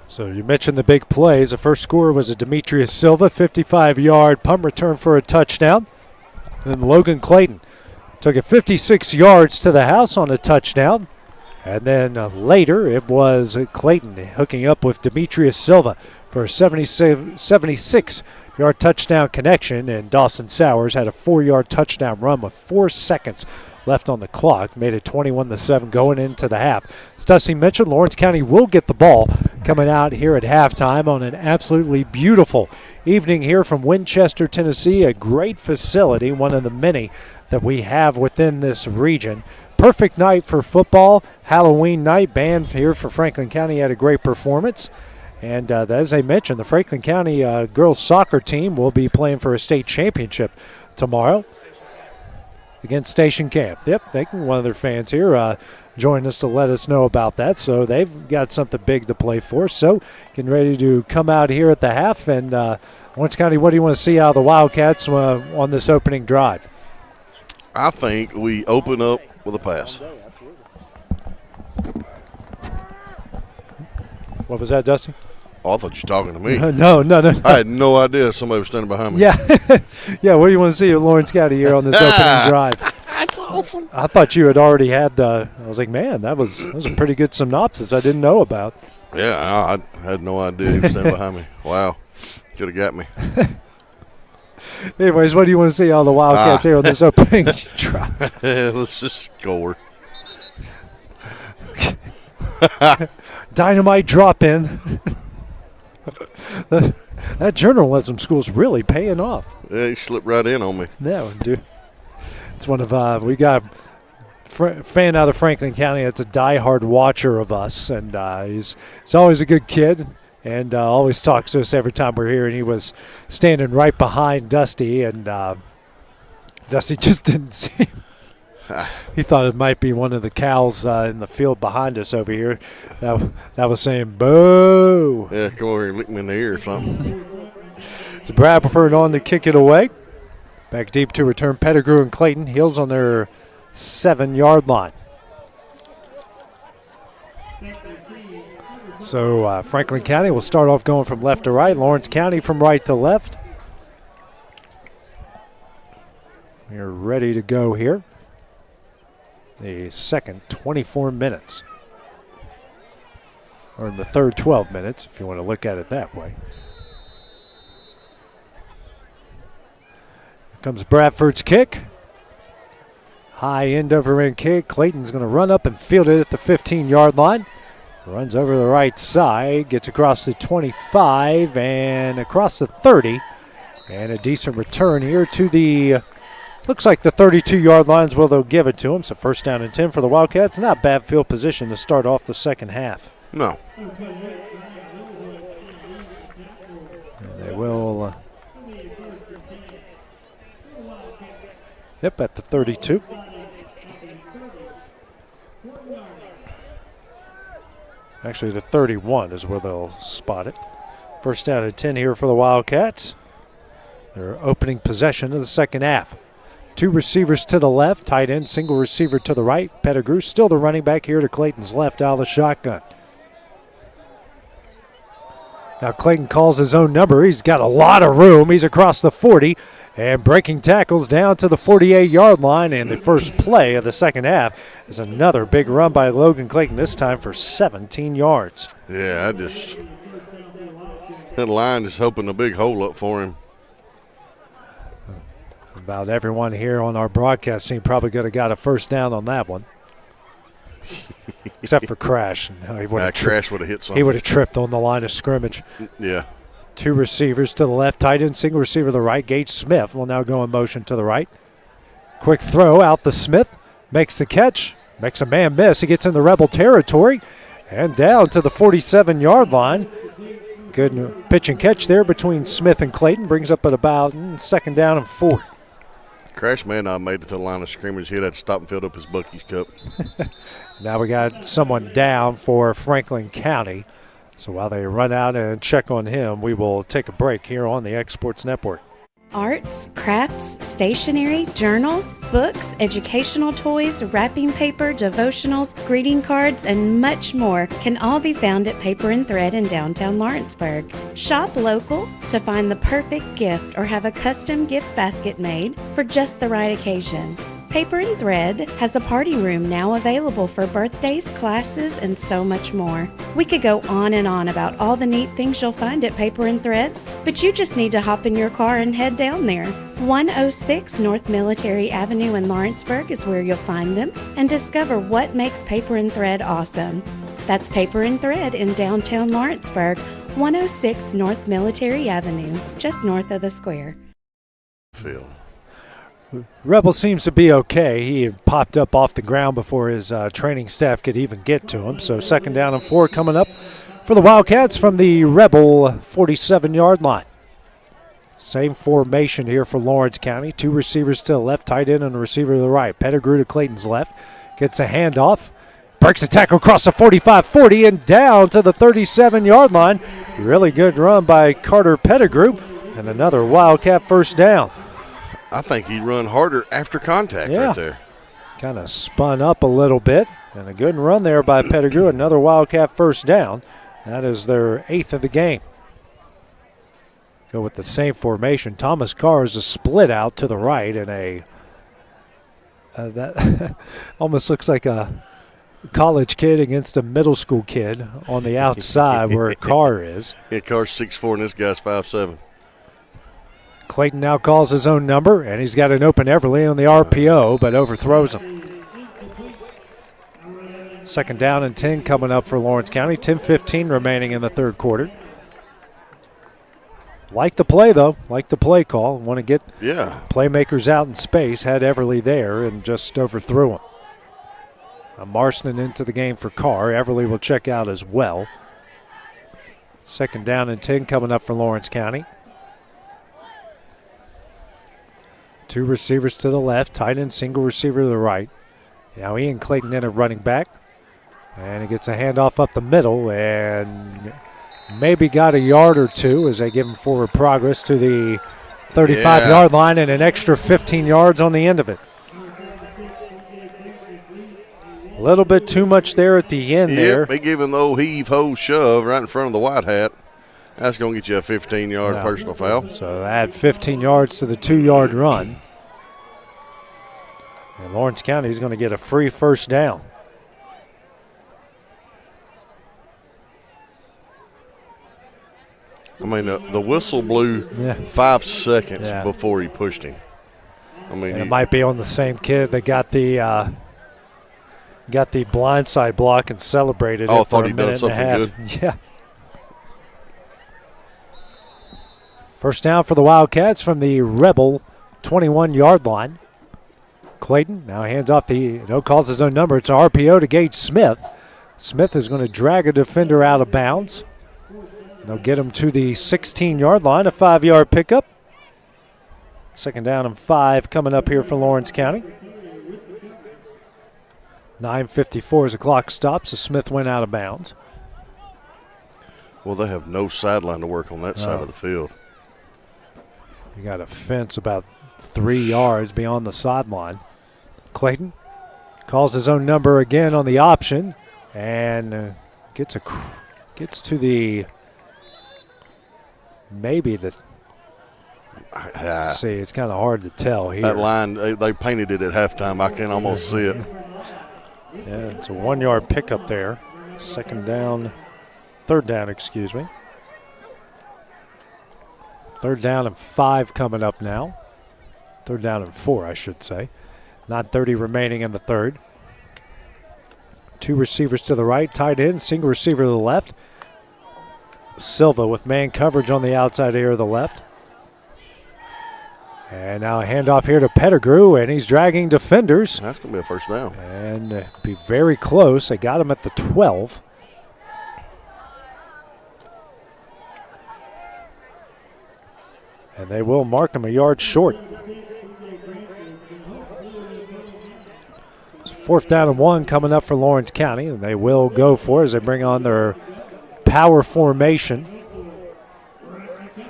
Speaker 2: So you mentioned the big plays. The first score was a Demetrius Silva 55-yard punt return for a touchdown. Then Logan Clayton took it 56 yards to the house on a touchdown. And then later it was Clayton hooking up with Demetrius Silva for a 76-yard touchdown connection. And Dawson Sowers had a 4-yard touchdown run with 4 seconds left on the clock, made it 21-7 going into the half. As Dusty mentioned, Lawrence County will get the ball coming out here at halftime on an absolutely beautiful evening here from Winchester, Tennessee, a great facility, one of the many that we have within this region. Perfect night for football, Halloween night. Band here for Franklin County had a great performance. And as I mentioned, the Franklin County girls soccer team will be playing for a state championship tomorrow against Station Camp. Yep, one of their fans here joined us to let us know about that. So they've got something big to play for. So getting ready to come out here at the half. And Lawrence County, what do you want to see out of the Wildcats on this opening drive?
Speaker 9: I think we open up with a pass.
Speaker 2: What was that, Dusty?
Speaker 9: Oh, I thought you were talking to me.
Speaker 2: No.
Speaker 9: I had no idea somebody was standing behind me.
Speaker 2: Yeah. Yeah, what do you want to see at Lawrence County here on this opening drive?
Speaker 9: That's awesome.
Speaker 2: I thought you had already had I was like, man, that was a pretty good synopsis I didn't know about.
Speaker 9: Yeah, I had no idea he was standing behind me. Wow. Could have got me.
Speaker 2: Anyways, what do you want to see out of the Wildcats here on this opening drive?
Speaker 9: Let's just score.
Speaker 2: Dynamite drop in. That journalism school's really paying off.
Speaker 9: Yeah, he slipped right in on me.
Speaker 2: Yeah, dude. It's one of we got a fan out of Franklin County that's a diehard watcher of us, and he's always a good kid, and always talks to us every time we're here. And he was standing right behind Dusty, and Dusty just didn't see him. He thought it might be one of the cows in the field behind us over here that was saying, boo.
Speaker 9: Yeah, come over here and lick me in the ear or something.
Speaker 2: So Bradford on to kick it away. Back deep to return Pettigrew and Clayton. Heels on their 7-yard line. So Franklin County will start off going from left to right. Lawrence County from right to left. We are ready to go here. The second 24 minutes. Or in the third 12 minutes, if you want to look at it that way. Here comes Bradford's kick. High end over end kick. Clayton's going to run up and field it at the 15-yard line. Runs over the right side, gets across the 25 and across the 30. And a decent return here to the looks like the 32-yard line's where they'll give it to him. So first down and 10 for the Wildcats. Not bad field position to start off the second half.
Speaker 9: No.
Speaker 2: And they will. Yep, at the 32. Actually, the 31 is where they'll spot it. First down and 10 here for the Wildcats. Their opening possession of the second half. 2 receivers to the left, tight end, single receiver to the right. Pettigrew still the running back here to Clayton's left out of the shotgun. Now Clayton calls his own number. He's got a lot of room. He's across the 40 and breaking tackles down to the 48-yard line. And the first play of the second half is another big run by Logan Clayton, this time for 17 yards.
Speaker 9: Yeah, that line is hoping a big hole up for him.
Speaker 2: About everyone here on our broadcast team probably could have got a first down on that one. Except for Crash. No,
Speaker 9: Crash would have hit something.
Speaker 2: He would have tripped on the line of scrimmage.
Speaker 9: Yeah.
Speaker 2: 2 receivers to the left, tight end, single receiver to the right. Gage Smith will now go in motion to the right. Quick throw out to Smith. Makes the catch. Makes a man miss. He gets in the Rebel territory. And down to the 47-yard line. Good pitch and catch there between Smith and Clayton. Brings up at about second down and 4.
Speaker 9: Crash may not made it to the line of scrimmage. He'd had to stop and fill up his Buc-ee's cup.
Speaker 2: Now we got someone down for Franklin County. So while they run out and check on him, we will take a break here on the X Sports Network.
Speaker 17: Arts, crafts, stationery, journals, books, educational toys, wrapping paper, devotionals, greeting cards, and much more can all be found at Paper and Thread in downtown Lawrenceburg. Shop local to find the perfect gift or have a custom gift basket made for just the right occasion. Paper and Thread has a party room now available for birthdays, classes, and so much more. We could go on and on about all the neat things you'll find at Paper and Thread, but you just need to hop in your car and head down there. 106 North Military Avenue in Lawrenceburg is where you'll find them and discover what makes Paper and Thread awesome. That's Paper and Thread in downtown Lawrenceburg, 106 North Military Avenue, just north of the square.
Speaker 9: Phil.
Speaker 2: Rebel seems to be okay. He had popped up off the ground before his training staff could even get to him. So second down and 4 coming up for the Wildcats from the Rebel 47-yard line. Same formation here for Lawrence County. 2 receivers to the left, tight end, and a receiver to the right. Pettigrew to Clayton's left. Gets a handoff. Breaks a tackle across the 45-40 and down to the 37-yard line. Really good run by Carter Pettigrew. And another Wildcat first down.
Speaker 9: I think he run harder after contact right there.
Speaker 2: Kind of spun up a little bit. And a good run there by Pettigrew. Another Wildcat first down. That is their 8th of the game. Go with the same formation. Thomas Carr is a split out to the right and that almost looks like a college kid against a middle school kid on the outside where Carr is.
Speaker 9: Yeah, Carr's 6'4" and this guy's 5'7".
Speaker 2: Clayton now calls his own number, and he's got an open Everly on the RPO, but overthrows him. Second down and 10 coming up for Lawrence County. 10:15 remaining in the third quarter. Like the play, though. Like the play call. Want to get playmakers out in space. Had Everly there and just overthrew him. Marston into the game for Carr. Everly will check out as well. Second down and 10 coming up for Lawrence County. 2 receivers to the left, tight end, single receiver to the right. Now Ian Clayton in at running back. And he gets a handoff up the middle and maybe got a yard or two as they give him forward progress to the 35-yard line and an extra 15 yards on the end of it. A little bit too much there at the end there.
Speaker 9: They gave him the old heave-ho shove right in front of the white hat. That's going to get you a 15-yard personal foul.
Speaker 2: So add 15 yards to the 2-yard run. And Lawrence County is going to get a free first down.
Speaker 9: I mean, the whistle blew 5 seconds before he pushed him. I mean,
Speaker 2: it might be on the same kid that got the blindside block and celebrated it for a minute and a half.
Speaker 9: Good.
Speaker 2: Yeah. First down for the Wildcats from the Rebel 21-yard line. Clayton now hands off calls his own number. It's an RPO to Gage Smith. Smith is going to drag a defender out of bounds. They'll get him to the 16-yard line, a 5-yard pickup. Second down and 5 coming up here for Lawrence County. 9:54 as the clock stops. So Smith went out of bounds.
Speaker 9: Well, they have no sideline to work on that side of the field.
Speaker 2: You got a fence about 3 yards beyond the sideline. Clayton calls his own number again on the option and gets to the maybe the. Let's see, it's kind of hard to tell here.
Speaker 9: That line, they painted it at halftime. I can almost see it.
Speaker 2: Yeah, it's a 1-yard pickup there. Third down, excuse me. Third down and 5 coming up now. Third down and 4, I should say. 9:30 remaining in the third. 2 receivers to the right, tight end, single receiver to the left. Silva with man coverage on the outside here to the left. And now a handoff here to Pettigrew, and he's dragging defenders.
Speaker 9: That's going to be a first down.
Speaker 2: And be very close. They got him at the 12. and they will mark him a yard short. It's 4th down and 1 coming up for Lawrence County, and they will go for it as they bring on their power formation.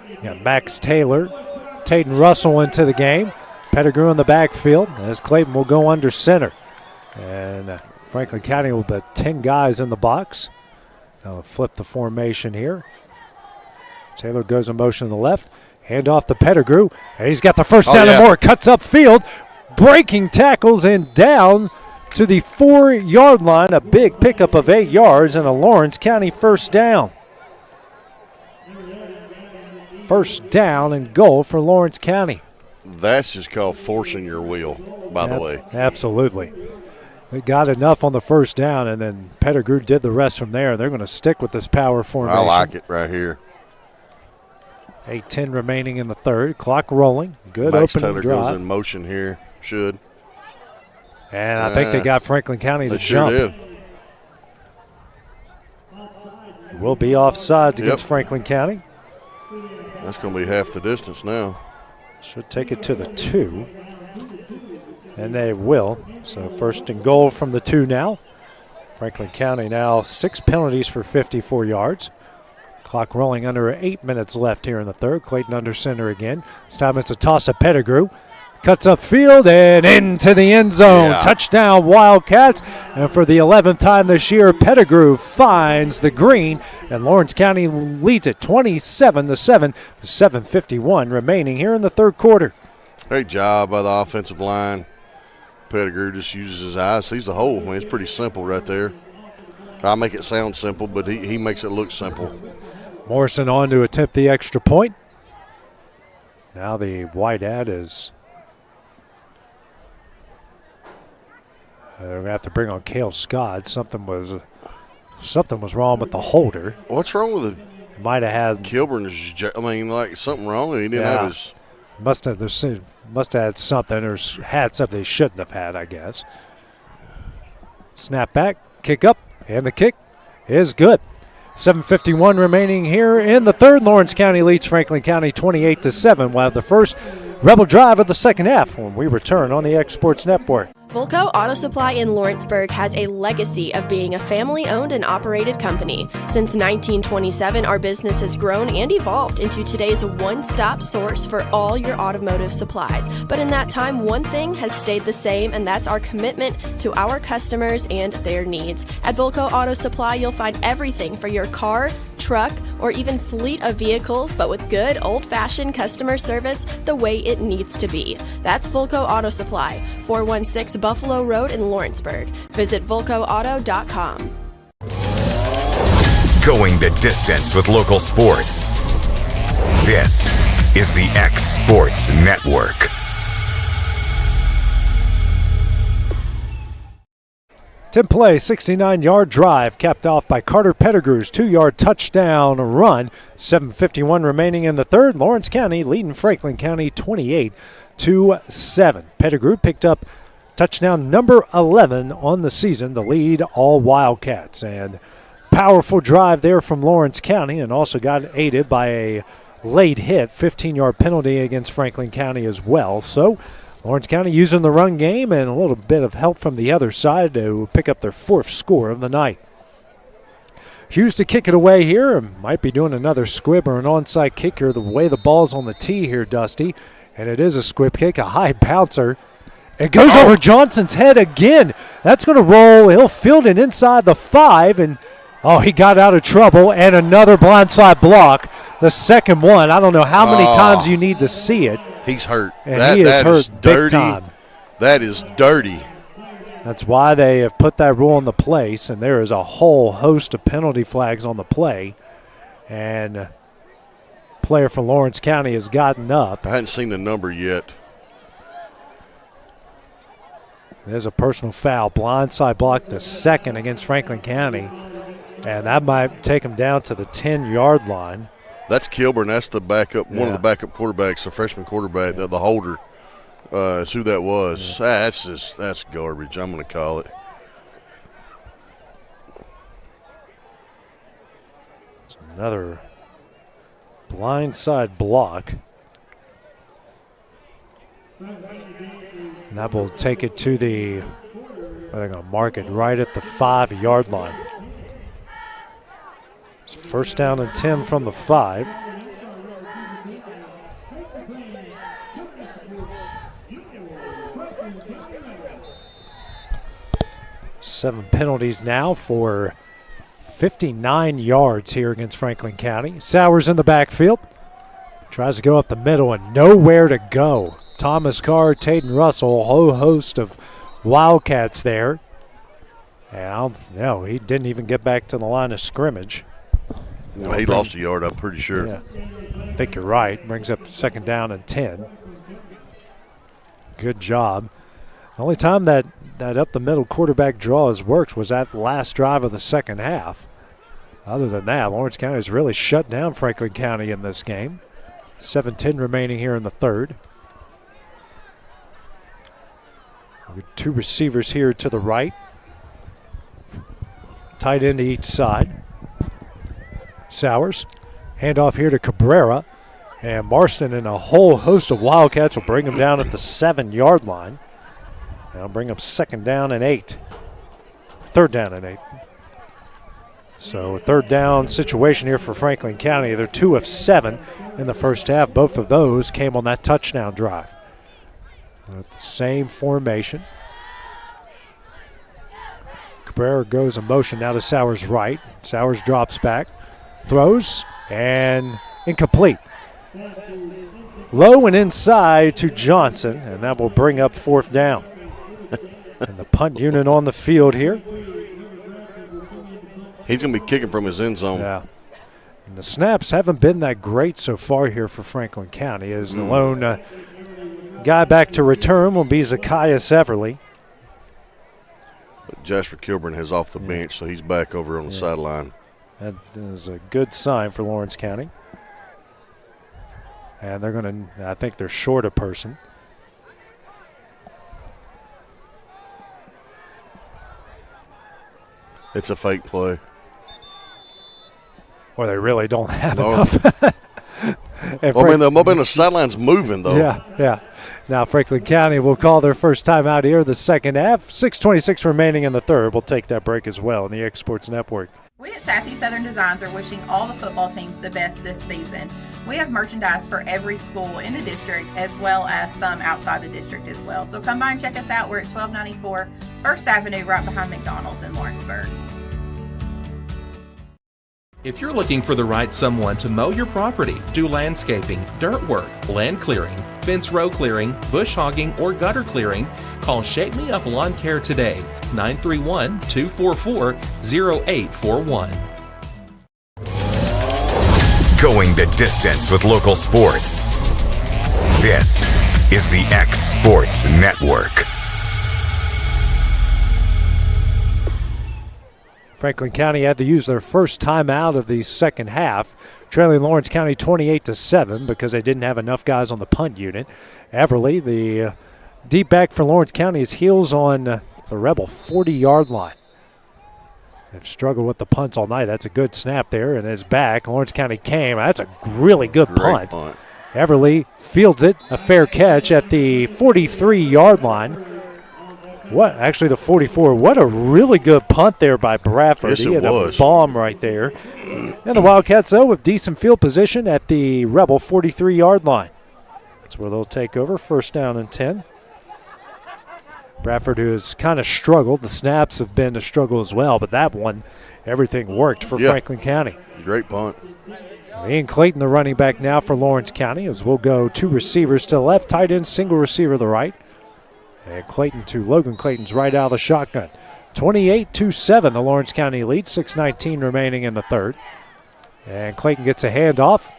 Speaker 2: You got Max Taylor, Taden Russell into the game. Pettigrew in the backfield as Clayton will go under center. And Franklin County will put 10 guys in the box. Now flip the formation here. Taylor goes in motion to the left. Hand off to Pettigrew. And he's got the first down and more. Cuts upfield. Breaking tackles and down to the 4-yard line. A big pickup of 8 yards and a Lawrence County first down. First down and goal for Lawrence County.
Speaker 9: That's just called forcing your wheel, by the way.
Speaker 2: Absolutely. They got enough on the first down, and then Pettigrew did the rest from there. They're going to stick with this power formation.
Speaker 9: I like it right here.
Speaker 2: 8:10 remaining in the third. Clock rolling. Good
Speaker 9: Max
Speaker 2: opening
Speaker 9: Taylor
Speaker 2: drive.
Speaker 9: goes in motion here. Should.
Speaker 2: And I think they got Franklin County to jump.
Speaker 9: Sure did.
Speaker 2: Will be offsides against Franklin County.
Speaker 9: That's going to be half the distance now.
Speaker 2: Should take it to the 2. And they will. So first and goal from the 2 now. Franklin County now 6 penalties for 54 yards. Clock rolling under 8 minutes left here in the third. Clayton under center again. This time it's a toss to Pettigrew. Cuts upfield and into the end zone.
Speaker 9: Yeah.
Speaker 2: Touchdown Wildcats. And for the 11th time this year, Pettigrew finds the green. And Lawrence County leads it 27-7. 7:51 remaining here in the third quarter.
Speaker 9: Great job by the offensive line. Pettigrew just uses his eyes, sees the hole. I mean, it's pretty simple right there. I make it sound simple, but he makes it look simple.
Speaker 2: Morrison on to attempt the extra point. Now the wide ad is they're going to have to bring on Cale Scott. Something was wrong with the holder.
Speaker 9: What's wrong with it?
Speaker 2: Might have had
Speaker 9: Kilburn. I mean, like something wrong. He didn't have his.
Speaker 2: Must have had something or had something they shouldn't have had, I guess. Snap back, kick up, and the kick is good. 7:51 remaining here in the third. Lawrence County leads Franklin County 28-7. We'll have the first Rebel drive of the second half when we return on the X Sports Network.
Speaker 6: Volco Auto Supply in Lawrenceburg has a legacy of being a family-owned and operated company. Since 1927, our business has grown and evolved into today's one-stop source for all your automotive supplies. But in that time, one thing has stayed the same, and that's our commitment to our customers and their needs. At Volco Auto Supply, you'll find everything for your car, truck, or even fleet of vehicles, but with good old-fashioned customer service the way it needs to be. That's Volco Auto Supply, 416 Buffalo Road in Lawrenceburg. Visit VolcoAuto.com.
Speaker 1: Going the distance with local sports. This is the X Sports Network.
Speaker 2: Tim play, 69-yard drive capped off by Carter Pettigrew's 2-yard touchdown run. 7:51 remaining in the third. Lawrence County leading Franklin County 28-7. Pettigrew picked up touchdown number 11 on the season to lead all Wildcats. And powerful drive there from Lawrence County, and also got aided by a late hit, 15-yard penalty against Franklin County as well. So Lawrence County using the run game and a little bit of help from the other side to pick up their 4th score of the night. Hughes to kick it away here. Might be doing another squib or an onside kick here the way the ball's on the tee here, Dusty. And it is a squib kick, a high bouncer. It goes over Johnson's head again. That's going to roll. He'll field it inside the 5. And, he got out of trouble. And another blindside block. The second one. I don't know how many times you need to see it.
Speaker 9: He's hurt.
Speaker 2: And he is hurt big time.
Speaker 9: That is dirty.
Speaker 2: That's why they have put that rule into place. And there is a whole host of penalty flags on the play. And player from Lawrence County has gotten up.
Speaker 9: I hadn't seen the number yet.
Speaker 2: There's a personal foul. Blindside block the second against Franklin County. And that might take him down to the 10-yard line.
Speaker 9: That's Kilburn. That's the backup, one of the backup quarterbacks, the freshman quarterback, the holder. Is who that was. That's garbage. I'm going to call it.
Speaker 2: It's another blindside block. And that will take it to the, they're going to mark it right at the 5-yard line. It's first down and 10 from the 5. Seven penalties now for 59 yards here against Franklin County. Sowers in the backfield. Tries to go up the middle and nowhere to go. Thomas Carr, Taden Russell, a whole host of Wildcats there. And I don't know, he didn't even get back to the line of scrimmage.
Speaker 9: No, he lost a yard, I'm pretty sure.
Speaker 2: Yeah, I think you're right. Brings up second down and 10. Good job. The only time that up the middle quarterback draw has worked was that last drive of the second half. Other than that, Lawrence County has really shut down Franklin County in this game. 7:10 remaining here in the third. Two receivers here to the right. Tight end to each side. Sowers. Handoff here to Cabrera. And Marston and a whole host of Wildcats will bring him down at the 7-yard line. Now bring up second down and 8. Third down and 8. So a third down situation here for Franklin County. They're 2 of 7 in the first half. Both of those came on that touchdown drive. With the same formation. Cabrera goes in motion now to Sowers' right. Sowers drops back, throws, and incomplete. Low and inside to Johnson, and that will bring up fourth down. And the punt unit on the field here.
Speaker 9: He's going to be kicking from his end zone.
Speaker 2: Yeah. And the snaps haven't been that great so far here for Franklin County, as the lone guy back to return will be Zacchaeus Everly.
Speaker 9: But Jasper Kilburn has off the bench, so he's back over on the sideline.
Speaker 2: That is a good sign for Lawrence County. And they're going to, I think they're short a person.
Speaker 9: It's a fake play.
Speaker 2: Or they really don't have enough.
Speaker 9: Well, I mean, the sideline's moving, though.
Speaker 2: Yeah. Now Franklin County will call their first time out here the second half. 6:26 remaining in the third. We'll take that break as well on the X Sports Network.
Speaker 5: We at Sassy Southern Designs are wishing all the football teams the best this season. We have merchandise for every school in the district as well as some outside the district as well. So come by and check us out. We're at 1294 First Avenue right behind McDonald's in Lawrenceburg.
Speaker 20: If you're looking for the right someone to mow your property, do landscaping, dirt work, land clearing, fence row clearing, bush hogging, or gutter clearing, call Shake Me Up Lawn Care today, 931-244-0841.
Speaker 1: Going the distance with local sports. This is the X Sports Network.
Speaker 2: Franklin County had to use their first timeout of the second half, trailing Lawrence County 28-7 because they didn't have enough guys on the punt unit. Everly, the deep back for Lawrence County, is heels on the Rebel 40-yard line. They've struggled with the punts all night. That's a good snap there, and is back. Lawrence County came. That's a really good punt. Everly fields it, a fair catch at the 43-yard line. Actually, the 44. What a really good punt there by Bradford.
Speaker 9: Yes,
Speaker 2: he had
Speaker 9: was.
Speaker 2: A bomb right there. And the Wildcats, though, with decent field position at the Rebel 43-yard line. That's where they'll take over. First down and 10. Bradford, who has kind of struggled. The snaps have been a struggle as well, but that one, everything worked for Franklin County.
Speaker 9: Great punt.
Speaker 2: Ian Clayton, the running back now for Lawrence County, as we'll go two receivers to the left, tight end, single receiver to the right. And Clayton to Logan Clayton's right out of the shotgun. 28-7, the Lawrence County lead. 6:19 remaining in the third. And Clayton gets a handoff.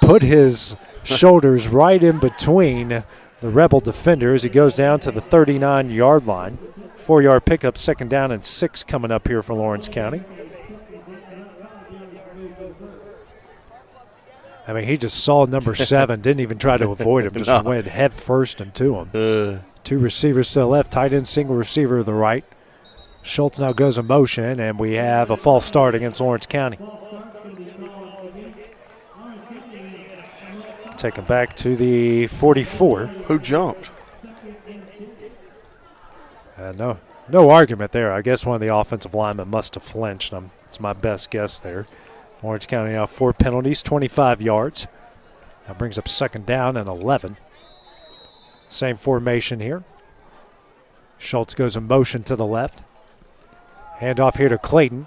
Speaker 2: Put his shoulders right in between the Rebel defender as he goes down to the 39-yard line. 4-yard pickup, second down and 6 coming up here for Lawrence County. I mean, he just saw number 7, didn't even try to avoid him, just went head first into him. Two receivers to the left, tight end, single receiver to the right. Schultz now goes in motion, and we have a false start against Lawrence County. Taken back to the 44.
Speaker 9: Who jumped?
Speaker 2: No argument there. I guess one of the offensive linemen must have flinched. It's my best guess there. Lawrence County now 4 penalties, 25 yards. That brings up 2nd down and 11. Same formation here. Schultz goes in motion to the left. Handoff here to Clayton.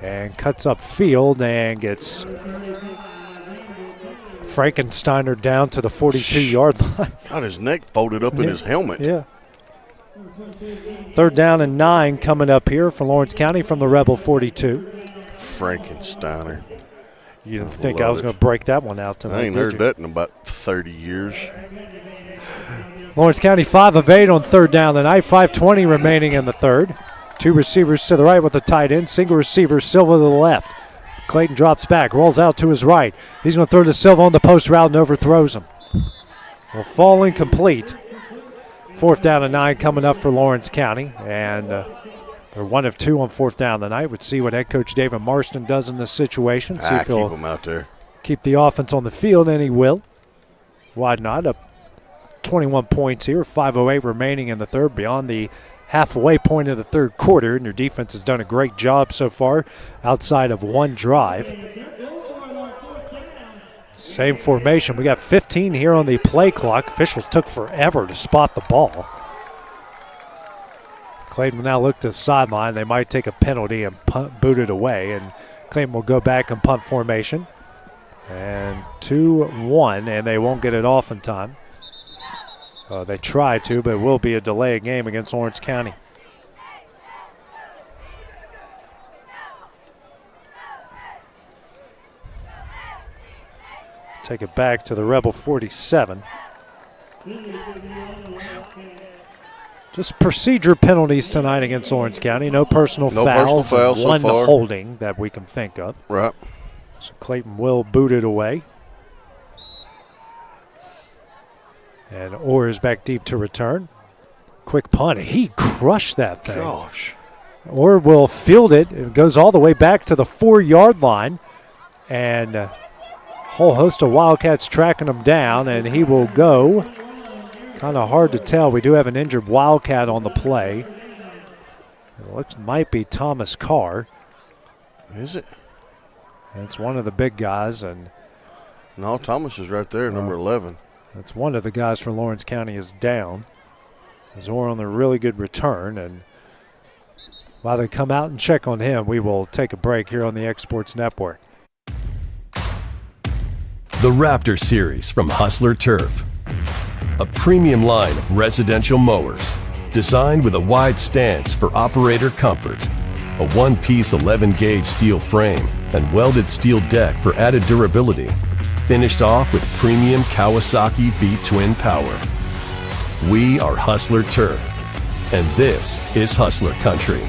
Speaker 2: And cuts up field and gets Frankensteiner down to the 42-yard line.
Speaker 9: Got his neck folded up in his helmet.
Speaker 2: Yeah. 3rd down and 9 coming up here for Lawrence County from the Rebel 42.
Speaker 9: Frankensteiner.
Speaker 2: You didn't think I was going to break that one out tonight,
Speaker 9: I ain't heard that in about 30 years.
Speaker 2: Lawrence County 5 of 8 on 3rd down tonight. 5:20 remaining in the 3rd. 2 receivers to the right with the tight end. Single receiver, Silva to the left. Clayton drops back, rolls out to his right. He's going to throw to Silva on the post route and overthrows him. Will fall incomplete. 4th down and 9 coming up for Lawrence County. And they're 1 of 2 on 4th down tonight. We'll see what head coach David Marston does in this situation. See if he'll
Speaker 9: keep him out there.
Speaker 2: Keep the offense on the field, and he will. Why not? Up 21 points here, 5:08 remaining in the 3rd, beyond the halfway point of the 3rd quarter, and your defense has done a great job so far outside of one drive. Same formation. We got 15 here on the play clock. Officials took forever to spot the ball. Clayton will now look to the sideline. They might take a penalty and boot it away, and Clayton will go back and punt formation. And 2-1, and they won't get it off in time. They try to, but it will be a delay game against Lawrence County. Take it back to the Rebel 47. Just procedure penalties tonight against Lawrence County. No personal fouls. One holding that we can think of.
Speaker 9: Right.
Speaker 2: So Clayton will boot it away. And Orr is back deep to return. Quick punt. He crushed that thing.
Speaker 9: Gosh.
Speaker 2: Orr will field it. It goes all the way back to the 4-yard line. And a whole host of Wildcats tracking him down. And he will go. Kind of hard to tell. We do have an injured Wildcat on the play. It looks might be Thomas Carr.
Speaker 9: Is it?
Speaker 2: And it's one of the big guys. And
Speaker 9: no, Thomas is right there, number 11.
Speaker 2: That's one of the guys for Lawrence County is down. Orr on a really good return. And while they come out and check on him, we will take a break here on the X Sports Network.
Speaker 7: The Raptor Series from Hustler Turf. A premium line of residential mowers designed with a wide stance for operator comfort. A one-piece 11-gauge steel frame and welded steel deck for added durability. Finished off with premium Kawasaki V-twin power. We are Hustler Turf, and this is Hustler Country.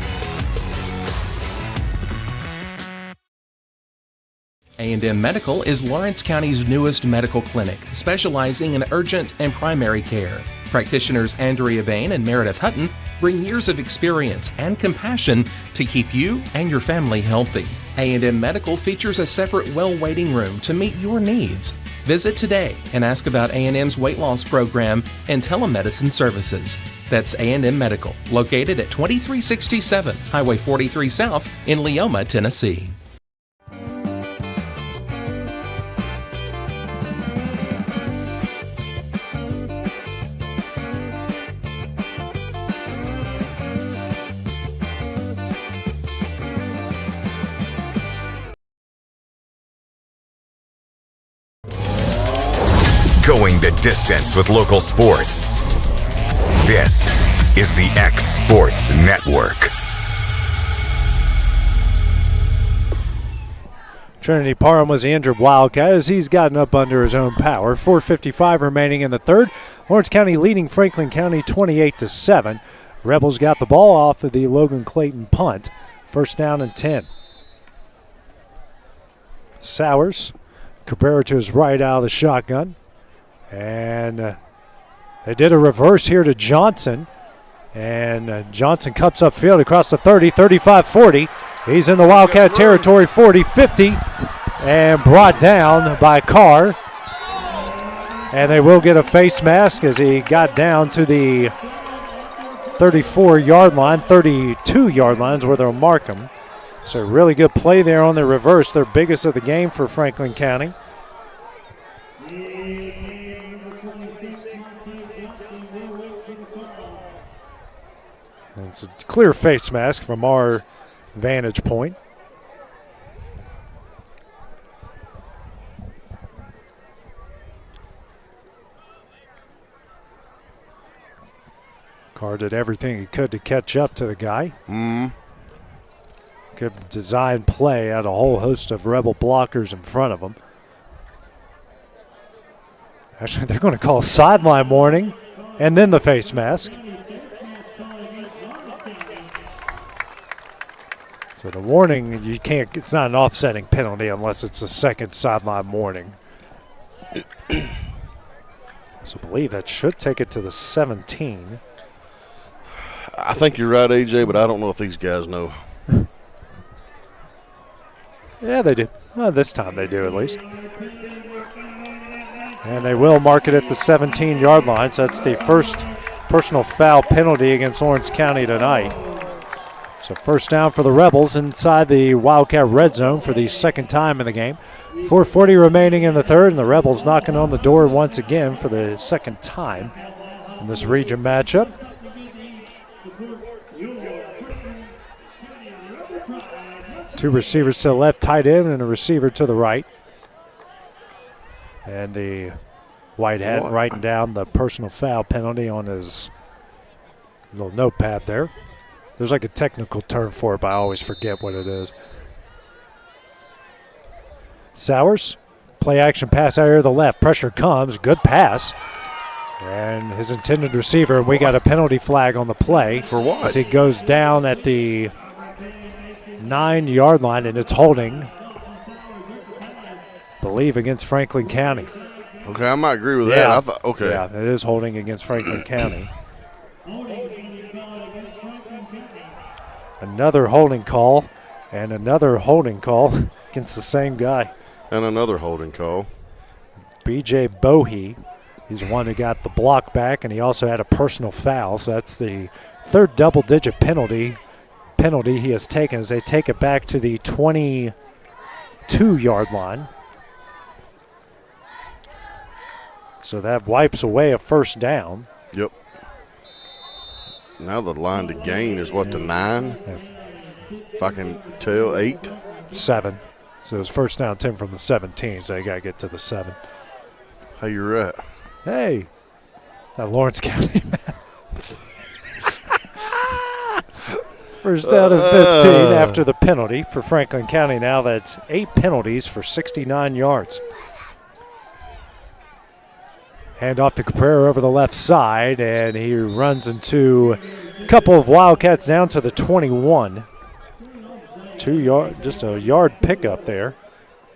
Speaker 20: A&M Medical is Lawrence County's newest medical clinic, specializing in urgent and primary care. Practitioners Andrea Bain and Meredith Hutton bring years of experience and compassion to keep you and your family healthy. A&M Medical features a separate well waiting room to meet your needs. Visit today and ask about A&M's weight loss program and telemedicine services. That's A&M Medical, located at 2367 Highway 43 South in Leoma, Tennessee.
Speaker 1: Going the distance with local sports. This is the X Sports Network.
Speaker 2: Trinity Parham was the injured Wildcat as he's gotten up under his own power. 4:55 remaining in the 3rd. Lawrence County leading Franklin County 28-7. Rebels got the ball off of the Logan Clayton punt. 1st down and 10. Sowers, Cabrera to his right out of the shotgun. And they did a reverse here to Johnson. And Johnson cuts upfield across the 30, 35-40. He's in the Wildcat territory, 40-50. And brought down by Carr. And they will get a face mask as he got down to the 34-yard line, 32-yard lines where they'll mark him. So really good play there on the reverse, their biggest of the game for Franklin County. And it's a clear face mask from our vantage point. Carr did everything he could to catch up to the guy. Good design play, had a whole host of Rebel blockers in front of him. Actually, they're going to call sideline warning and then the face mask. So the warning, you can't, it's not an offsetting penalty unless it's a second sideline warning. So I believe that should take it to the 17.
Speaker 9: I think you're right, AJ, but I don't know if these guys know.
Speaker 2: Yeah, they do. Well, this time they do at least. And they will mark it at the 17-yard line. So that's the first personal foul penalty against Lawrence County tonight. So first down for the Rebels inside the Wildcat red zone for the second time in the game. 4:40 remaining in the third, and the Rebels knocking on the door once again for the second time in this region matchup. Two receivers to the left, tight end, and a receiver to the right. And the white hat writing down the personal foul penalty on his little notepad there. There's like a technical term for it, but I always forget what it is. Sowers, play action pass out here to the left. Pressure comes, good pass. And his intended receiver, we got a penalty flag on the play.
Speaker 9: For what?
Speaker 2: As he goes down at the 9-yard line, and it's holding, believe, against Franklin County.
Speaker 9: Okay, I might agree with that. I thought, okay.
Speaker 2: Yeah, it is holding against Franklin County. Another holding call, and another holding call against the same guy.
Speaker 9: And another holding call.
Speaker 2: B.J. Bohe, he's the one who got the block back, and he also had a personal foul. So that's the third double-digit penalty he has taken as they take it back to the 22-yard line. So that wipes away a first down.
Speaker 9: Yep. Now the line to gain is what, the 9? If I can tell, 8?
Speaker 2: 7. So it's first down 10 from the 17, so you got to get to the 7.
Speaker 9: Hey, you're right.
Speaker 2: Hey, that Lawrence County man. First down and 15 after the penalty for Franklin County. Now that's 8 penalties for 69 yards. Hand off to Cabrera over the left side, and he runs into a couple of Wildcats down to the 21. 2 yard, just a yard pickup there.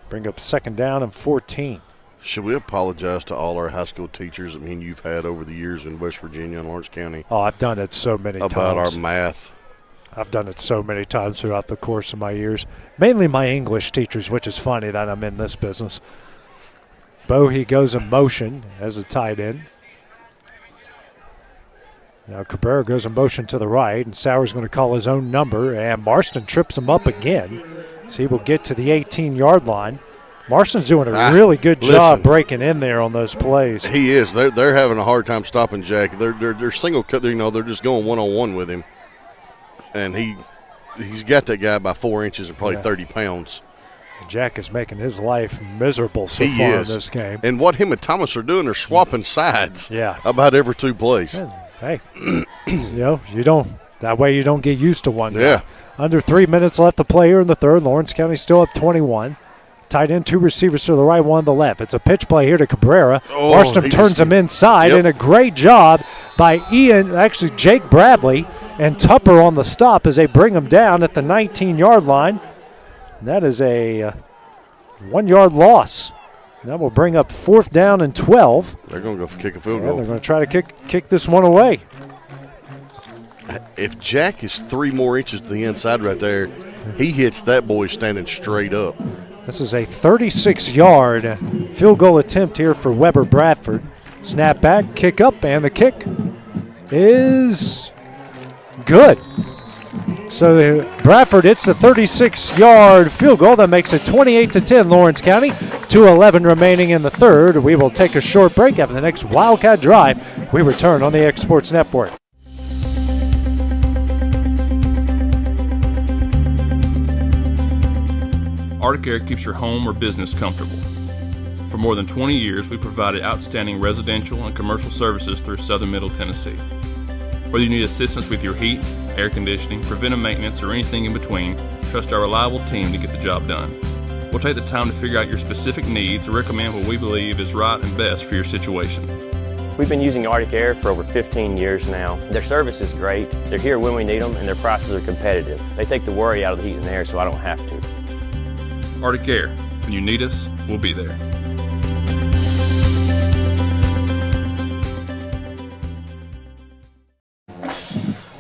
Speaker 2: Bring up second down and 14.
Speaker 9: Should we apologize to all our high school teachers you've had over the years in West Virginia and Lawrence County?
Speaker 2: Oh, I've done it so many times.
Speaker 9: About our math.
Speaker 2: I've done it so many times throughout the course of my years. Mainly my English teachers, which is funny that I'm in this business. Bohe goes in motion as a tight end. Now Cabrera goes in motion to the right, and Sauer's going to call his own number, and Marston trips him up again. So he will get to the 18-yard line. Marston's doing a really good job breaking in there on those plays.
Speaker 9: He is. They're having a hard time stopping Jack. They're single cut. They're just going one-on-one with him, and he's got that guy by 4 inches and probably 30 pounds.
Speaker 2: Jack is making his life miserable so far in this game.
Speaker 9: And what him and Thomas are doing, they're swapping sides. About every 2 plays.
Speaker 2: Hey, you don't. That way you don't get used to one guy.
Speaker 9: Yeah.
Speaker 2: Under 3 minutes left to play here in the third. Lawrence County still up 21. Tight end, 2 receivers to the right, 1 to the left. It's a pitch play here to Cabrera. Marston turns him inside, and a great job by Jake Bradley and Tupper on the stop as they bring him down at the 19-yard line. And that is a 1-yard loss. That will bring up 4th down and 12.
Speaker 9: They're going to go kick a field goal.
Speaker 2: They're going to try to kick this one away.
Speaker 9: If Jack is 3 more inches to the inside right there, he hits that boy standing straight up.
Speaker 2: This is a 36-yard field goal attempt here for Weber Bradford. Snap back, kick up, and the kick is good. So Bradford hits the 36-yard field goal. That makes it 28-10 Lawrence County. 2:11 remaining in the third. We will take a short break. After the next Wildcat Drive, we return on the X Sports Network.
Speaker 8: Arctic Air keeps your home or business comfortable. For more than 20 years, we provided outstanding residential and commercial services through Southern Middle Tennessee. Whether you need assistance with your heat, air conditioning, preventive maintenance, or anything in between, trust our reliable team to get the job done. We'll take the time to figure out your specific needs and recommend what we believe is right and best for your situation.
Speaker 10: We've been using Arctic Air for over 15 years now. Their service is great, they're here when we need them, and their prices are competitive. They take the worry out of the heat and air so I don't have to.
Speaker 8: Arctic Air. When you need us, we'll be there.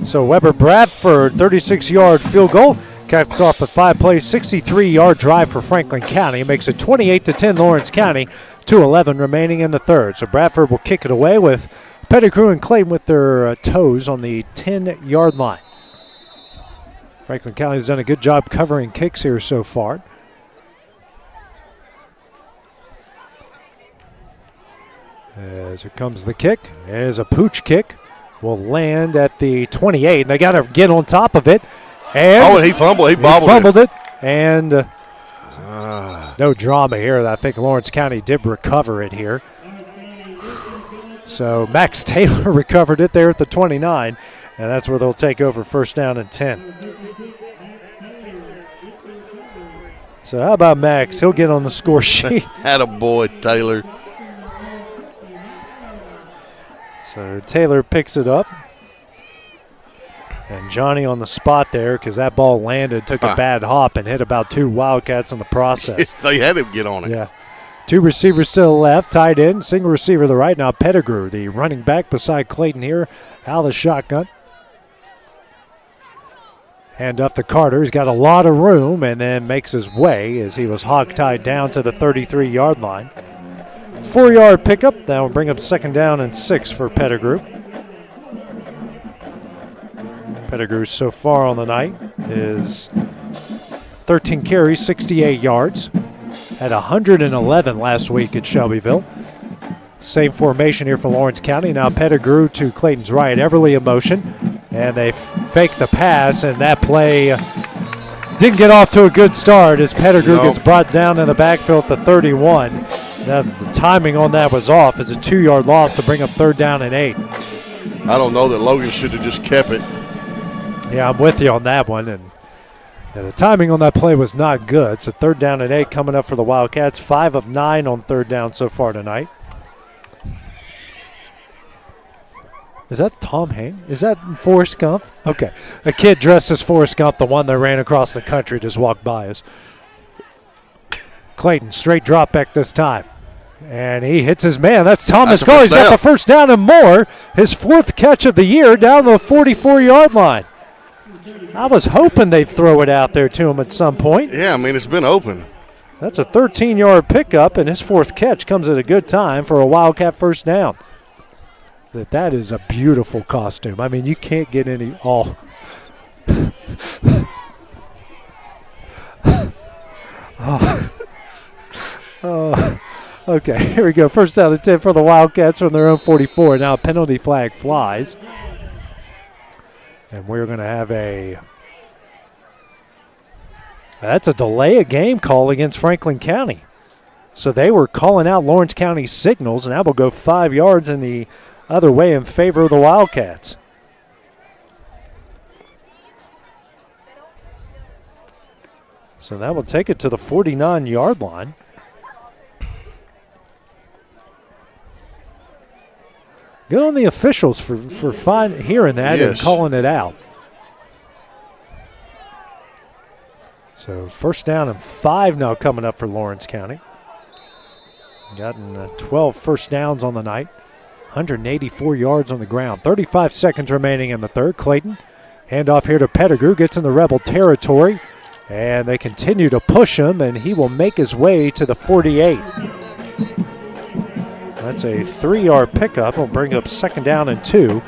Speaker 2: So Weber Bradford, 36-yard field goal, caps off a 5-play, 63-yard drive for Franklin County. Makes it 28-10 Lawrence County. 2:11 remaining in the third. So Bradford will kick it away with Pettigrew and Clayton with their toes on the 10-yard line. Franklin County has done a good job covering kicks here so far. As here comes the kick. There's a pooch kick. Will land at the 28. And they got to get on top of it. And
Speaker 9: he fumbled. He bobbled
Speaker 2: it. And no drama here. I think Lawrence County did recover it here. So Max Taylor recovered it there at the 29. And that's where they'll take over first down and 10. So how about Max? He'll get on the score sheet.
Speaker 9: Attaboy, Taylor.
Speaker 2: So Taylor picks it up. And Johnny on the spot there because that ball landed, took a bad hop, and hit about two Wildcats in the process.
Speaker 9: They had him get on it.
Speaker 2: Yeah. Two receivers to the left, tight end, single receiver to the right. Now Pettigrew, the running back beside Clayton here, out of the shotgun. Hand off to Carter. He's got a lot of room and then makes his way as he was hog-tied down to the 33-yard line. 4-yard pickup. That will bring up second down and 6 for Pettigrew. Pettigrew so far on the night is 13 carries, 68 yards. Had 111 last week at Shelbyville. Same formation here for Lawrence County. Now Pettigrew to Clayton's right. Everly in motion. And they fake the pass, and that play didn't get off to a good start as Pettigrew gets brought down in the backfield at the 31. The timing on that was off. It's a 2-yard loss to bring up third down and 8.
Speaker 9: I don't know that Logan should have just kept it.
Speaker 2: Yeah, I'm with you on that one. And the timing on that play was not good. So third down and 8 coming up for the Wildcats. 5 of 9 on third down so far tonight. Is that Tom Hanks? Is that Forrest Gump? Okay. A kid dressed as Forrest Gump, the one that ran across the country, just walked by us. Clayton, straight drop back this time. And he hits his man. That's Thomas Cole. He's got the first down and more. His 4th catch of the year down to the 44-yard line. I was hoping they'd throw it out there to him at some point.
Speaker 9: Yeah, I mean, it's been open.
Speaker 2: That's a 13-yard pickup, and his 4th catch comes at a good time for a Wildcat first down. That is a beautiful costume. I mean, you can't get any all. Okay, here we go. First down and 10 for the Wildcats from their own 44. Now a penalty flag flies. And we're going to have that's a delay of game call against Franklin County. So they were calling out Lawrence County signals, and that will go 5 yards in the other way in favor of the Wildcats. So that will take it to the 49-yard line. Good on the officials for hearing that and calling it out. So first down and 5 now coming up for Lawrence County. Gotten 12 first downs on the night. 184 yards on the ground. 35 seconds remaining in the third. Clayton, handoff here to Pettigrew, gets in the Rebel territory And they continue to push him, and he will make his way to the 48. That's a 3-yard pickup. Will bring up 2nd down and 2.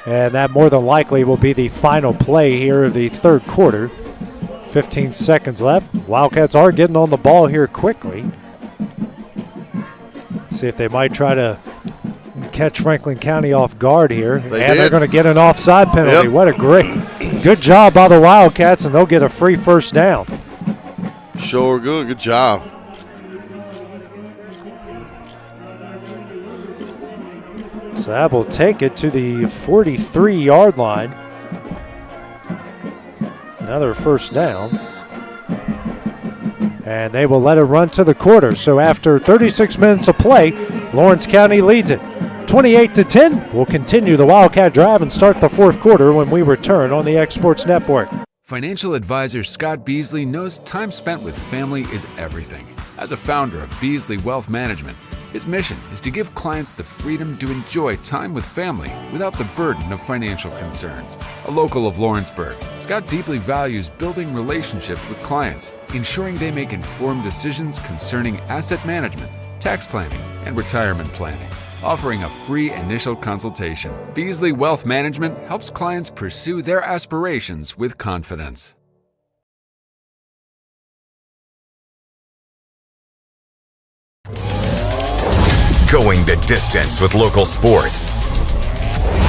Speaker 2: And that more than likely will be the final play here of the third quarter. 15 seconds left. Wildcats are getting on the ball here quickly. See if they might try to catch Franklin County off guard here. They're going to get an offside penalty. What a good job by the Wildcats, and they'll get a free first down.
Speaker 9: Sure, good job.
Speaker 2: So that will take it to the 43-yard line. Another first down. And they will let it run to the quarter. So after 36 minutes of play, Lawrence County leads it 28-10. We'll continue the Wildcat drive and start the fourth quarter when we return on the X Sports Network.
Speaker 16: Financial advisor Scott Beasley knows time spent with family is everything. As a founder of Beasley Wealth Management, his mission is to give clients the freedom to enjoy time with family without the burden of financial concerns. A local of Lawrenceburg, Scott deeply values building relationships with clients, ensuring they make informed decisions concerning asset management, tax planning, and retirement planning. Offering a free initial consultation, Beasley Wealth Management helps clients pursue their aspirations with confidence.
Speaker 1: Going the distance with local sports.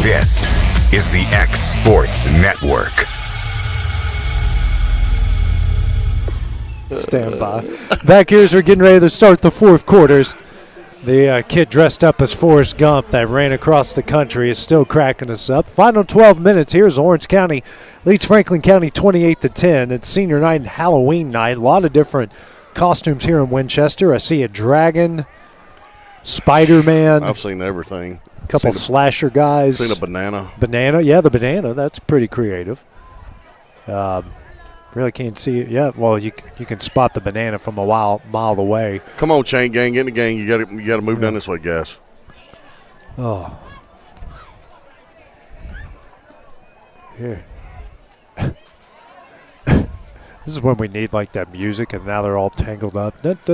Speaker 1: This is the X Sports Network.
Speaker 2: Stand by. Back here as we're getting ready to start the fourth quarters. The kid dressed up as Forrest Gump that ran across the country is still cracking us up. Final 12 minutes. Here's Lawrence County leads Franklin County 28-10. It's senior night and Halloween night. A lot of different costumes here in Winchester. I see a dragon, Spider-Man.
Speaker 9: I've seen everything.
Speaker 2: A couple slasher guys.
Speaker 9: Seen a banana.
Speaker 2: Banana, yeah, the banana. That's pretty creative. Really can't see it. Yeah, well, you can spot the banana from a mile away.
Speaker 9: Come on, Chain Gang, get in the gang. You got to move down this way, guys.
Speaker 2: Oh. Here. This is when we need like that music, and now they're all tangled up. First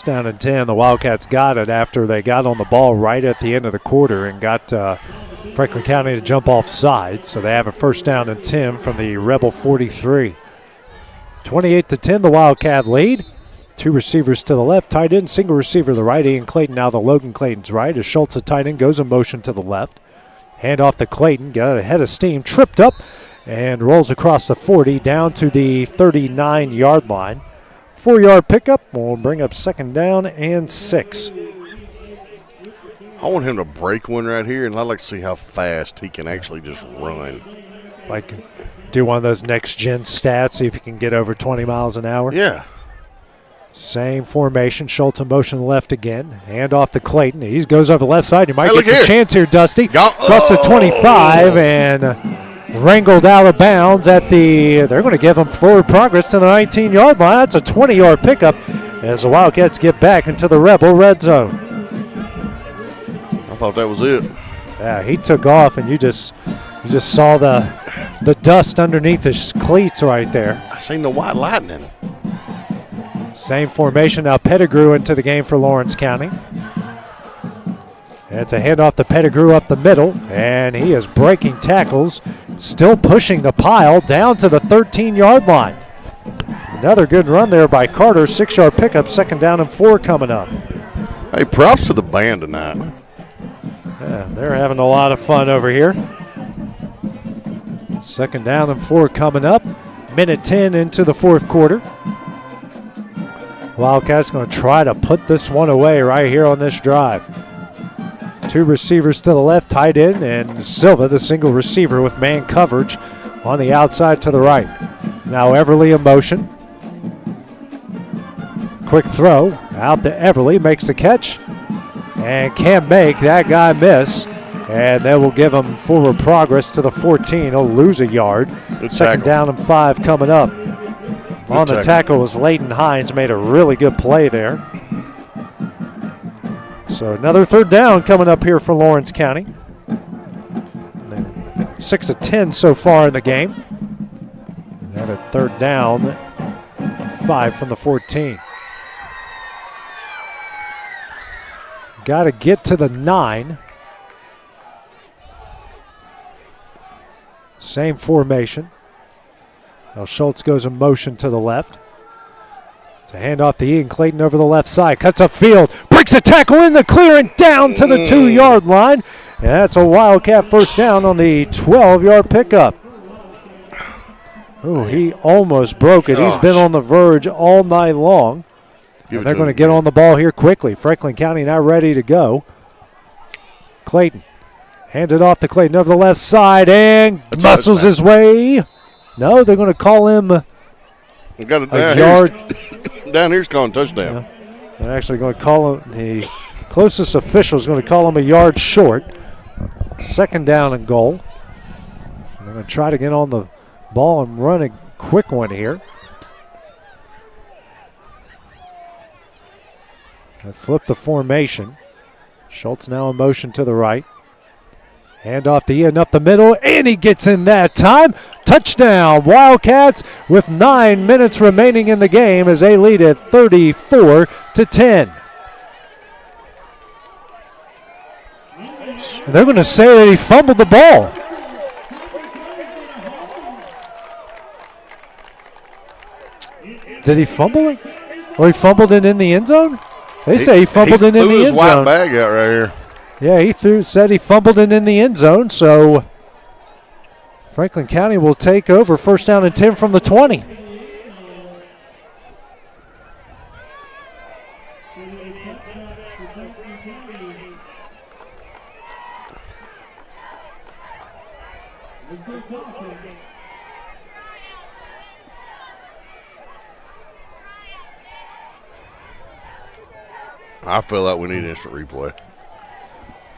Speaker 2: down and 10. The Wildcats got it after they got on the ball right at the end of the quarter and got Franklin County to jump off sides. So they have a first down and 10 from the Rebel 43. 28-10, the Wildcat lead. Two receivers to the left, tight end, single receiver to the right. Ian Clayton now to Logan Clayton's right. As Schultz, a tight end, goes in motion to the left. Hand off to Clayton, got a head of steam, tripped up, and rolls across the 40 down to the 39-yard line. 4-yard pickup will bring up 2nd down and 6.
Speaker 9: I want him to break one right here, and I'd like to see how fast he can actually just run.
Speaker 2: Like do one of those next-gen stats, see if he can get over 20 miles an hour?
Speaker 9: Yeah.
Speaker 2: Same formation. Schultz in motion left again. Hand off to Clayton. He goes over the left side. You might get a chance here, Dusty. Across the 25 and wrangled out of bounds at the – they're going to give him forward progress to the 19-yard line. That's a 20-yard pickup as the Wildcats get back into the Rebel red zone.
Speaker 9: I thought that was it.
Speaker 2: Yeah, he took off, and you just saw the dust underneath his cleats right there.
Speaker 9: I seen the white lightning.
Speaker 2: Same formation now. Pettigrew into the game for Lawrence County. And it's a handoff to Pettigrew up the middle, and he is breaking tackles, still pushing the pile down to the 13-yard line. Another good run there by Carter. 6-yard pickup, 2nd down and 4 coming up.
Speaker 9: Hey, props to the band tonight.
Speaker 2: Yeah, they're having a lot of fun over here. 2nd down and 4 coming up. Minute 10 into the fourth quarter. Wildcats going to try to put this one away right here on this drive. Two receivers to the left, tight end, and Silva, the single receiver with man coverage on the outside to the right. Now Everly in motion. Quick throw out to Everly, makes the catch, and can't make that guy miss. And they will give him forward progress to the 14. He'll lose a yard.
Speaker 9: Good
Speaker 2: 2nd
Speaker 9: tackle.
Speaker 2: down and 5 coming up.
Speaker 9: Good
Speaker 2: On the tackle was Layton Hines, made a really good play there. So another 3rd down coming up here for Lawrence County. 6 of 10 so far in the game. And a third down, 5 from the 14. Got to get to the 9. Same formation. Now Schultz goes in motion to the left. It's a handoff to Ian Clayton over the left side. Cuts upfield, breaks a tackle in the clear and down to the 2-yard line. And that's a Wildcat first down on the 12-yard pickup. Ooh, he almost broke it. He's been on the verge all night long. And they're going to get on the ball here quickly. Franklin County now ready to go. Clayton hands it off to Clayton over the left side and muscles his way. No, they're going to call him a yard.
Speaker 9: Down here's calling touchdown.
Speaker 2: Yeah. They're actually going to call him, the closest official is going to call him a yard short. Second down and goal. They're going to try to get on the ball and run a quick one here. They flip the formation. Schultz now in motion to the right. Hand off to Ian up the middle, and he gets in that time. Touchdown, Wildcats, with 9 minutes remaining in the game as they lead at 34-10. And they're going to say that he fumbled the ball. Did he fumble it? Or he fumbled it in the end zone? They say he fumbled it in the end zone. He threw his white
Speaker 9: bag out right here.
Speaker 2: Yeah, he said he fumbled it in the end zone, so Franklin County will take over first down and 10 from the 20.
Speaker 9: I feel like we need instant replay.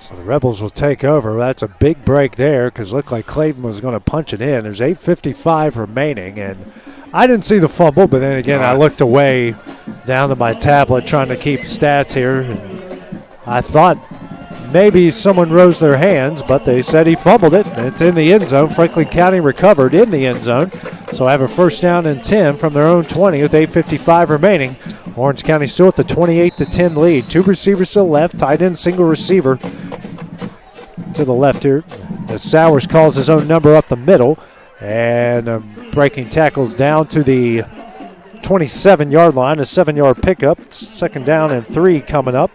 Speaker 2: So the Rebels will take over. That's a big break there because it looked like Clayton was going to punch it in. There's 8:55 remaining, and I didn't see the fumble, but then again, I looked away down to my tablet trying to keep stats here. And I thought maybe someone rose their hands, but they said he fumbled it, and it's in the end zone. Franklin County recovered in the end zone, so I have a first down and 10 from their own 20 with 8:55 remaining. Orange County still at the 28-10 lead. 2 receivers to the left, tight end, single receiver to the left here. As Sowers calls his own number up the middle, and breaking tackles down to the 27-yard line, a 7-yard pickup. Second down and 3 coming up.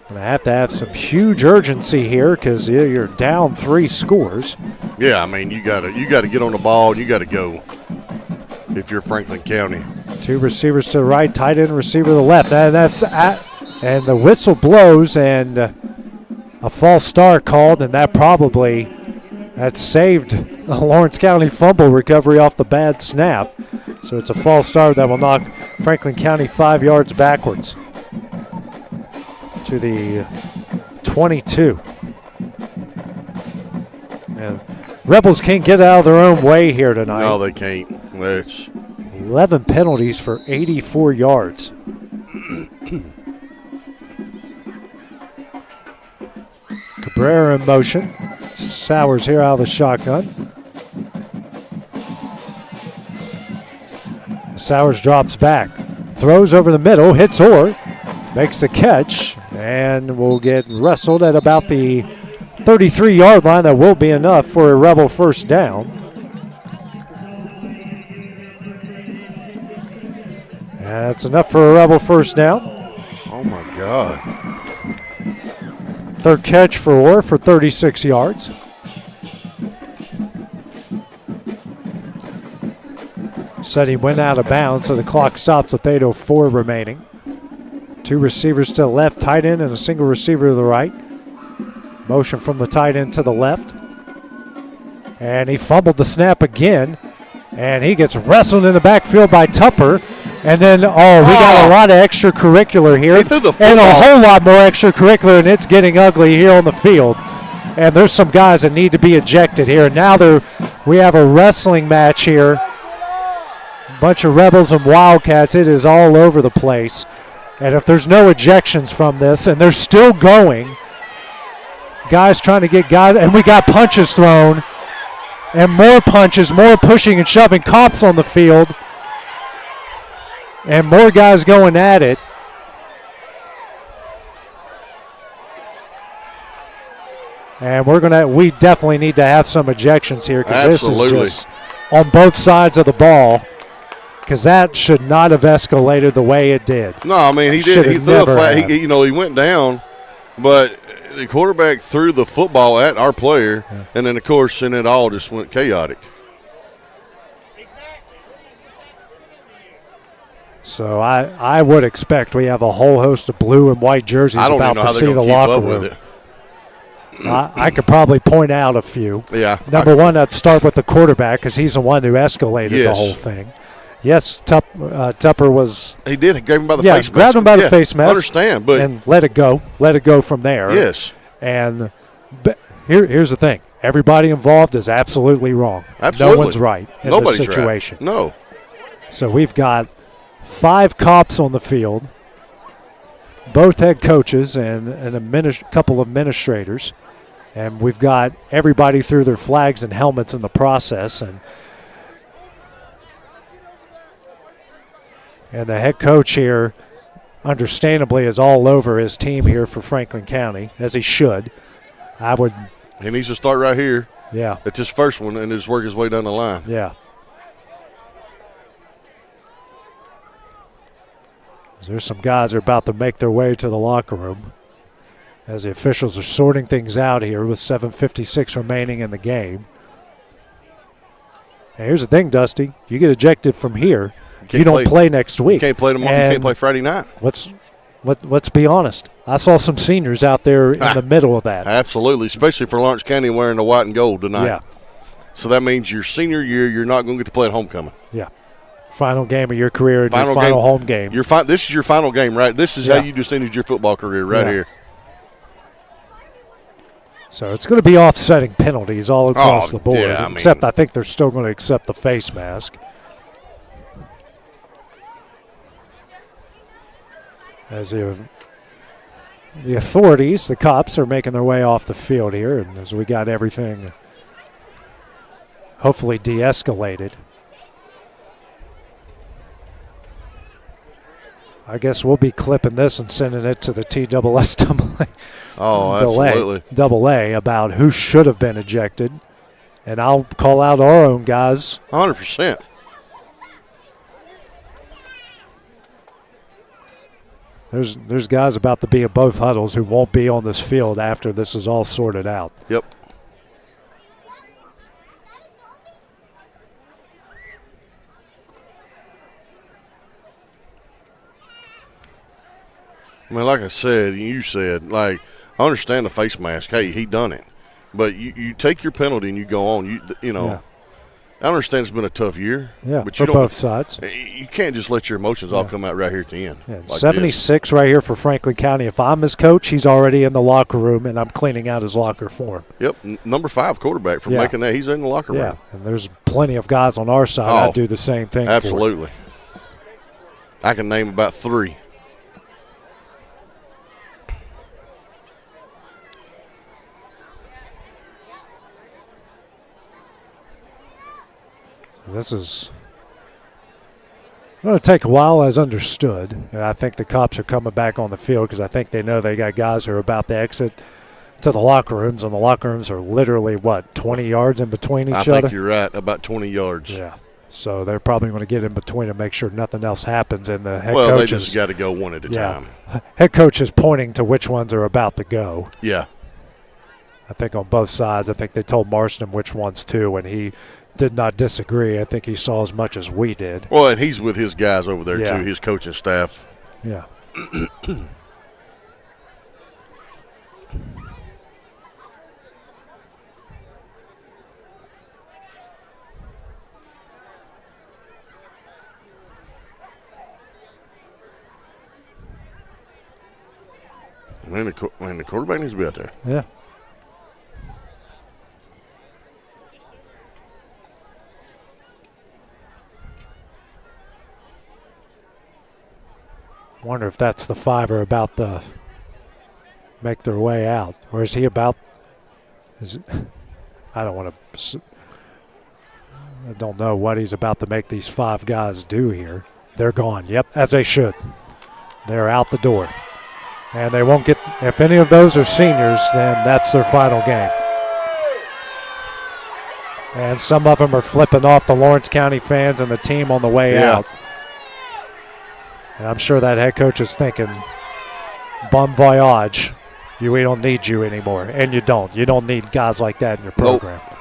Speaker 2: Going to have some huge urgency here because you're down 3 scores.
Speaker 9: Yeah, I mean you got to get on the ball. You got to go if you're Franklin County.
Speaker 2: 2 receivers to the right, tight end receiver to the left. And the whistle blows, and a false start called, and that saved a Lawrence County fumble recovery off the bad snap. So it's a false start that will knock Franklin County 5 yards backwards to the 22. And Rebels can't get out of their own way here tonight.
Speaker 9: No, they can't. It's
Speaker 2: 11 penalties for 84 yards. Cabrera in motion. Sowers here out of the shotgun. Sowers drops back. Throws over the middle. Hits Orr. Makes the catch. And will get wrestled at about the 33-yard line. That will be enough for a Rebel first down. That's enough for a Rebel first down.
Speaker 9: Oh, my God.
Speaker 2: Third catch for Orr for 36 yards. Said he went out of bounds, so the clock stops with 8:04 remaining. 2 receivers to the left, tight end, and a single receiver to the right. Motion from the tight end to the left. And he fumbled the snap again. And he gets wrestled in the backfield by Tupper. And then, we got a lot of extracurricular here.
Speaker 9: He threw the
Speaker 2: and a whole lot more extracurricular, and it's getting ugly here on the field. And there's some guys that need to be ejected here. Now we have a wrestling match here. Bunch of Rebels and Wildcats. It is all over the place. And if there's no ejections from this, and they're still going, Guys trying to get guys, and we got punches thrown. And more punches, more pushing and shoving. Cops on the field. And more guys going at it. And we definitely need to have some ejections here because this is just on both sides of the ball. Because that should not have escalated the way it did.
Speaker 9: No, I mean, he did. He threw a flag. He went down, but the quarterback threw the football at our player, and then, of course, it all just went chaotic.
Speaker 2: So I would expect we have a whole host of blue and white jerseys about to see the locker room. I could probably point out a few.
Speaker 9: Yeah.
Speaker 2: Number one, I'd start with the quarterback because he's the one who escalated the whole thing. Yes, Tupper was.
Speaker 9: He did. He grabbed him by the face mask.
Speaker 2: Grabbed him by the face mask.
Speaker 9: I understand, but
Speaker 2: and let it go. Let it go from there.
Speaker 9: Yes.
Speaker 2: And here's the thing: everybody involved is absolutely wrong.
Speaker 9: Absolutely.
Speaker 2: No one's right in this situation.
Speaker 9: Right. No.
Speaker 2: So we've got 5 cops on the field, both head coaches and a couple of administrators, and we've got everybody threw their flags and helmets in the process, and the head coach here, understandably, is all over his team here for Franklin County, as he should.
Speaker 9: He needs to start right here.
Speaker 2: Yeah.
Speaker 9: At this first one and just work his way down the line.
Speaker 2: Yeah. There's some guys that are about to make their way to the locker room as the officials are sorting things out here with 7:56 remaining in the game. And here's the thing, Dusty. You get ejected from here, you don't play next week.
Speaker 9: You can't play tomorrow. You can't play Friday night.
Speaker 2: Let's be honest. I saw some seniors out there in the middle of that.
Speaker 9: Absolutely, especially for Lawrence County wearing the white and gold tonight.
Speaker 2: Yeah.
Speaker 9: So that means your senior year, you're not going to get to play at homecoming.
Speaker 2: Yeah. Final game of your career and your final home game.
Speaker 9: This is your final game, right? This is how you distinguish your football career right here.
Speaker 2: So it's going to be offsetting penalties all across the board,
Speaker 9: yeah,
Speaker 2: except I think they're still going to accept the face mask. As the authorities, the cops, are making their way off the field here, and as we got everything hopefully de-escalated. I guess we'll be clipping this and sending it to the TSSAA.
Speaker 9: Absolutely.
Speaker 2: Double A about who should have been ejected. And I'll call out our own guys.
Speaker 9: 100%.
Speaker 2: There's guys about to be at both huddles who won't be on this field after this is all sorted out.
Speaker 9: Yep. I mean, like I said, you said, I understand the face mask. Hey, he done it. But you take your penalty and you go on. You know,
Speaker 2: Yeah.
Speaker 9: I understand it's been a tough year.
Speaker 2: Yeah,
Speaker 9: but
Speaker 2: for both sides.
Speaker 9: You can't just let your emotions all come out right here at the end.
Speaker 2: Yeah,
Speaker 9: like
Speaker 2: 76 right here for Franklin County. If I'm his coach, he's already in the locker room, and I'm cleaning out his locker for him.
Speaker 9: Yep, number 5 quarterback for making that. He's in the locker room.
Speaker 2: Yeah, and there's plenty of guys on our side that do the same thing.
Speaker 9: Absolutely. I can name about 3.
Speaker 2: This is going to take a while, as understood. And I think the cops are coming back on the field because I think they know they got guys who are about to exit to the locker rooms, and the locker rooms are literally, 20 yards in between each other?
Speaker 9: I think you're right, about 20 yards.
Speaker 2: Yeah. So they're probably going to get in between and make sure nothing else happens. And the head coach
Speaker 9: Well, they just got to go one at a time.
Speaker 2: Head coach is pointing to which ones are about to go.
Speaker 9: Yeah.
Speaker 2: I think on both sides. I think they told Marston which ones too, and he did not disagree. I think he saw as much as we did.
Speaker 9: Well, and he's with his guys over there too, his coaching staff.
Speaker 2: Yeah.
Speaker 9: Man, the quarterback needs to be out there.
Speaker 2: Yeah. Wonder if that's the 5 are about to make their way out, or is he about I don't know what he's about to make these 5 guys do here. They're gone. Yep, as they should. They're out the door. And they won't get, if any of those are seniors, then that's their final game. And some of them are flipping off the Lawrence County fans and the team on the way out. And I'm sure that head coach is thinking, bon voyage, we don't need you anymore. And you don't. You don't need guys like that in your program. Nope.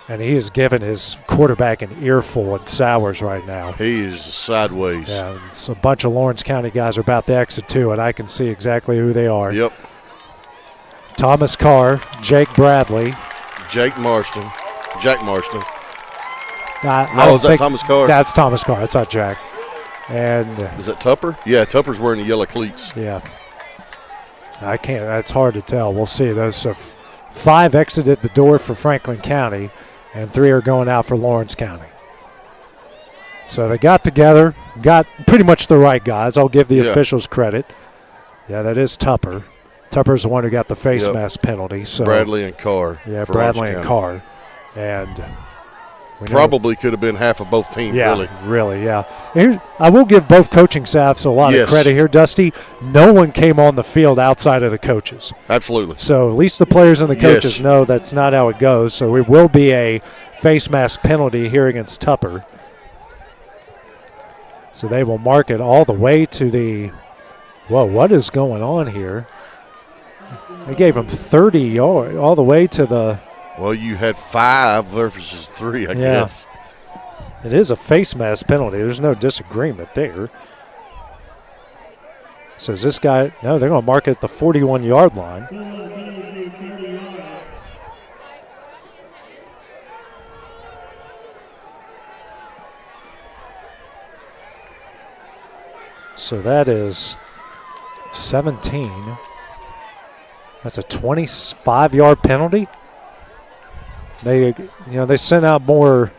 Speaker 2: And he is giving his quarterback an earful at Sowers right now.
Speaker 9: He is sideways.
Speaker 2: Yeah, it's a bunch of Lawrence County guys are about to exit too, and I can see exactly who they are.
Speaker 9: Yep.
Speaker 2: Thomas Carr, Jake Bradley.
Speaker 9: Jack Marston.
Speaker 2: Is
Speaker 9: that Thomas Carr?
Speaker 2: That's Thomas Carr. That's not Jack. And
Speaker 9: is that Tupper? Yeah, Tupper's wearing the yellow cleats.
Speaker 2: Yeah. I can't. That's hard to tell. We'll see. Those 5 exited the door for Franklin County, and 3 are going out for Lawrence County. So they got together, got pretty much the right guys. I'll give the officials credit. Yeah, that is Tupper. Tupper's the one who got the face mask penalty. So
Speaker 9: Bradley and Carr.
Speaker 2: Yeah, Bradley and Carr. And
Speaker 9: probably could have been half of both teams,
Speaker 2: really. Here, I will give both coaching staffs a lot of credit here, Dusty. No one came on the field outside of the coaches.
Speaker 9: Absolutely.
Speaker 2: So at least the players and the coaches know that's not how it goes. So it will be a face mask penalty here against Tupper. So they will mark it all the way to the – whoa, what is going on here? They gave him 30 yards all the way to the –
Speaker 9: Well, you had 5 versus 3, I guess.
Speaker 2: It is a face mask penalty. There's no disagreement there. So is this guy – no, they're going to mark it at the 41-yard line. So that is 17. That's a 25-yard penalty. They sent out more.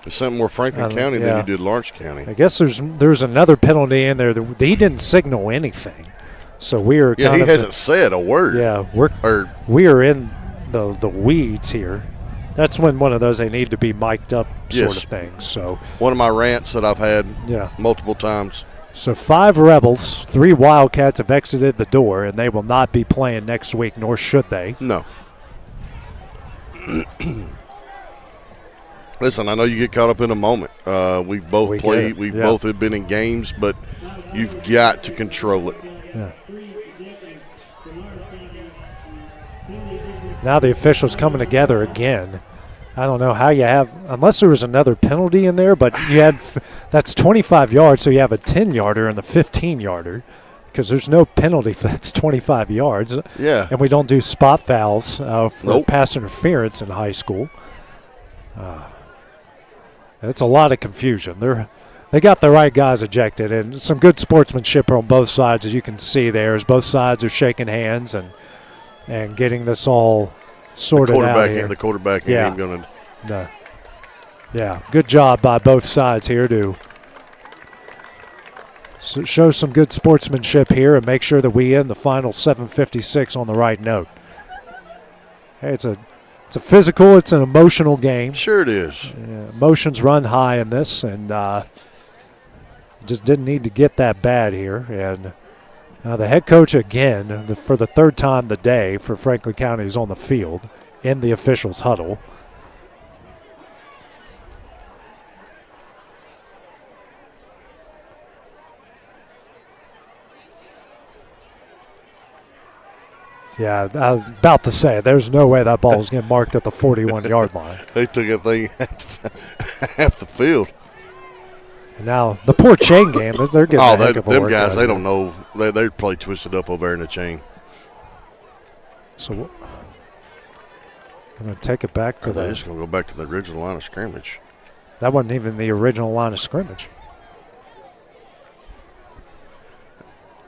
Speaker 9: They sent more Franklin County than you did Lawrence County.
Speaker 2: I guess there's another penalty in there that he didn't signal anything. So we are.
Speaker 9: He hasn't said a word.
Speaker 2: Yeah, we are in the weeds here. That's when one of those they need to be mic'd up sort of things. So
Speaker 9: one of my rants that I've had multiple times.
Speaker 2: So 5 Rebels, 3 Wildcats have exited the door, and they will not be playing next week, nor should they.
Speaker 9: No. Listen, I know you get caught up in a moment. We've both played. We both have been in games, but you've got to control it.
Speaker 2: Yeah. Now the officials coming together again. I don't know how you have, unless there was another penalty in there, but you had, that's 25 yards, so you have a 10-yarder and the 15-yarder because there's no penalty for that's 25 yards.
Speaker 9: Yeah.
Speaker 2: And we don't do spot fouls for pass interference in high school. It's a lot of confusion. They got the right guys ejected, and some good sportsmanship on both sides, as you can see there, as both sides are shaking hands and getting this all sorted out here.
Speaker 9: The quarterback ain't even going to.
Speaker 2: No. Yeah, good job by both sides here to show some good sportsmanship here and make sure that we end the final 7:56 on the right note. Hey, it's a physical, it's an emotional game.
Speaker 9: Sure it is.
Speaker 2: Emotions run high in this, and just didn't need to get that bad here. And the head coach again, for the 3rd time today for Franklin County, is on the field in the officials' huddle. Yeah, I was about to say, there's no way that ball was getting marked at the 41-yard line.
Speaker 9: They took that thing half the field.
Speaker 2: And now the poor chain game, they're getting a heck of a
Speaker 9: them
Speaker 2: work
Speaker 9: guys,
Speaker 2: out
Speaker 9: they
Speaker 2: here.
Speaker 9: don't know. They're probably twisted up over there in the chain.
Speaker 2: So I'm going to take it back to
Speaker 9: They're just going to go back to the original line of scrimmage.
Speaker 2: That wasn't even the original line of scrimmage.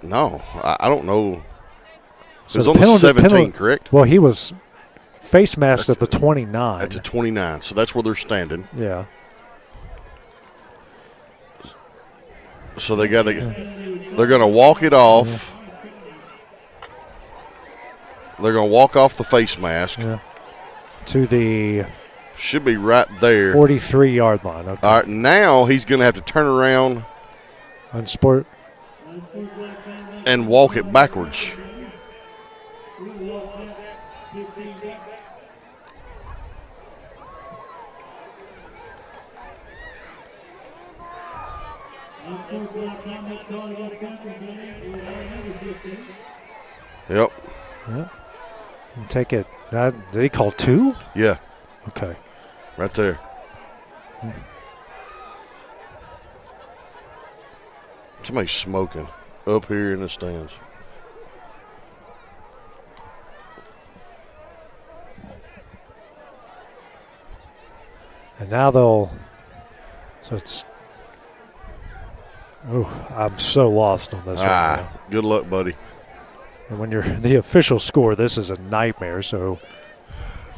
Speaker 9: No, I don't know.
Speaker 2: So
Speaker 9: it was on the 17, correct?
Speaker 2: Well, he was face masked at the 29.
Speaker 9: At the 29, so that's where they're standing.
Speaker 2: Yeah.
Speaker 9: So they're going to walk it off. They're going to walk off the face mask.
Speaker 2: Yeah. To the
Speaker 9: should be right there.
Speaker 2: 43-yard line. Okay.
Speaker 9: All right, now he's going to have to turn around
Speaker 2: on sport
Speaker 9: and walk it backwards. Yep.
Speaker 2: Yeah. And take it. Did he call 2?
Speaker 9: Yeah.
Speaker 2: Okay.
Speaker 9: Right there. Somebody's smoking up here in the stands.
Speaker 2: And now they'll. So it's. Oh, I'm so lost on this right now.
Speaker 9: Good luck, buddy.
Speaker 2: And when you're the official score, this is a nightmare. So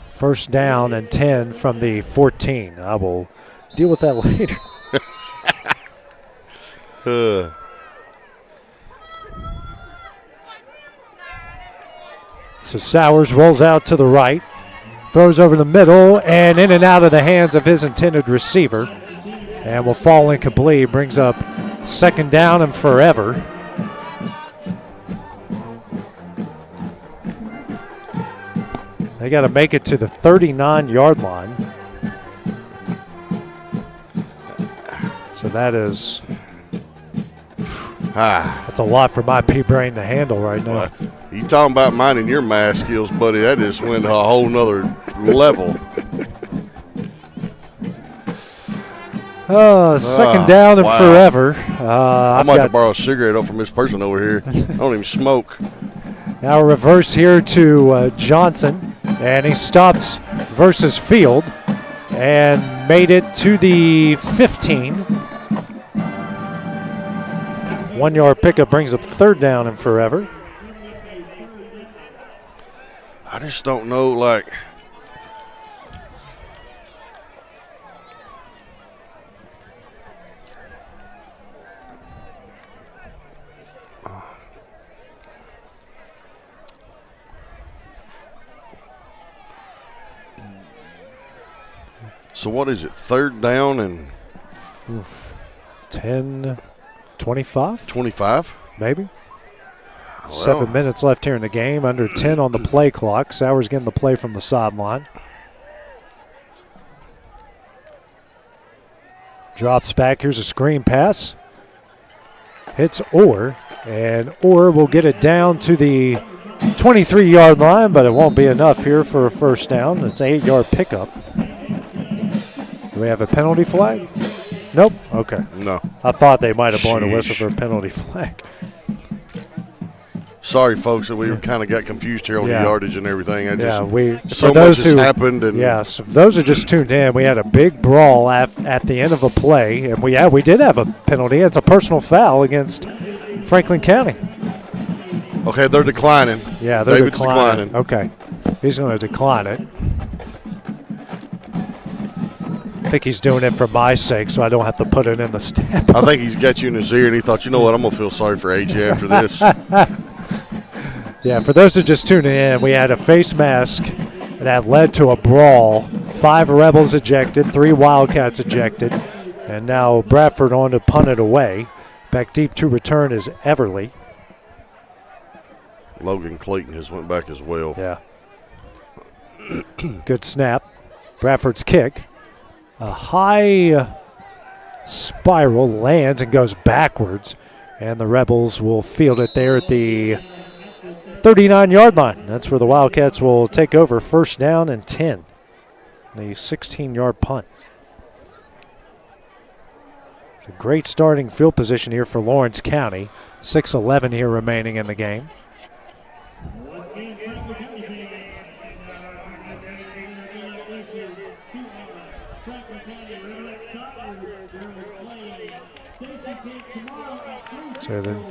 Speaker 2: first down and 10 from the 14. I will deal with that later. So Sowers rolls out to the right, throws over the middle, and in and out of the hands of his intended receiver, and will fall incomplete. Brings up second down and forever. They got to make it to the 39-yard line. So that is that's a lot for my pea brain to handle right now.
Speaker 9: You talking about minding your math skills, buddy? That just went a whole nother level.
Speaker 2: Second down and forever.
Speaker 9: I might have to borrow a cigarette up from this person over here. I don't even smoke.
Speaker 2: Now reverse here to Johnson, and he stops versus field and made it to the 15. 1 yard pickup brings up third down and forever.
Speaker 9: I just don't know, like. So what is it, third down and
Speaker 2: 10, 25?
Speaker 9: 25?
Speaker 2: Maybe. 7 minutes left here in the game, under 10 on the play clock. Sowers getting the play from the sideline. Drops back, here's a screen pass. Hits Orr, and Orr will get it down to the 23-yard line, but it won't be enough here for a first down. It's an 8-yard pickup. Do we have a penalty flag? Nope. Okay.
Speaker 9: No.
Speaker 2: I thought they might have blown a whistle for a penalty flag.
Speaker 9: Sorry, folks, that we kind of got confused here on the yardage and everything. So
Speaker 2: those
Speaker 9: much has happened. And
Speaker 2: so for those who just tuned in, we had a big brawl at the end of a play, and we did have a penalty. It's a personal foul against Franklin County.
Speaker 9: Okay, they're declining.
Speaker 2: Yeah, they're
Speaker 9: David's declining.
Speaker 2: Okay, he's going to decline it. I think he's doing it for my sake, so I don't have to put it in the stamp.
Speaker 9: I think he's got you in his ear, and he thought, you know what, I'm going to feel sorry for AJ after this.
Speaker 2: Yeah, for those who just tuning in, we had a face mask that led to a brawl. 5 Rebels ejected, 3 Wildcats ejected, and now Bradford on to punt it away. Back deep to return is Everly.
Speaker 9: Logan Clayton has went back as well.
Speaker 2: Yeah. Good snap. Bradford's kick. A high spiral lands and goes backwards, and the Rebels will field it there at the 39-yard line. That's where the Wildcats will take over, first down and 10. The 16-yard punt. It's a great starting field position here for Lawrence County. 6:11 here remaining in the game. So then,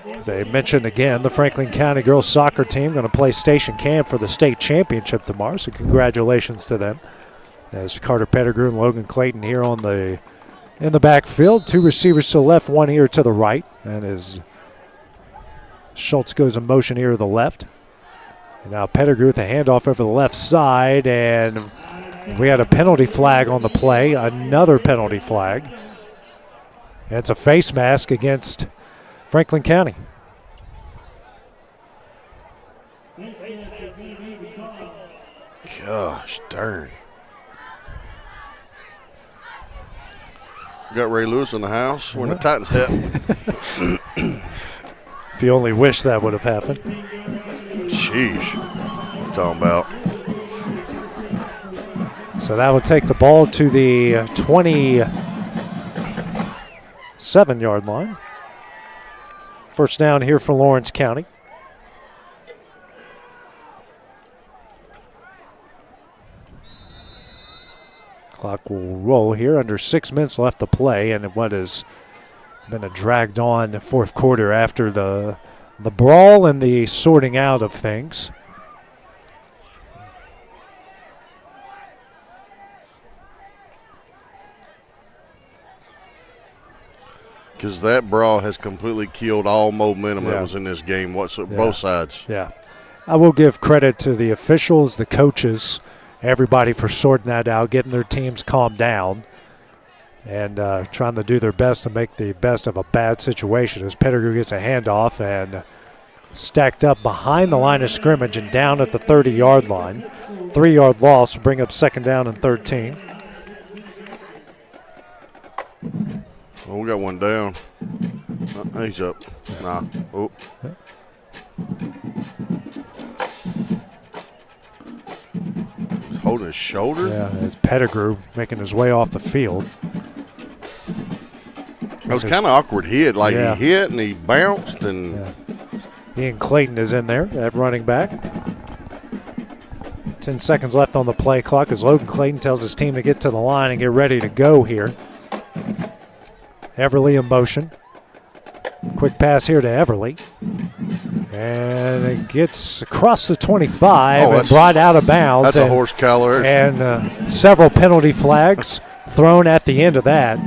Speaker 2: as I mentioned again, the Franklin County girls soccer team going to play station camp for the state championship tomorrow, so congratulations to them. As Carter Pettigrew and Logan Clayton here in the backfield. 2 receivers to the left, 1 here to the right. And as Schultz goes in motion here to the left. And now Pettigrew with a handoff over the left side, and we had a penalty flag on the play, another penalty flag. And it's a face mask against Franklin County.
Speaker 9: Gosh darn. Got Ray Lewis in the house wearing a Titans hat.
Speaker 2: If you only wish that would have happened.
Speaker 9: Sheesh. What I'm talking about.
Speaker 2: So that would take the ball to the 27-yard line. First down here for Lawrence County. Clock will roll here, under 6 minutes left to play, and what has been a dragged on fourth quarter after the brawl and the sorting out of things.
Speaker 9: Because that brawl has completely killed all momentum that was in this game, both sides.
Speaker 2: Yeah. I will give credit to the officials, the coaches, everybody for sorting that out, getting their teams calmed down, and trying to do their best to make the best of a bad situation as Pettigrew gets a handoff and stacked up behind the line of scrimmage and down at the 30-yard line. 3-yard loss will bring up second down and 13.
Speaker 9: Oh, we got one down. He's up. Nah. Oh. He's holding his shoulder.
Speaker 2: Yeah, it's Pettigrew making his way off the field.
Speaker 9: It was kind of awkward hit. Like he hit and he bounced and.
Speaker 2: Ian Clayton is in there at running back. 10 seconds left on the play clock as Logan Clayton tells his team to get to the line and get ready to go here. Everly in motion. Quick pass here to Everly. And it gets across the 25 and brought out of bounds.
Speaker 9: That's a horse collar.
Speaker 2: And several penalty flags thrown at the end of that.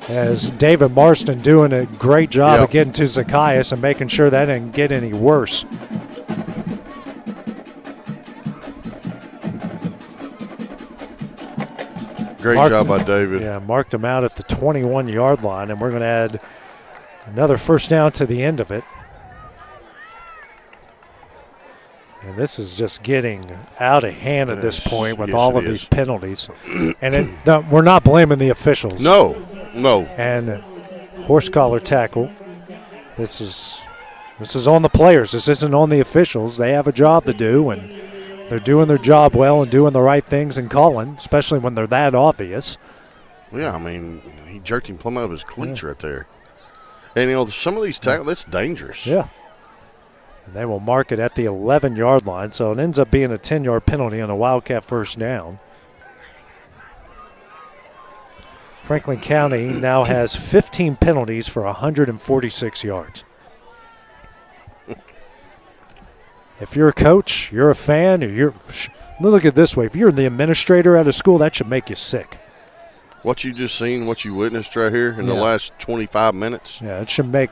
Speaker 2: As David Marston doing a great job of getting to Zacchaeus and making sure that didn't get any worse.
Speaker 9: Great job by David.
Speaker 2: Yeah, marked him out at the 21-yard line, and we're going to add another first down to the end of it. And this is just getting out of hand at this point with all of these penalties. And we're not blaming the officials.
Speaker 9: No.
Speaker 2: And horse collar tackle. This is on the players. This isn't on the officials. They have a job to do, and they're doing their job well and doing the right things and calling, especially when they're that obvious.
Speaker 9: Yeah, I mean, he jerked him plumb out of his cleats right there. And, some of these tackles, that's dangerous.
Speaker 2: Yeah. And they will mark it at the 11-yard line, so it ends up being a 10-yard penalty on a Wildcat first down. Franklin County now has 15 penalties for 146 yards. If you're a coach, you're a fan, or look at it this way. If you're the administrator at a school, that should make you sick.
Speaker 9: What you just seen, what you witnessed right here in the last 25 minutes.
Speaker 2: Yeah, it should make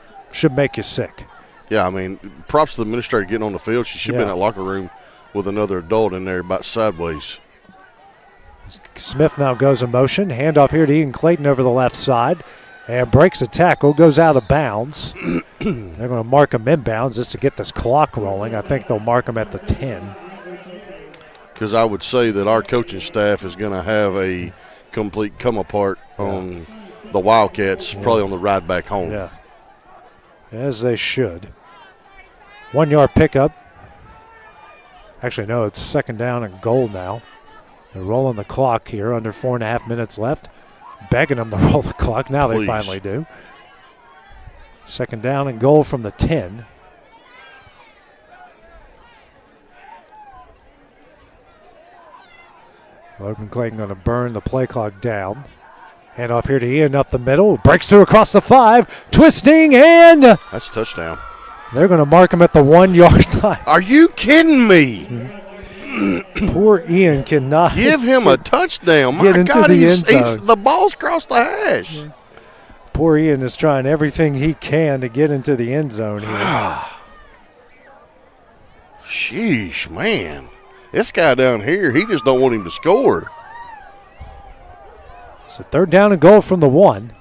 Speaker 2: you sick.
Speaker 9: Yeah, I mean, props to the administrator getting on the field. She should be in that locker room with another adult in there about sideways.
Speaker 2: Smith now goes in motion. Handoff here to Ian Clayton over the left side. And breaks a tackle, goes out of bounds. They're going to mark him inbounds just to get this clock rolling. I think they'll mark him at the 10.
Speaker 9: Because I would say that our coaching staff is going to have a complete come apart on the Wildcats, probably on the ride back home.
Speaker 2: Yeah, as they should. 1 yard pickup. Actually, no, it's second down and goal now. They're rolling the clock here, under 4.5 minutes left. Begging them to roll the clock. Now they finally do. Second down and goal from the 10. Logan Clayton going to burn the play clock down. Hand off here to Ian up the middle. Breaks through across the 5. Twisting and.
Speaker 9: That's a touchdown.
Speaker 2: They're going to mark him at the 1 yard line.
Speaker 9: Are you kidding me?
Speaker 2: Poor Ian cannot
Speaker 9: give him a touchdown. My God, the ball's crossed the hash.
Speaker 2: Yeah. Poor Ian is trying everything he can to get into the end zone here.
Speaker 9: Sheesh, man. This guy down here, he just don't want him to score.
Speaker 2: So 3rd down and goal from the 1.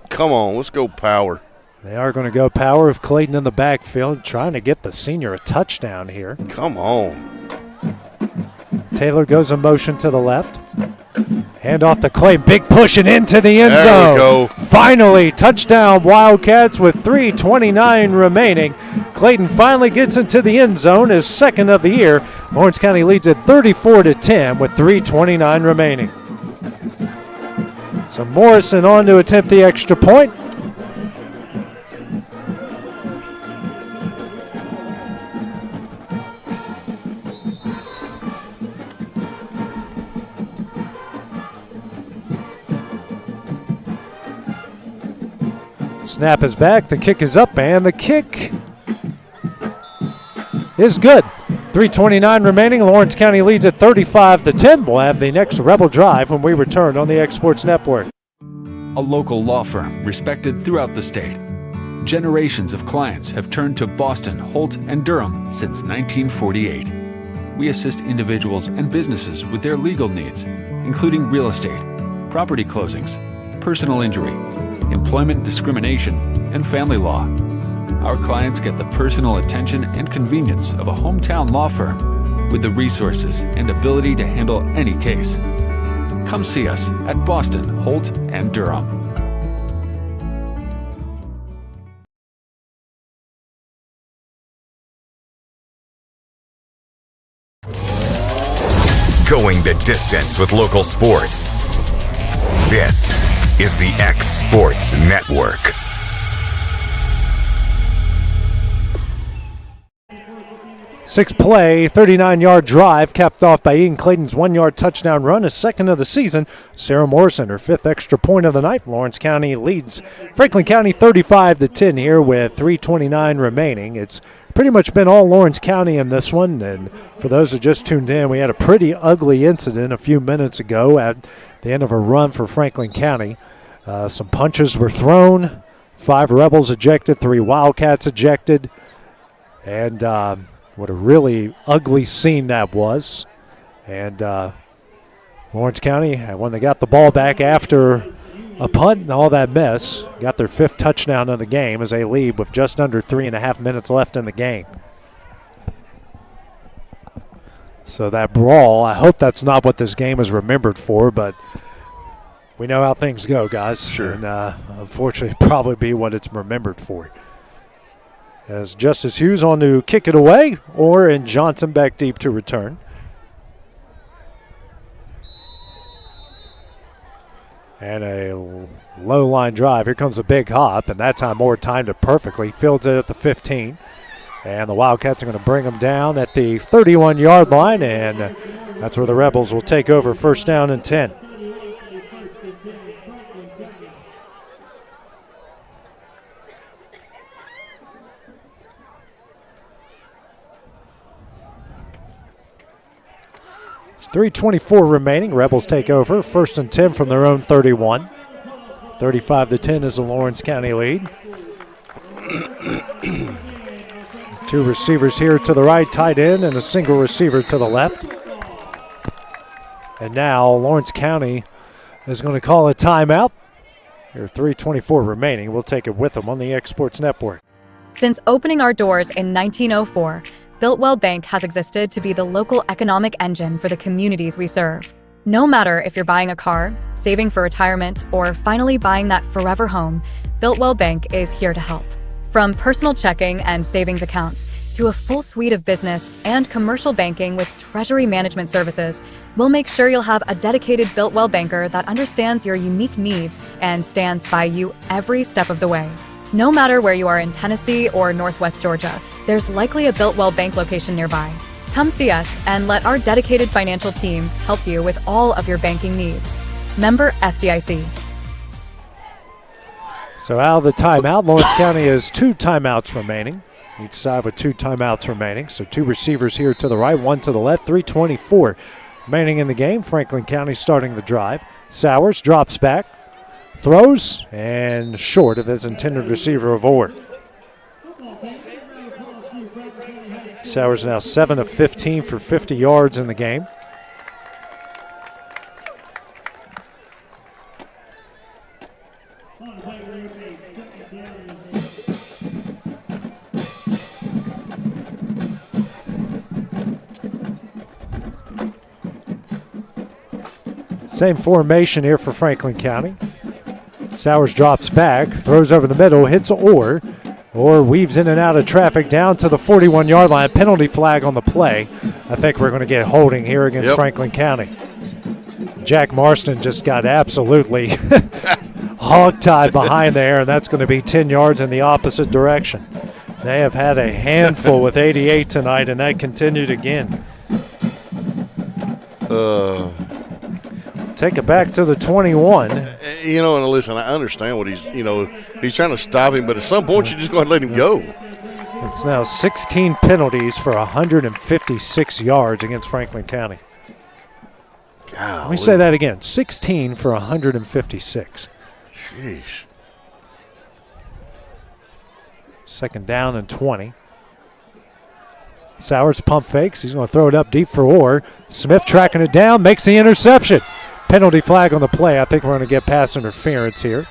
Speaker 9: Come on, let's go power.
Speaker 2: They are going to go power with Clayton in the backfield, trying to get the senior a touchdown here.
Speaker 9: Come on.
Speaker 2: Taylor goes in motion to the left. Hand off to Clayton. Big push and into the end zone.
Speaker 9: There we go.
Speaker 2: Finally, touchdown Wildcats with 3:29 remaining. Clayton finally gets into the end zone, his 2nd of the year. Lawrence County leads at 34-10 with 3:29 remaining. So Morrison on to attempt the extra point. Snap is back, the kick is up, and the kick is good. 3:29 remaining. Lawrence County leads at 35-10. We'll have the next Rebel Drive when we return on the X Sports Network.
Speaker 16: A local law firm respected throughout the state. Generations of clients have turned to Boston, Holt, and Durham since 1948. We assist individuals and businesses with their legal needs, including real estate, property closings, personal injury, employment discrimination, and family law. Our clients get the personal attention and convenience of a hometown law firm with the resources and ability to handle any case. Come see us at Boston, Holt, and Durham.
Speaker 1: Going the distance with local sports. This is the X Sports Network.
Speaker 2: Six play, 39-yard drive capped off by Eden Clayton's 1-yard touchdown run, his 2nd of the season. Sarah Morrison, her 5th extra point of the night. Lawrence County leads Franklin County 35-10 here with 3:29 remaining. It's pretty much been all Lawrence County in this one, and for those who just tuned in, we had a pretty ugly incident a few minutes ago at the end of a run for Franklin County. Some punches were thrown, 5 Rebels ejected, 3 Wildcats ejected, and what a really ugly scene that was. And Lawrence County, when they got the ball back after a punt and all that mess, got their 5th touchdown of the game as they lead with just under 3.5 minutes left in the game. So that brawl, I hope that's not what this game is remembered for, but we know how things go, guys.
Speaker 9: Sure.
Speaker 2: And unfortunately, probably be what it's remembered for. As Justice Hughes on to kick it away, or in Johnson back deep to return. And a low line drive. Here comes a big hop, and that time Moore timed it perfectly. Fields it at the 15. And the Wildcats are going to bring them down at the 31-yard line, and that's where the Rebels will take over 1st down and 10. It's 3:24 remaining. Rebels take over. 1st and 10 from their own 31. 35-10 is the Lawrence County lead. 2 receivers here to the right, tight end, and a single receiver to the left. And now Lawrence County is going to call a timeout. Here, 3:24 remaining. We'll take it with them on the X Sports Network.
Speaker 12: Since opening our doors in 1904, Builtwell Bank has existed to be the local economic engine for the communities we serve. No matter if you're buying a car, saving for retirement, or finally buying that forever home, Builtwell Bank is here to help. From personal checking and savings accounts to a full suite of business and commercial banking with treasury management services, we'll make sure you'll have a dedicated Builtwell banker that understands your unique needs and stands by you every step of the way. No matter where you are in Tennessee or Northwest Georgia, there's likely a Builtwell Bank location nearby. Come see us and let our dedicated financial team help you with all of your banking needs. Member FDIC.
Speaker 2: So out of the timeout, Lawrence County has 2 timeouts remaining. Each side with 2 timeouts remaining. So 2 receivers here to the right, 1 to the left. 3:24 remaining in the game. Franklin County starting the drive. Sowers drops back. Throws, and short of his intended receiver of Orr. Sowers now 7 of 15 for 50 yards in the game. Same formation here for Franklin County. Sowers drops back, throws over the middle, hits Orr. Orr weaves in and out of traffic down to the 41-yard line. Penalty flag on the play. I think we're going to get holding here against Franklin County. Jack Marston just got absolutely hog-tied behind there, and that's going to be 10 yards in the opposite direction. They have had a handful with 88 tonight, and that continued again. Take it back to the 21.
Speaker 9: You know, and listen, I understand what he's trying to stop him, but at some point you just go ahead and let him go.
Speaker 2: It's now 16 penalties for 156 yards against Franklin County.
Speaker 9: Golly.
Speaker 2: Let me say that again, 16 for 156.
Speaker 9: Jeez.
Speaker 2: Second down and 20. Sowers pump fakes. He's going to throw it up deep for Orr. Smith tracking it down, makes the interception. Penalty flag on the play. I think we're going to get pass interference here.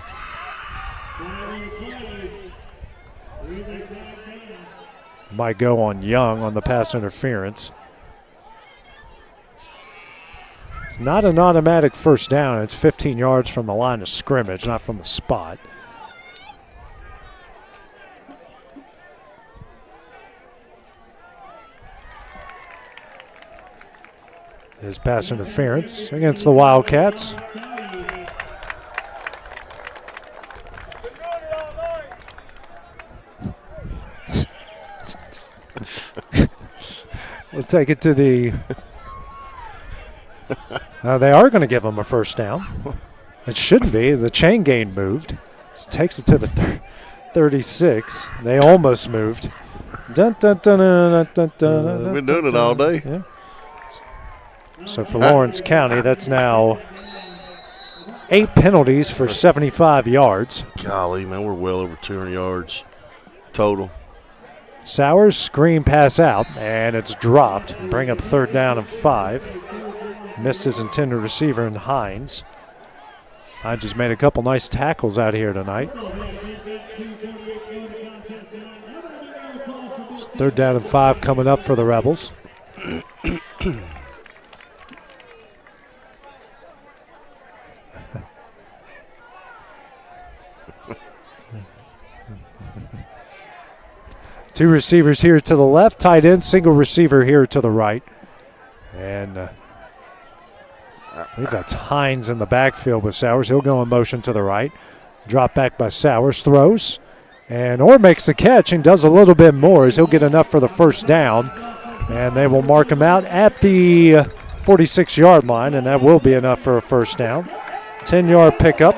Speaker 2: Might go on Young on the pass interference. It's not an automatic first down. It's 15 yards from the line of scrimmage, not from the spot. His pass interference against the Wildcats. We'll take it to the... they are going to give him a first down. It shouldn't be. The chain gain moved. This takes it to the 36. They almost moved. Dun, dun, dun, dun, dun, dun,
Speaker 9: We've been doing it all day.
Speaker 2: Yeah. So for Lawrence County, that's now 8 penalties for 75 yards.
Speaker 9: Golly, man, we're well over 200 yards total.
Speaker 2: Sowers, screen pass out, and it's dropped. Bring up third down and 5. Missed his intended receiver in Hines. Hines has made a couple nice tackles out here tonight. Third down and 5 coming up for the Rebels. Two receivers here to the left, tight end, single receiver here to the right. And I believe that's Hines in the backfield with Sowers. He'll go in motion to the right. Drop back by Sowers, throws. And Orr makes the catch and does a little bit more as he'll get enough for the first down. And they will mark him out at the 46-yard line, and that will be enough for a first down. 10-yard pickup.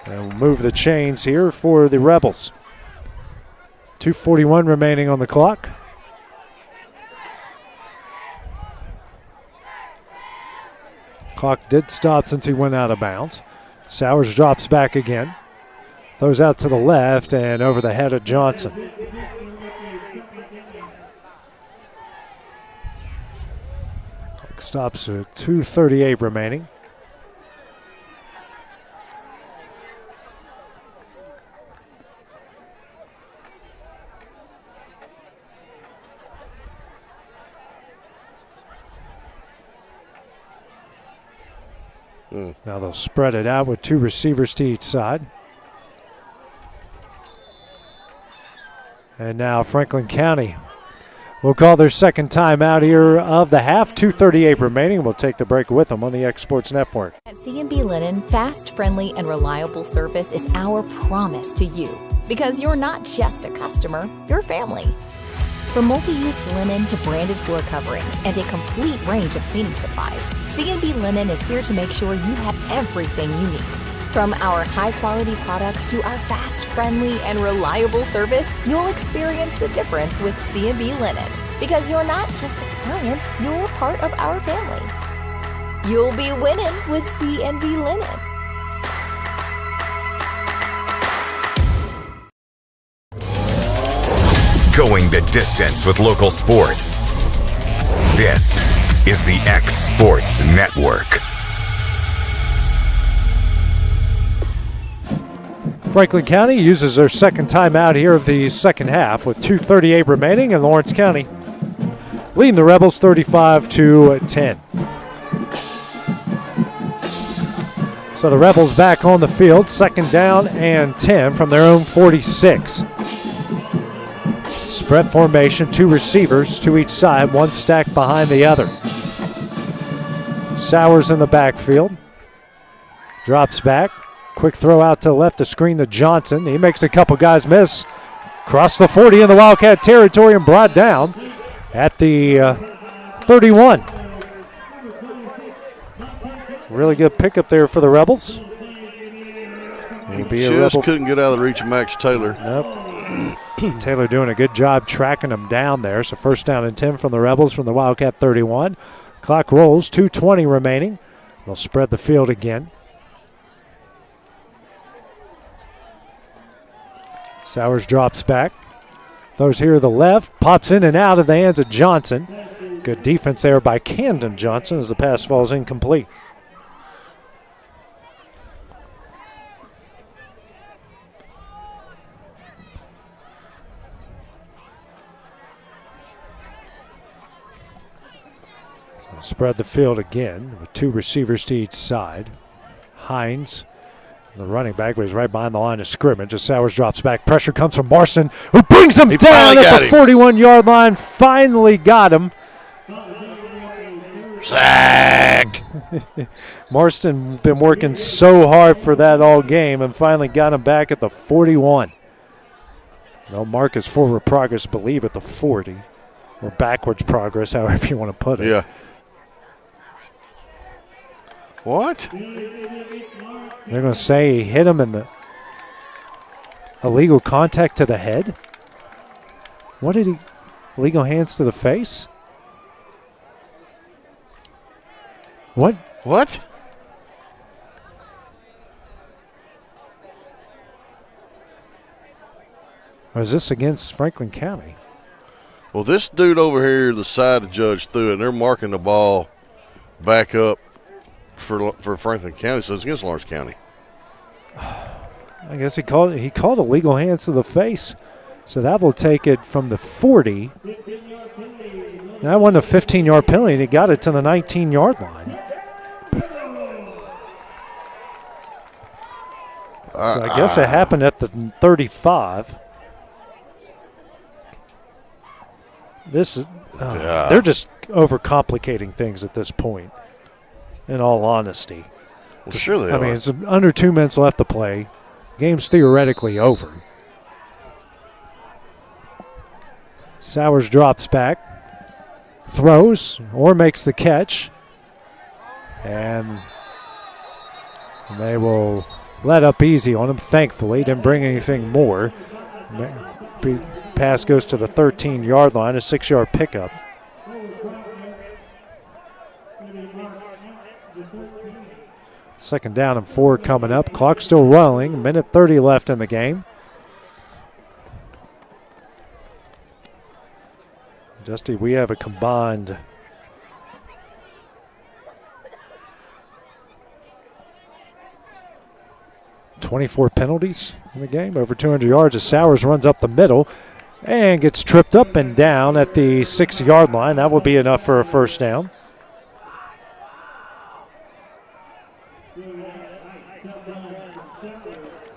Speaker 2: And we'll move the chains here for the Rebels. 2:41 remaining on the clock. Clock did stop since he went out of bounds. Sowers drops back again. Throws out to the left and over the head of Johnson. Clock stops at 2:38 remaining. Now they'll spread it out with two receivers to each side. And now Franklin County will call their second timeout here of the half. 2:38 remaining. We'll take the break with them on the X Sports Network.
Speaker 14: At C&B Linen, fast, friendly, and reliable service is our promise to you. Because you're not just a customer, you're family. From multi-use linen to branded floor coverings and a complete range of cleaning supplies, C&B Linen is here to make sure you have everything you need. From our high-quality products to our fast, friendly, and reliable service, you'll experience the difference with C&B Linen. Because you're not just a client, you're part of our family. You'll be winning with C&B Linen.
Speaker 1: Going the distance with local sports. This is the X Sports Network.
Speaker 2: Franklin County uses their second timeout here of the second half with 2:38 remaining, and Lawrence County leading the Rebels 35-10. So the Rebels back on the field, second down and 10 from their own 46. Spread formation, two receivers to each side, one stacked behind the other. Sowers in the backfield. Drops back. Quick throw out to the left to screen to Johnson. He makes a couple guys miss. Cross the 40 in the Wildcat territory and brought down at the 31. Really good pickup there for the Rebels.
Speaker 9: He just couldn't get out of the reach of Max Taylor.
Speaker 2: Nope. Taylor doing a good job tracking him down there. So first down and 10 from the Rebels from the Wildcat 31. Clock rolls, 2:20 remaining. They'll spread the field again. Sowers drops back. Throws here to the left. Pops in and out of the hands of Johnson. Good defense there by Camden Johnson as the pass falls incomplete. Spread the field again with two receivers to each side. Hines, the running back, but he's right behind the line of scrimmage as Sowers drops back. Pressure comes from Marston, who brings him down at the 41-yard line. Finally got him.
Speaker 9: Sack!
Speaker 2: Marston been working so hard for that all game and finally got him back at the 41. They'll mark his forward progress, believe, at the 40. Or backwards progress, however you want to put it.
Speaker 9: Yeah. What?
Speaker 2: They're going to say he hit him in the illegal contact to the head. What did he? Illegal hands to the face? What?
Speaker 9: What?
Speaker 2: Or is this against Franklin County?
Speaker 9: Well, this dude over here, the side the judge threw it, and they're marking the ball back up for Franklin County, so it's against Lawrence County.
Speaker 2: I guess he called illegal hands to the face. So that will take it from the 40. That wasn't a 15-yard penalty, and he got it to the 19-yard line. So I guess it happened at the 35. This is they're just overcomplicating things at this point, in all honesty.
Speaker 9: Well, sure they
Speaker 2: are. I mean, it's under 2 minutes left to play. Game's theoretically over. Sowers drops back, throws, or makes the catch. And they will let up easy on him, thankfully. Didn't bring anything more. Pass goes to the 13-yard line, a 6-yard pickup. Second down and 4 coming up. Clock still rolling. Minute 30 left in the game. Dusty, we have a combined 24 penalties in the game, over 200 yards as Sowers runs up the middle and gets tripped up and down at the 6-yard line. That will be enough for a first down.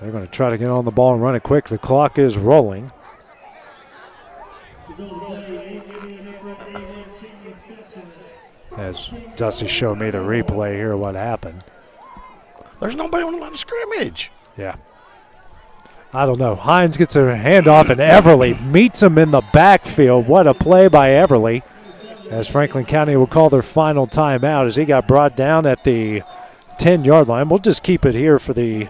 Speaker 2: They're going to try to get on the ball and run it quick. The clock is rolling. As Dusty showed me the replay here, what happened.
Speaker 9: There's nobody on the line of scrimmage.
Speaker 2: Yeah. I don't know. Hines gets a handoff, and Everly meets him in the backfield. What a play by Everly, as Franklin County will call their final timeout as he got brought down at the 10-yard line. We'll just keep it here for the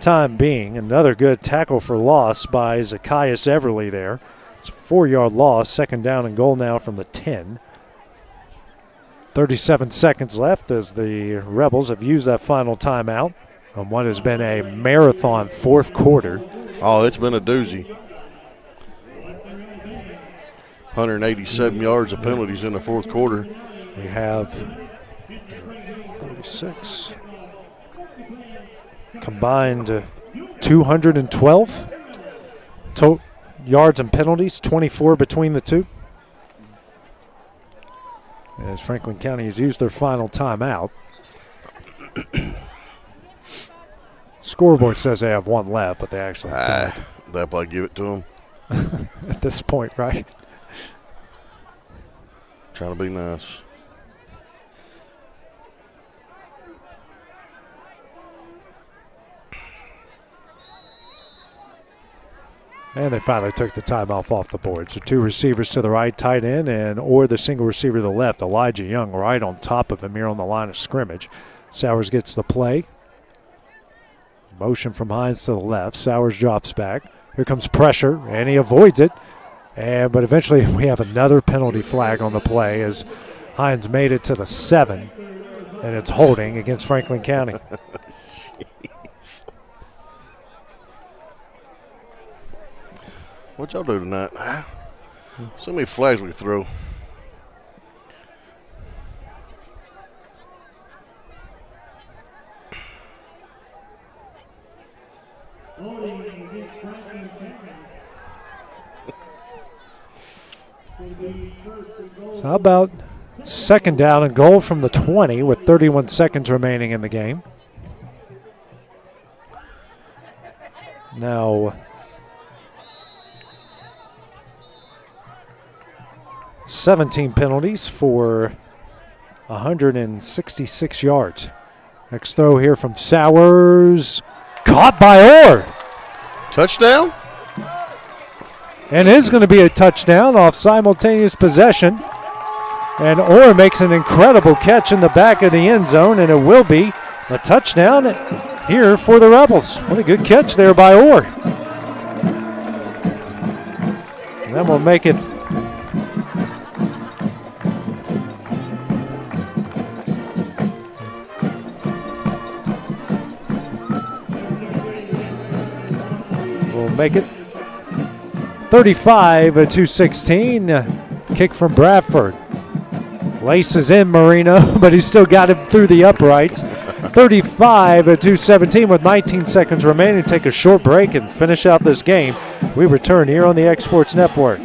Speaker 2: time being. Another good tackle for loss by Zacchaeus Everly there. It's a 4-yard loss, second down and goal now from the 10. 37 seconds left as the Rebels have used that final timeout on what has been a marathon fourth quarter.
Speaker 9: Oh, it's been a doozy. 187 yards of penalties in the fourth quarter.
Speaker 2: We have 36. Combined 212 yards and penalties, 24 between the two. As Franklin County has used their final timeout. Scoreboard says they have one left, but they actually don't.
Speaker 9: They'll probably give it to them.
Speaker 2: At this point, right?
Speaker 9: Trying to be nice.
Speaker 2: And they finally took the timeout off the board. So two receivers to the right, tight end, or the single receiver to the left. Elijah Young right on top of him here on the line of scrimmage. Sowers gets the play. Motion from Hines to the left. Sowers drops back. Here comes pressure, and he avoids it. But eventually we have another penalty flag on the play as Hines made it to the 7, and it's holding against Franklin County.
Speaker 9: What y'all do tonight? So many flags we throw.
Speaker 2: So how about second down and goal from the 20 with 31 seconds remaining in the game. Now, $17 penalties for 166 yards. Next throw here from Sowers. Caught by Orr.
Speaker 9: Touchdown?
Speaker 2: And it is going to be a touchdown off simultaneous possession. And Orr makes an incredible catch in the back of the end zone, and it will be a touchdown here for the Rebels. What a good catch there by Orr. And then we'll make it make it 35-16. Kick from Bradford. Laces in Marino, but he's still got him through the uprights. 35-17 with 19 seconds remaining. Take a short break and finish out this game. We return here on the X Sports Network.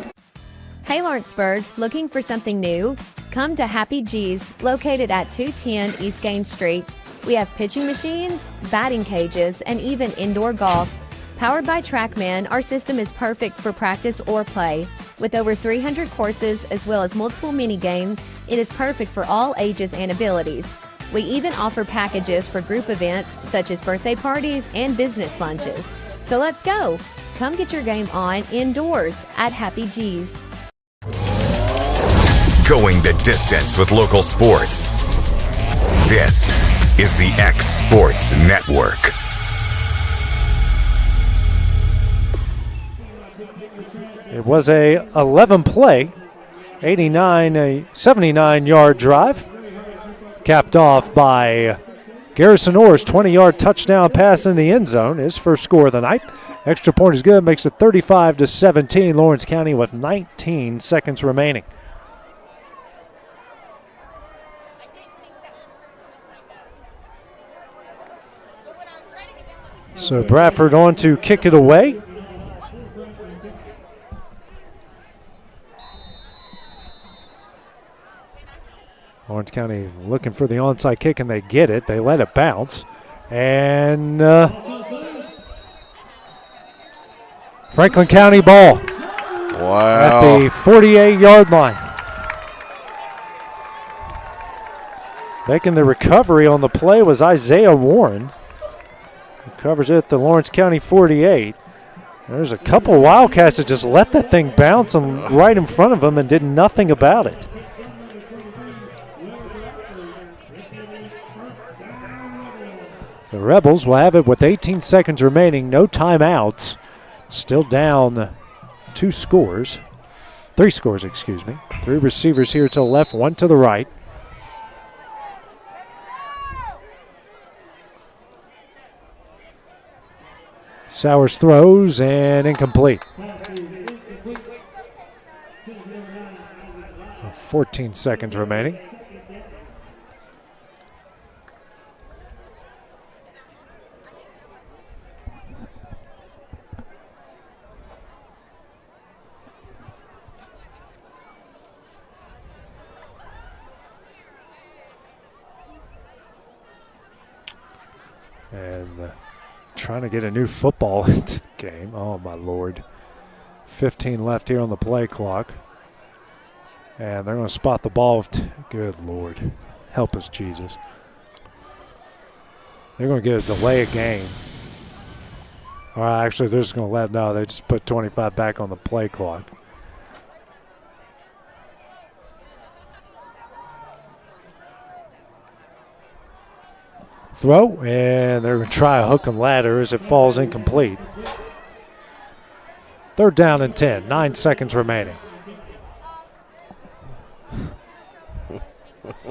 Speaker 13: Hey Lawrenceburg, looking for something new? Come to Happy G's, located at 210 East Gain Street. We have pitching machines, batting cages, and even indoor golf. Powered by TrackMan, our system is perfect for practice or play. With over 300 courses as well as multiple mini games, it is perfect for all ages and abilities. We even offer packages for group events such as birthday parties and business lunches. So let's go. Come get your game on indoors at Happy G's.
Speaker 1: Going the distance with local sports. This is the X Sports Network.
Speaker 2: It was a 11-play, 79-yard drive, capped off by Garrison Orr's 20-yard touchdown pass in the end zone, his first score of the night. Extra point is good, makes it 35-17, Lawrence County with 19 seconds remaining. So Bradford on to kick it away. Lawrence County looking for the onside kick, and they get it. They let it bounce. And Franklin County ball.
Speaker 9: Wow.
Speaker 2: At the 48-yard line. Making the recovery on the play was Isaiah Warren. He covers it at the Lawrence County 48. There's a couple Wildcats that just let that thing bounce right in front of them and did nothing about it. The Rebels will have it with 18 seconds remaining, no timeouts. Still down 3 scores, excuse me. 3 receivers here to the left, 1 to the right. Sowers throws and incomplete. 14 seconds remaining. And trying to get a new football into the game. Oh, my Lord. 15 left here on the play clock. And they're going to spot the ball. Good Lord. Help us, Jesus. They're going to get a delay of game. All right, actually, they're just going to let no. They just put 25 back on the play clock. Throw, and they're going to try a hook and ladder as it falls incomplete. 3rd down and 10, 9 seconds remaining.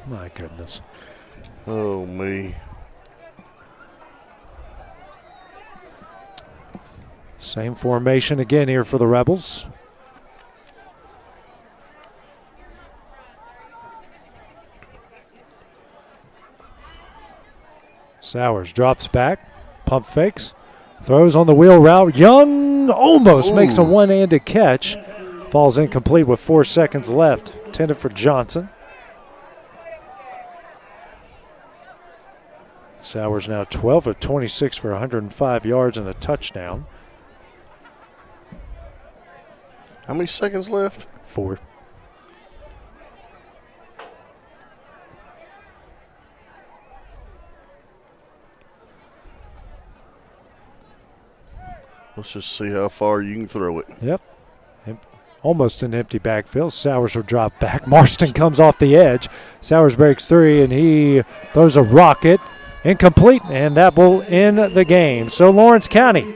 Speaker 2: My goodness.
Speaker 9: Oh, me.
Speaker 2: Same formation again here for the Rebels. Sowers drops back, pump fakes, throws on the wheel route. Young almost makes a one-handed catch. Falls incomplete with 4 seconds left. Intended for Johnson. Sowers now 12 of 26 for 105 yards and a touchdown.
Speaker 9: How many seconds left?
Speaker 2: 4.
Speaker 9: Let's just see how far you can throw it.
Speaker 2: Yep. Almost an empty backfield. Sowers will drop back. Marston comes off the edge. Sowers breaks 3, and he throws a rocket. Incomplete, and that will end the game. So Lawrence County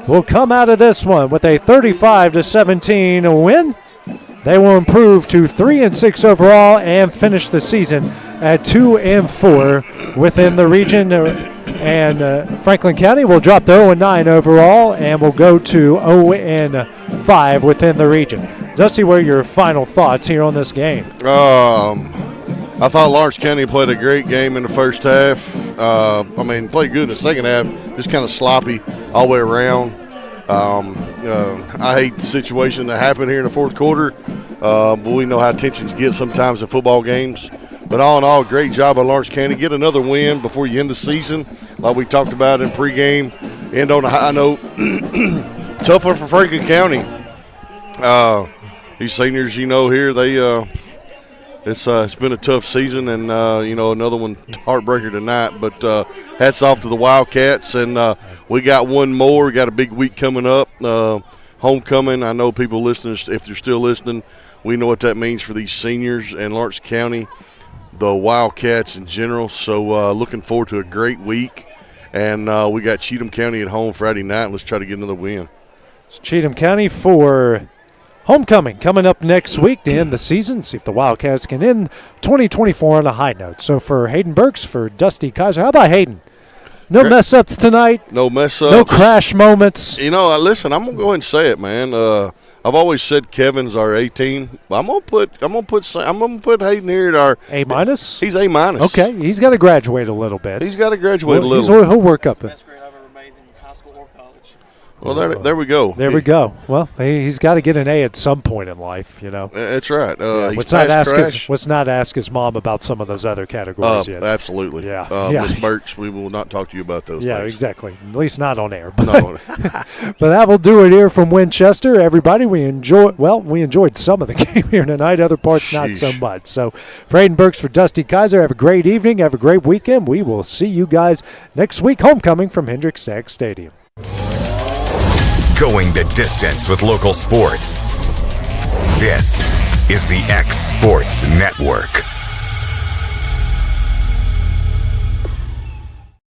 Speaker 2: will come out of this one with a 35-17 win. They will improve to 3-6 overall and finish the season at 2-4 within the region. And Franklin County will drop to 0-9 overall and will go to 0-5 within the region. Dusty, what are your final thoughts here on this game?
Speaker 9: I thought Lawrence County played a great game in the first half. Played good in the second half, just kind of sloppy all the way around. I hate the situation that happened here in the fourth quarter, but we know how tensions get sometimes in football games. But all in all, great job by Lawrence County. Get another win before you end the season, like we talked about in pregame. End on a high note. Tougher for Franklin County. These seniors, here, they it's been a tough season, and another one heartbreaker tonight. But hats off to the Wildcats, and we got one more. We got a big week coming up, homecoming. I know people listening, if they're still listening, we know what that means for these seniors and Lawrence County, the Wildcats in general. So looking forward to a great week, and we got Cheatham County at home Friday night. Let's try to get another win.
Speaker 2: It's Cheatham County for homecoming coming up next week to end the season. See if the Wildcats can end 2024 on a high note. So for Hayden Burks, for Dusty Kaiser, how about Hayden? No mess-ups tonight.
Speaker 9: No mess-ups.
Speaker 2: No crash moments.
Speaker 9: Listen, I'm gonna go ahead and say it, man. I've always said Kevin's our A-team. I'm gonna put Hayden here at our
Speaker 2: A-.
Speaker 9: He's A-.
Speaker 2: Okay, he's got to graduate a little bit.
Speaker 9: He's got to graduate a little.
Speaker 2: He'll work up it.
Speaker 9: Well, there we go.
Speaker 2: There we go. Well, he's got to get an A at some point in life,
Speaker 9: That's right.
Speaker 2: Let's not ask his mom about some of those other categories yet.
Speaker 9: Absolutely.
Speaker 2: Yeah.
Speaker 9: Miss Birch, we will not talk to you about those things.
Speaker 2: Yeah, exactly. At least not on air. But, but that will do it here from Winchester. Everybody, we enjoyed some of the game here tonight. Other parts, not so much. So for Hayden Burks, for Dusty Kaiser, have a great evening. Have a great weekend. We will see you guys next week, homecoming from Hendricks Stags Stadium.
Speaker 1: Going the distance with local sports. This is the X Sports Network.